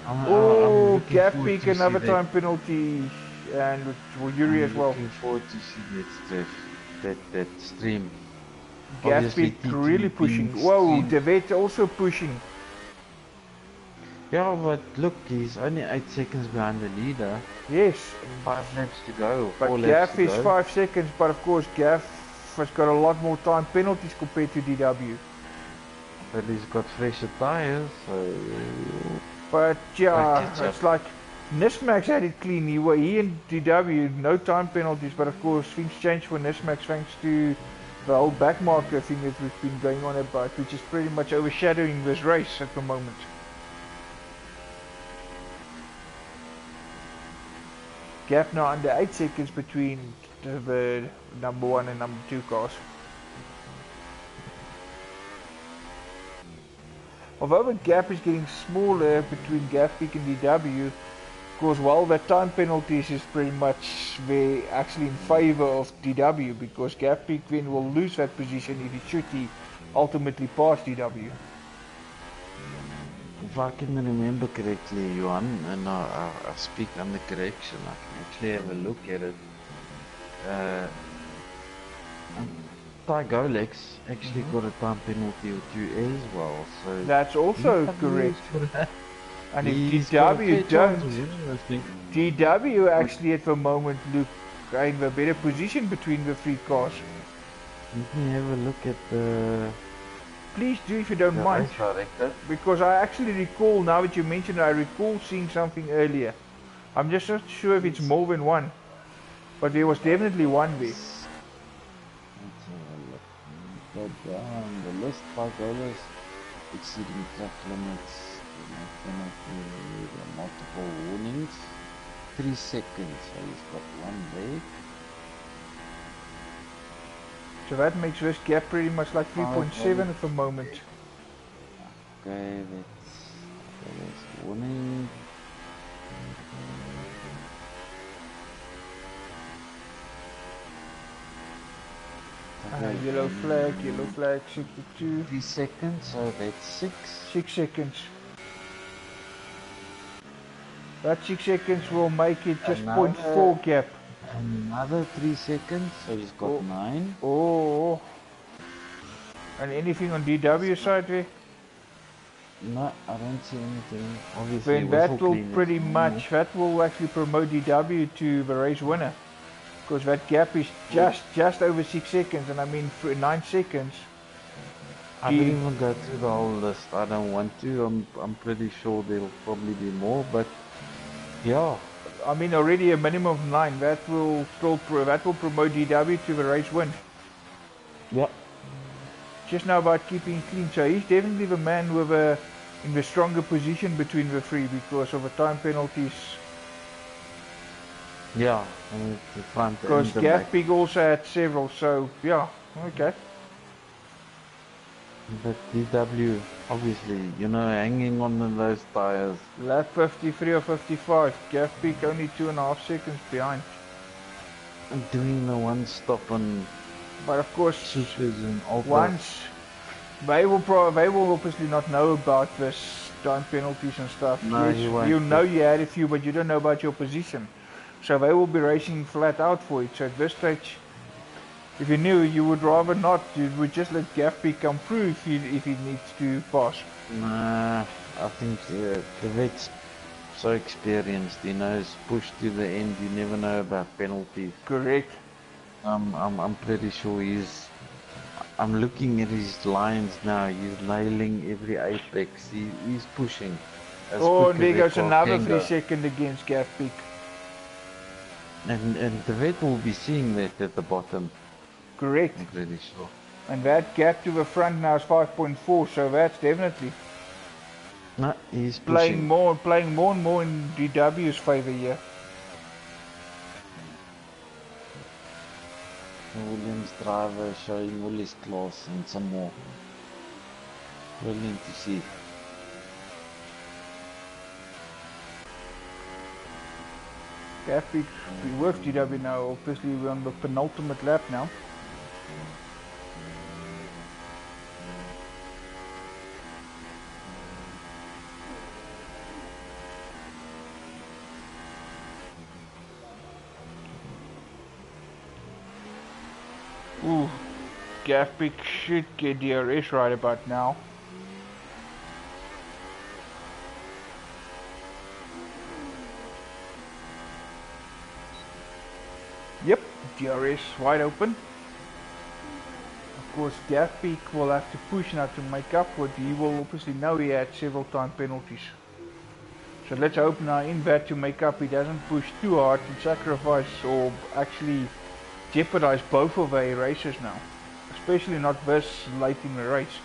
Oh, gap peak, another time penalty, and with Yuri as well. Looking forward to see that stream. Gap peak really pushing. Whoa, Devet also pushing. Yeah, but look, he's only 8 seconds behind the leader. Yes. 5 laps to go. But Gaff is 5 seconds, but of course Gaff has got a lot more time penalties compared to DW. But he's got fresher tyres, so... But yeah, it's like Nismax had it clean. He and DW, no time penalties, but of course things changed for Nismax thanks to the whole back marker thing that we've been going on about, which is pretty much overshadowing this race at the moment. Gap now under 8 seconds between the number 1 and number 2 cars. Although the gap is getting smaller between Gafpeak and DW, because while the time penalties is pretty much actually in favor of DW, because Gafpeak then will lose that position if he ultimately pass DW. If I can remember correctly, Johan, and I speak under correction, I can actually have a look at it. Tygolex actually got a time penalty or two as well, so that's also correct. And if DW don't, DW actually at the moment look in a better position between the three cars. Let me have a look at the... Please do if you don't mind. Because I actually recall, now that you mentioned it, I recall seeing something earlier. I'm just not sure if it's more than one. But there was definitely one there. Let's have a look. Go down the list by goalers exceeding track limits. Multiple warnings. 3 seconds, so he's got one there. So that makes this gap pretty much like 3.7 at the moment. Okay, that's warning. Yellow flag, 62. 3 seconds, so that's 6. 6 seconds. That 6 seconds will make it just 0.4 gap. Another 3 seconds, so he's got 9. Oh. And anything on DW side there? No, I don't see anything. Obviously, then that will pretty much, that will actually promote DW to the race winner. Because that gap is just over 6 seconds, and I mean for 9 seconds. I didn't even go through the whole list. I don't want to. I'm pretty sure there'll probably be more, but yeah. I mean already a minimum of 9. That will promote DW to the race win. Yeah. Just now about keeping clean. So he's definitely the man with in the stronger position between the three because of the time penalties. Yeah, the front because Gafpeak also had several, so yeah, okay. But DW, obviously, you know, hanging on those tires. Lap 53 or 55, Gafpeak only 2.5 seconds behind. And doing the one stop on. But of course, supers and ultras. Once they will obviously not know about this time penalties and stuff. No, yes, you know you had a few, but you don't know about your position. So they will be racing flat out for it. So at this stage, if you knew, you would rather not. You would just let Gafpeak come through if he needs to pass. Nah, I think the vet's so experienced. He knows push to the end. You never know about penalties. Correct. I'm pretty sure he's. I'm looking at his lines now. He's nailing every apex. He's pushing. Oh, and there goes another 3 seconds against Gafpeak. And the vet will be seeing that at the bottom. Correct. I'm pretty sure. And that gap to the front now is 5.4, so that's definitely. No, he's playing more and more in DW's favour here. Williams driver showing all his class and some more. Brilliant to see. Gafpeak with DW now, obviously we're on the penultimate lap now. Ooh, Gafpeak should get DRS right about now. Yep, DRS wide open. Of course, Gafpeak will have to push now to make up for it. He will obviously know he had several time penalties. So let's hope now in that to make up he doesn't push too hard and sacrifice or actually jeopardize both of their races now. Especially not this late in the race.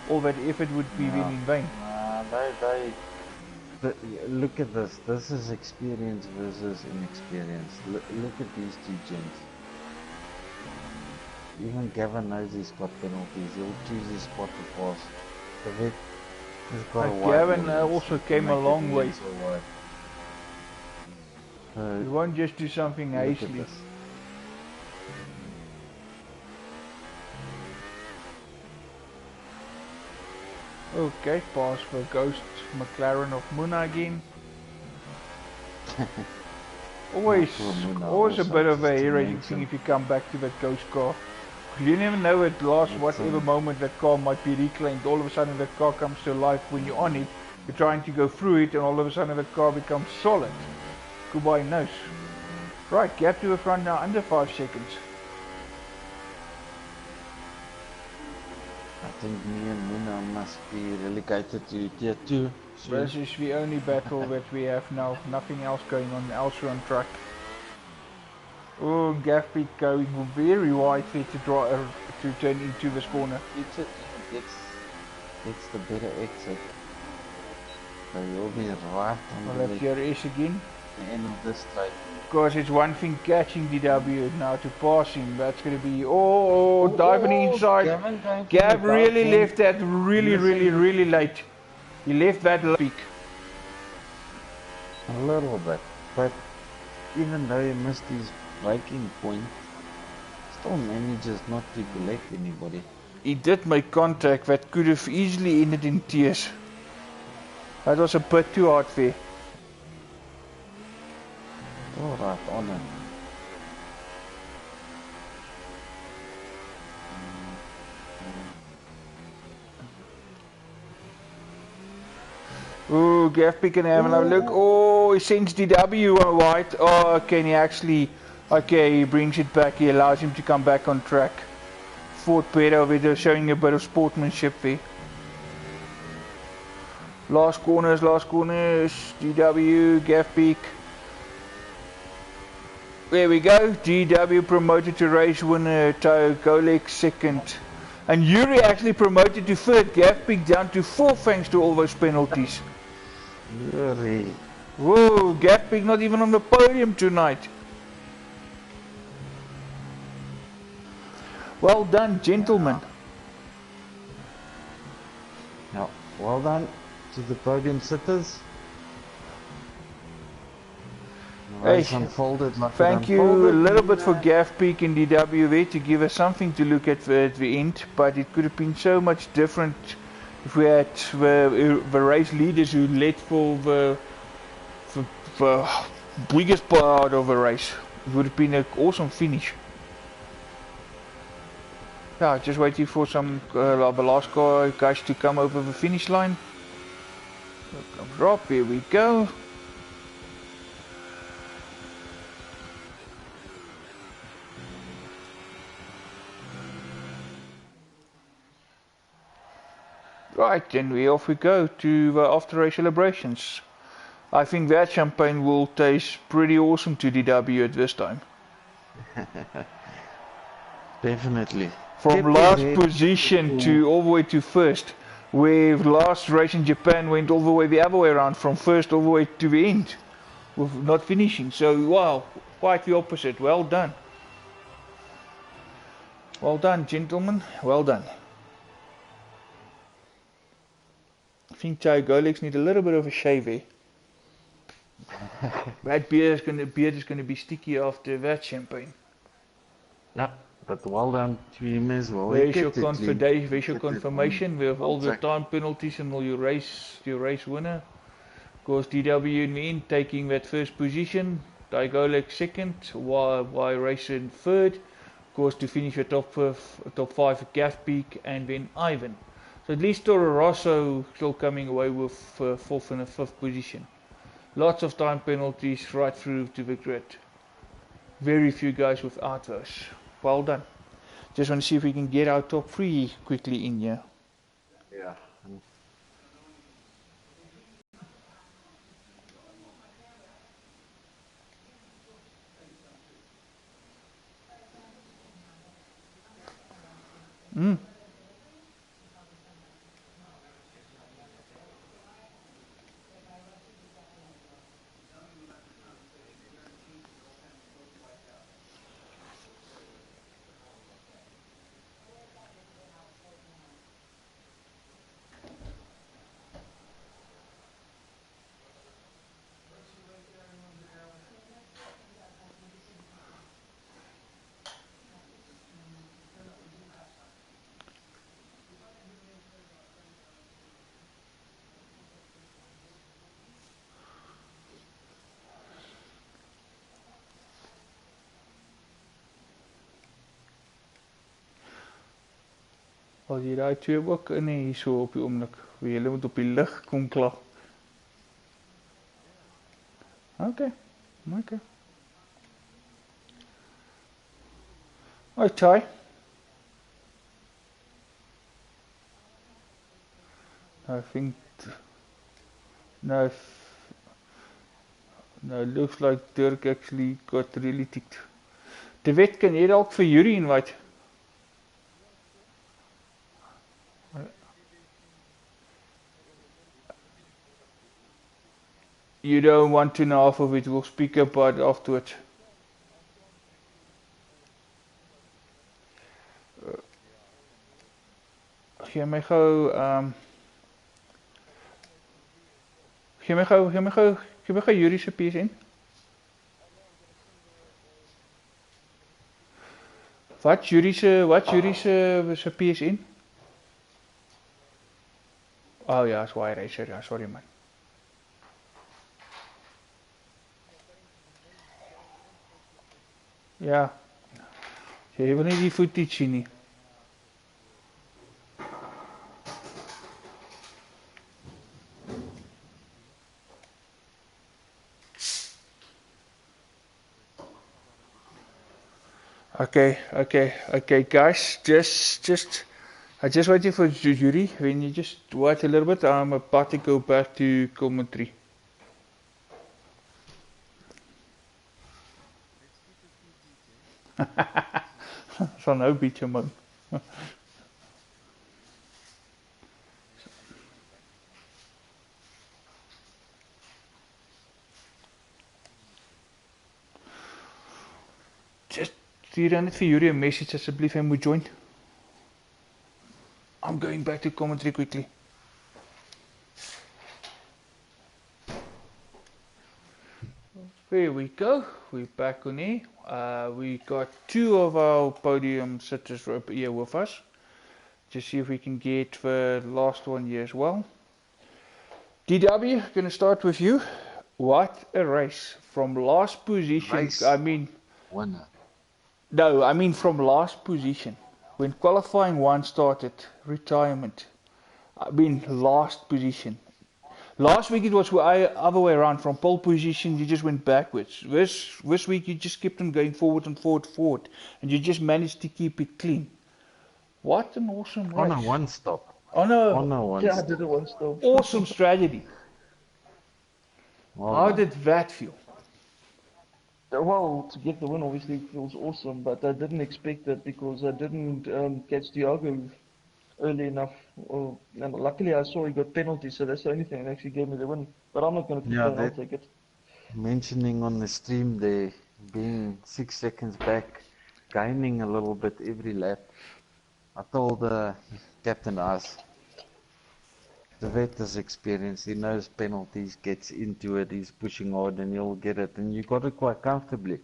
All that effort would be then in vain. Look at this. This is experience versus inexperience. Look at these two gents. Even Gavin knows he's got penalties. He'll choose his spot to pass. The vet He's got a But wide Gavin audience, also so came a make it long way. so wide. You won't just do something Look at hastily. this. Okay, pass for Ghost McLaren of Muna again. Always a bit of a hair-raising thing if you come back to that Ghost car. 'Cause you never know at last whatever moment that car might be reclaimed. All of a sudden that car comes to life when you're on it. You're trying to go through it and all of a sudden that car becomes solid. Goodbye knows. Right, gap to the front now under 5 seconds. I think me and Muna must be relegated to tier 2. This is the only battle that we have now. Nothing else going on elsewhere on track. Oh, Gaffy going very wide here to turn into this corner. It's the better exit. So you'll be right on Well, that's your S again. the end of this straight. Of course, it's one thing catching DW now to pass him. That's going to be diving inside. Gav really left that really late. He left that peak. A little bit, but even though he missed his braking point, still manages not to collect anybody. He did make contact that could have easily ended in tears. That was a bit too hard for him. All right, on him. Ooh, Gav can have another look. Oh, he sends DW on white. Oh, okay, and he actually, okay, he brings it back. He allows him to come back on track. Ford Pedro with showing a bit of sportsmanship there. Last corners, DW, Gav Peak. There we go, DW promoted to race winner, Golek second. And Yuri actually promoted to third, Gav Peak down to fourth thanks to all those penalties. Yuri. Whoa, Gav Peak not even on the podium tonight. Well done, gentlemen. Yeah, well done to the podium sitters. Hey, unfolded like thank you a little bit for Gav Peak and DW there to give us something to look at the end, but it could have been so much different if we had the race leaders who led for the biggest part of the race. It would have been an awesome finish. Yeah, just waiting for some the last guys to come over the finish line. Drop, here we go. Right, then off we go to the after race celebrations. I think that champagne will taste pretty awesome to DW at this time. Definitely. From last position to all the way to first, where last race in Japan went all the way the other way around, from first all the way to the end, with not finishing. So wow, quite the opposite. Well done. Well done, gentlemen. Well done. I think Goleks need a little bit of a shave here. That beard is gonna be sticky after that champagne. Yeah, but well done to him as well. Where's your confirmation with all the time penalties and all your race winner? Of course, DW in the end taking that first position, Goleks second, while racing third. Of course, to finish the top 5, Gav Peak and then Ivan. So at least Toro Rosso still coming away with 4th and 5th position. Lots of time penalties right through to the grid. Very few guys without those. Well done. Just want to see if we can get our top 3 quickly in here. Yeah. As jy daai twee ook in hier so op die oomblik, wie julle moet op die lig kom klaar. Okay. Okay. Hi Ty. I think no, no, it looks like Dirk actually got really ticked. De Wet, kan jy dalk vir Yuri invite? You don't want to know half of it, we'll speak about it afterwards. Gee my gou Yuri se PSN. Wat Yuri se PSN? Oh ja, is waar hy sê, ja, sorry man. Ja. Jy wil nie die footage sien nie. Okay, guys, I just waiting for Yuri. When you just wait a little bit, I'm about to go back to commentary. Sal nou bietjie man. Just stuur dan net vir Yuri 'n message asseblief, hy moet join. I'm going back to commentary quickly. There we go. We're back on here. We got two of our podium sitters here with us. Just see if we can get the last one here as well. DW, gonna start with you. What a race from last position. Race. I mean, Winner. no, I mean from last position. When qualifying one started, retirement. I mean last position. Last week it was the other way around. From pole position, you just went backwards. This week you just kept on going forward and forward, and you just managed to keep it clean. What an awesome race! On a one stop. On a one Yeah, I stop. did it one stop. awesome strategy. Well How done. did that feel? Well, to get the win obviously feels awesome, but I didn't expect that because I didn't catch Thiago early enough. And luckily I saw he got penalties, so that's the only thing that actually gave me the win. But I'm not going to complain, I'll take it. Mentioning on the stream there, being 6 seconds back, gaining a little bit every lap. I told Captain Ice, the vet is experienced, he knows penalties, gets into it, he's pushing hard and he'll get it, and you got it quite comfortably.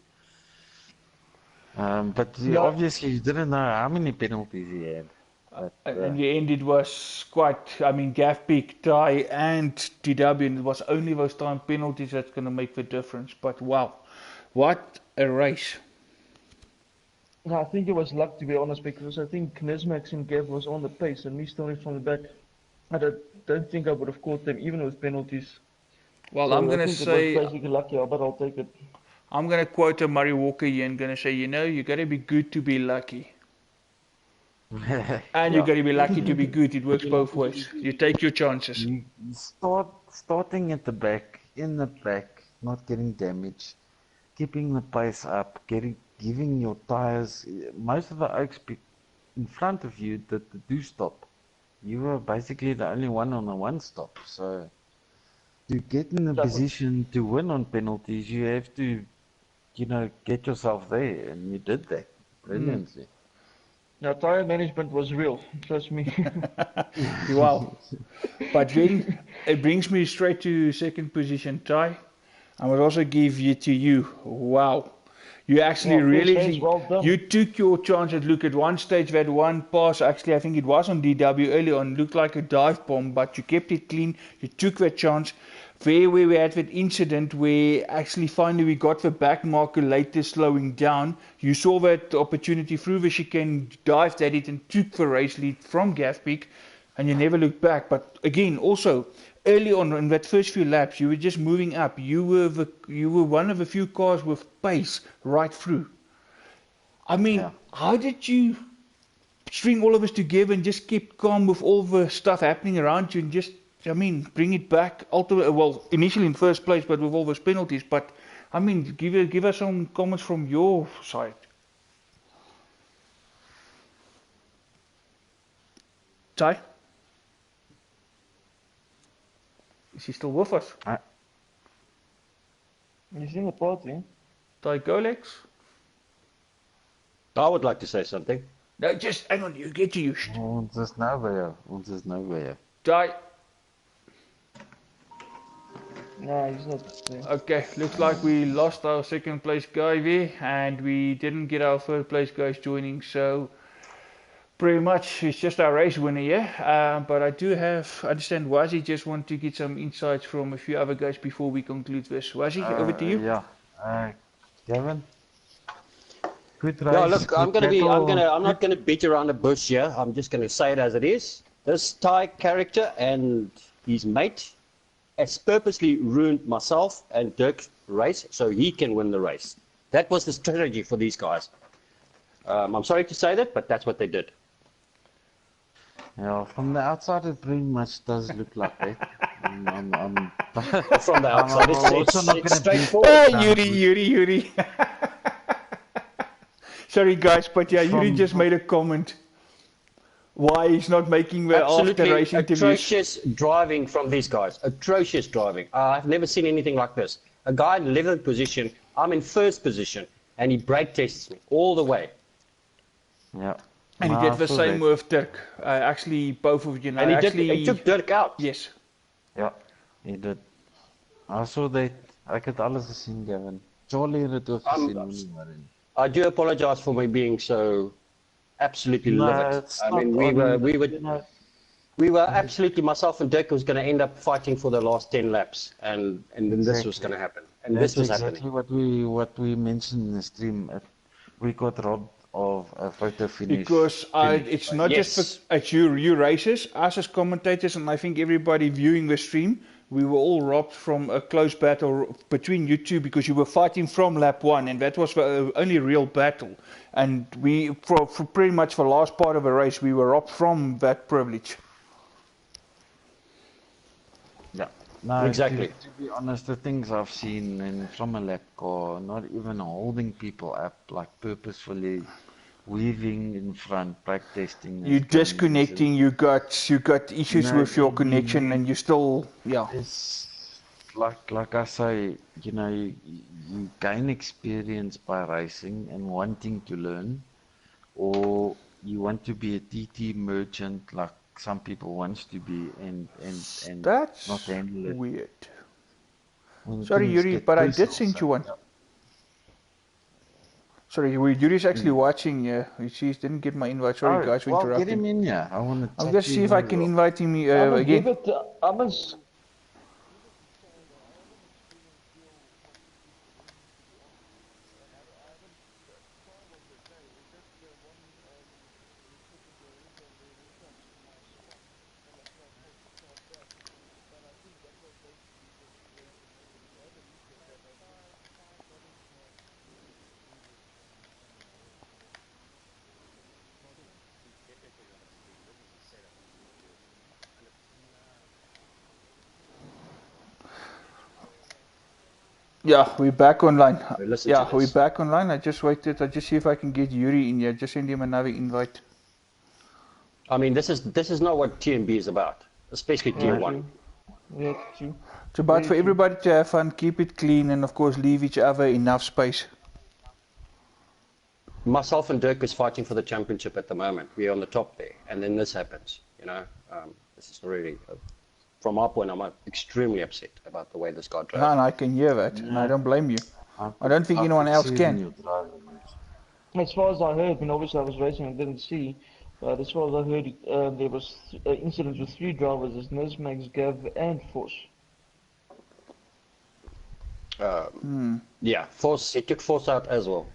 But obviously you didn't know how many penalties he had. But, In the end, it was quite. I mean, Gav picked Ty and TW, and it was only those time penalties that's going to make the difference. But wow, what a race! No, I think it was luck, to be honest, because I think Nesmax and Gav was on the pace and me starting from the back. I don't think I would have caught them even with penalties. Well, So I'm I going to think it say, was basically lucky, but I'll take it. I'm going to quote a Murray Walker here and going to say, you know, you got to be good to be lucky. And you got to be lucky to be good. It works both ways. You take your chances. you starting at the back, in the back, not getting damaged, keeping the pace up, giving your tires. Most of the oaks in front of you that do stop. You were basically the only one on the one stop. So to get in a position to win on penalties, you have to, get yourself there, and you did that brilliantly. Now, tire management was real, trust me. Wow. But then it brings me straight to second position, Ty. I will also give it to you. Wow. You actually Yeah, really first race, well done. you took your chance. At look at one stage that one pass. Actually, I think it was on DW early on. Looked like a dive bomb, but you kept it clean. You took that chance. Where we had that incident where actually finally we got the back marker later slowing down. You saw that opportunity through the chicane, dived at it and took the race lead from Gaffbeek, and you never looked back. But again, also early on in that first few laps, you were just moving up. You were one of the few cars with pace right through. I mean, how did you string all of us together and just keep calm with all the stuff happening around you and just, I mean, bring it back? Ultimately, well, initially in first place, but with all those penalties. But I mean, give us some comments from your side. Ty? Is he still with us? He's in the party. Ty Golex? I would like to say something. No, just hang on, you get to you. Ons is nou by jou. Ons is nou by jou. Ty? No, he's not there. Okay, looks like we lost our second place guy there, and we didn't get our third place guys joining, so pretty much it's just our race winner, yeah. But I do understand Wazi just want to get some insights from a few other guys before we conclude this. Wazi, over to you. Yeah. Kevin? Good race. Yeah, look, I'm battle. not gonna beat around the bush here. I'm just gonna say it as it is. This Thai character and his mate has purposely ruined myself and Dirk's race so he can win the race. That was the strategy for these guys. I'm sorry to say that, but that's what they did. Yeah, from the outside it pretty much does look like that. From the outside, also not it's gonna straightforward. Yuri. Sorry guys, but yeah, Yuri just made a comment. Why he's not making the after race interviews. Atrocious driving from these guys. Atrocious driving. I've never seen anything like this. A guy in 11th position, I'm in first position, and he brake tests me all the way. Yeah. And he did the same with Dirk. Actually, both of you know. And he took Dirk out. Yes. Ja, he did. I saw that. Ek het alles gesien, Gavin. Charlie het dit ook gesien, moenie worry. I do apologize for me being so absolutely livid. I mean, we were absolutely, myself and Dirk was going to end up fighting for the last 10 laps, and then this was going to happen, and this was exactly happening. what we mentioned in the stream. We got robbed of a photo finish. Because it's not just it's you races, us as commentators, and I think everybody viewing the stream, we were all robbed from a close battle between you two because you were fighting from lap 1, and that was the only real battle. And we, for pretty much the last part of the race, we were robbed from that privilege. Yeah, no, exactly. To be honest, the things I've seen from a lap car, not even holding people up, like purposefully weaving in front, brake testing. You're disconnecting. You got issues with your connection, and you still It's like I say, you gain experience by racing and wanting to learn, or you want to be a TT merchant like some people wants to be, and that's not handle it. Weird. When Sorry, things Yuri, get but I personal, did send you one. Sorry, Yuri's actually watching. He didn't get my invite. Sorry, guys, for interrupting. Get him in here. I want to. I'll just see if I can invite him I'm again. give it. Yeah, we're back online. Yeah, we're back online. I just waited. I just see if I can get Yuri in here. Just send him another invite. I mean, this is not what TnB is about, especially Tier 1. Yeah, true. It's about for everybody to have fun, keep it clean, and of course leave each other enough space. Myself and Dirk is fighting for the championship at the moment. We're on the top there, and then this happens. This is really, from our point, I'm extremely upset about the way this guy drove. And I can hear that, and I don't blame you. I don't think anyone else can. As far as I heard, and obviously I was racing and didn't see, but as far as I heard, there was incidents with 3 drivers, as Nismax, Gav, and Force. Yeah, Force. He took Force out as well.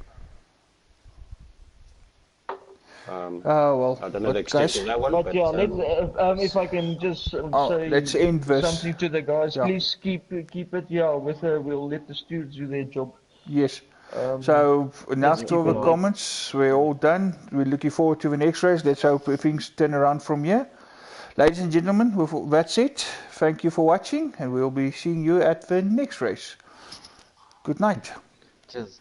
Well, I don't know the but extent guys, of that one, But but yeah, let's, if I can just say let's end this. something to the guys, Yeah. please keep it. Yeah, with we'll let the stewards do their job. Yes. Um, So enough let's to keep the it on. comments. We're all done. We're looking forward to the next race. Let's hope things turn around from here. Ladies and gentlemen, with that said, thank you for watching, and we'll be seeing you at the next race. Good night. Cheers.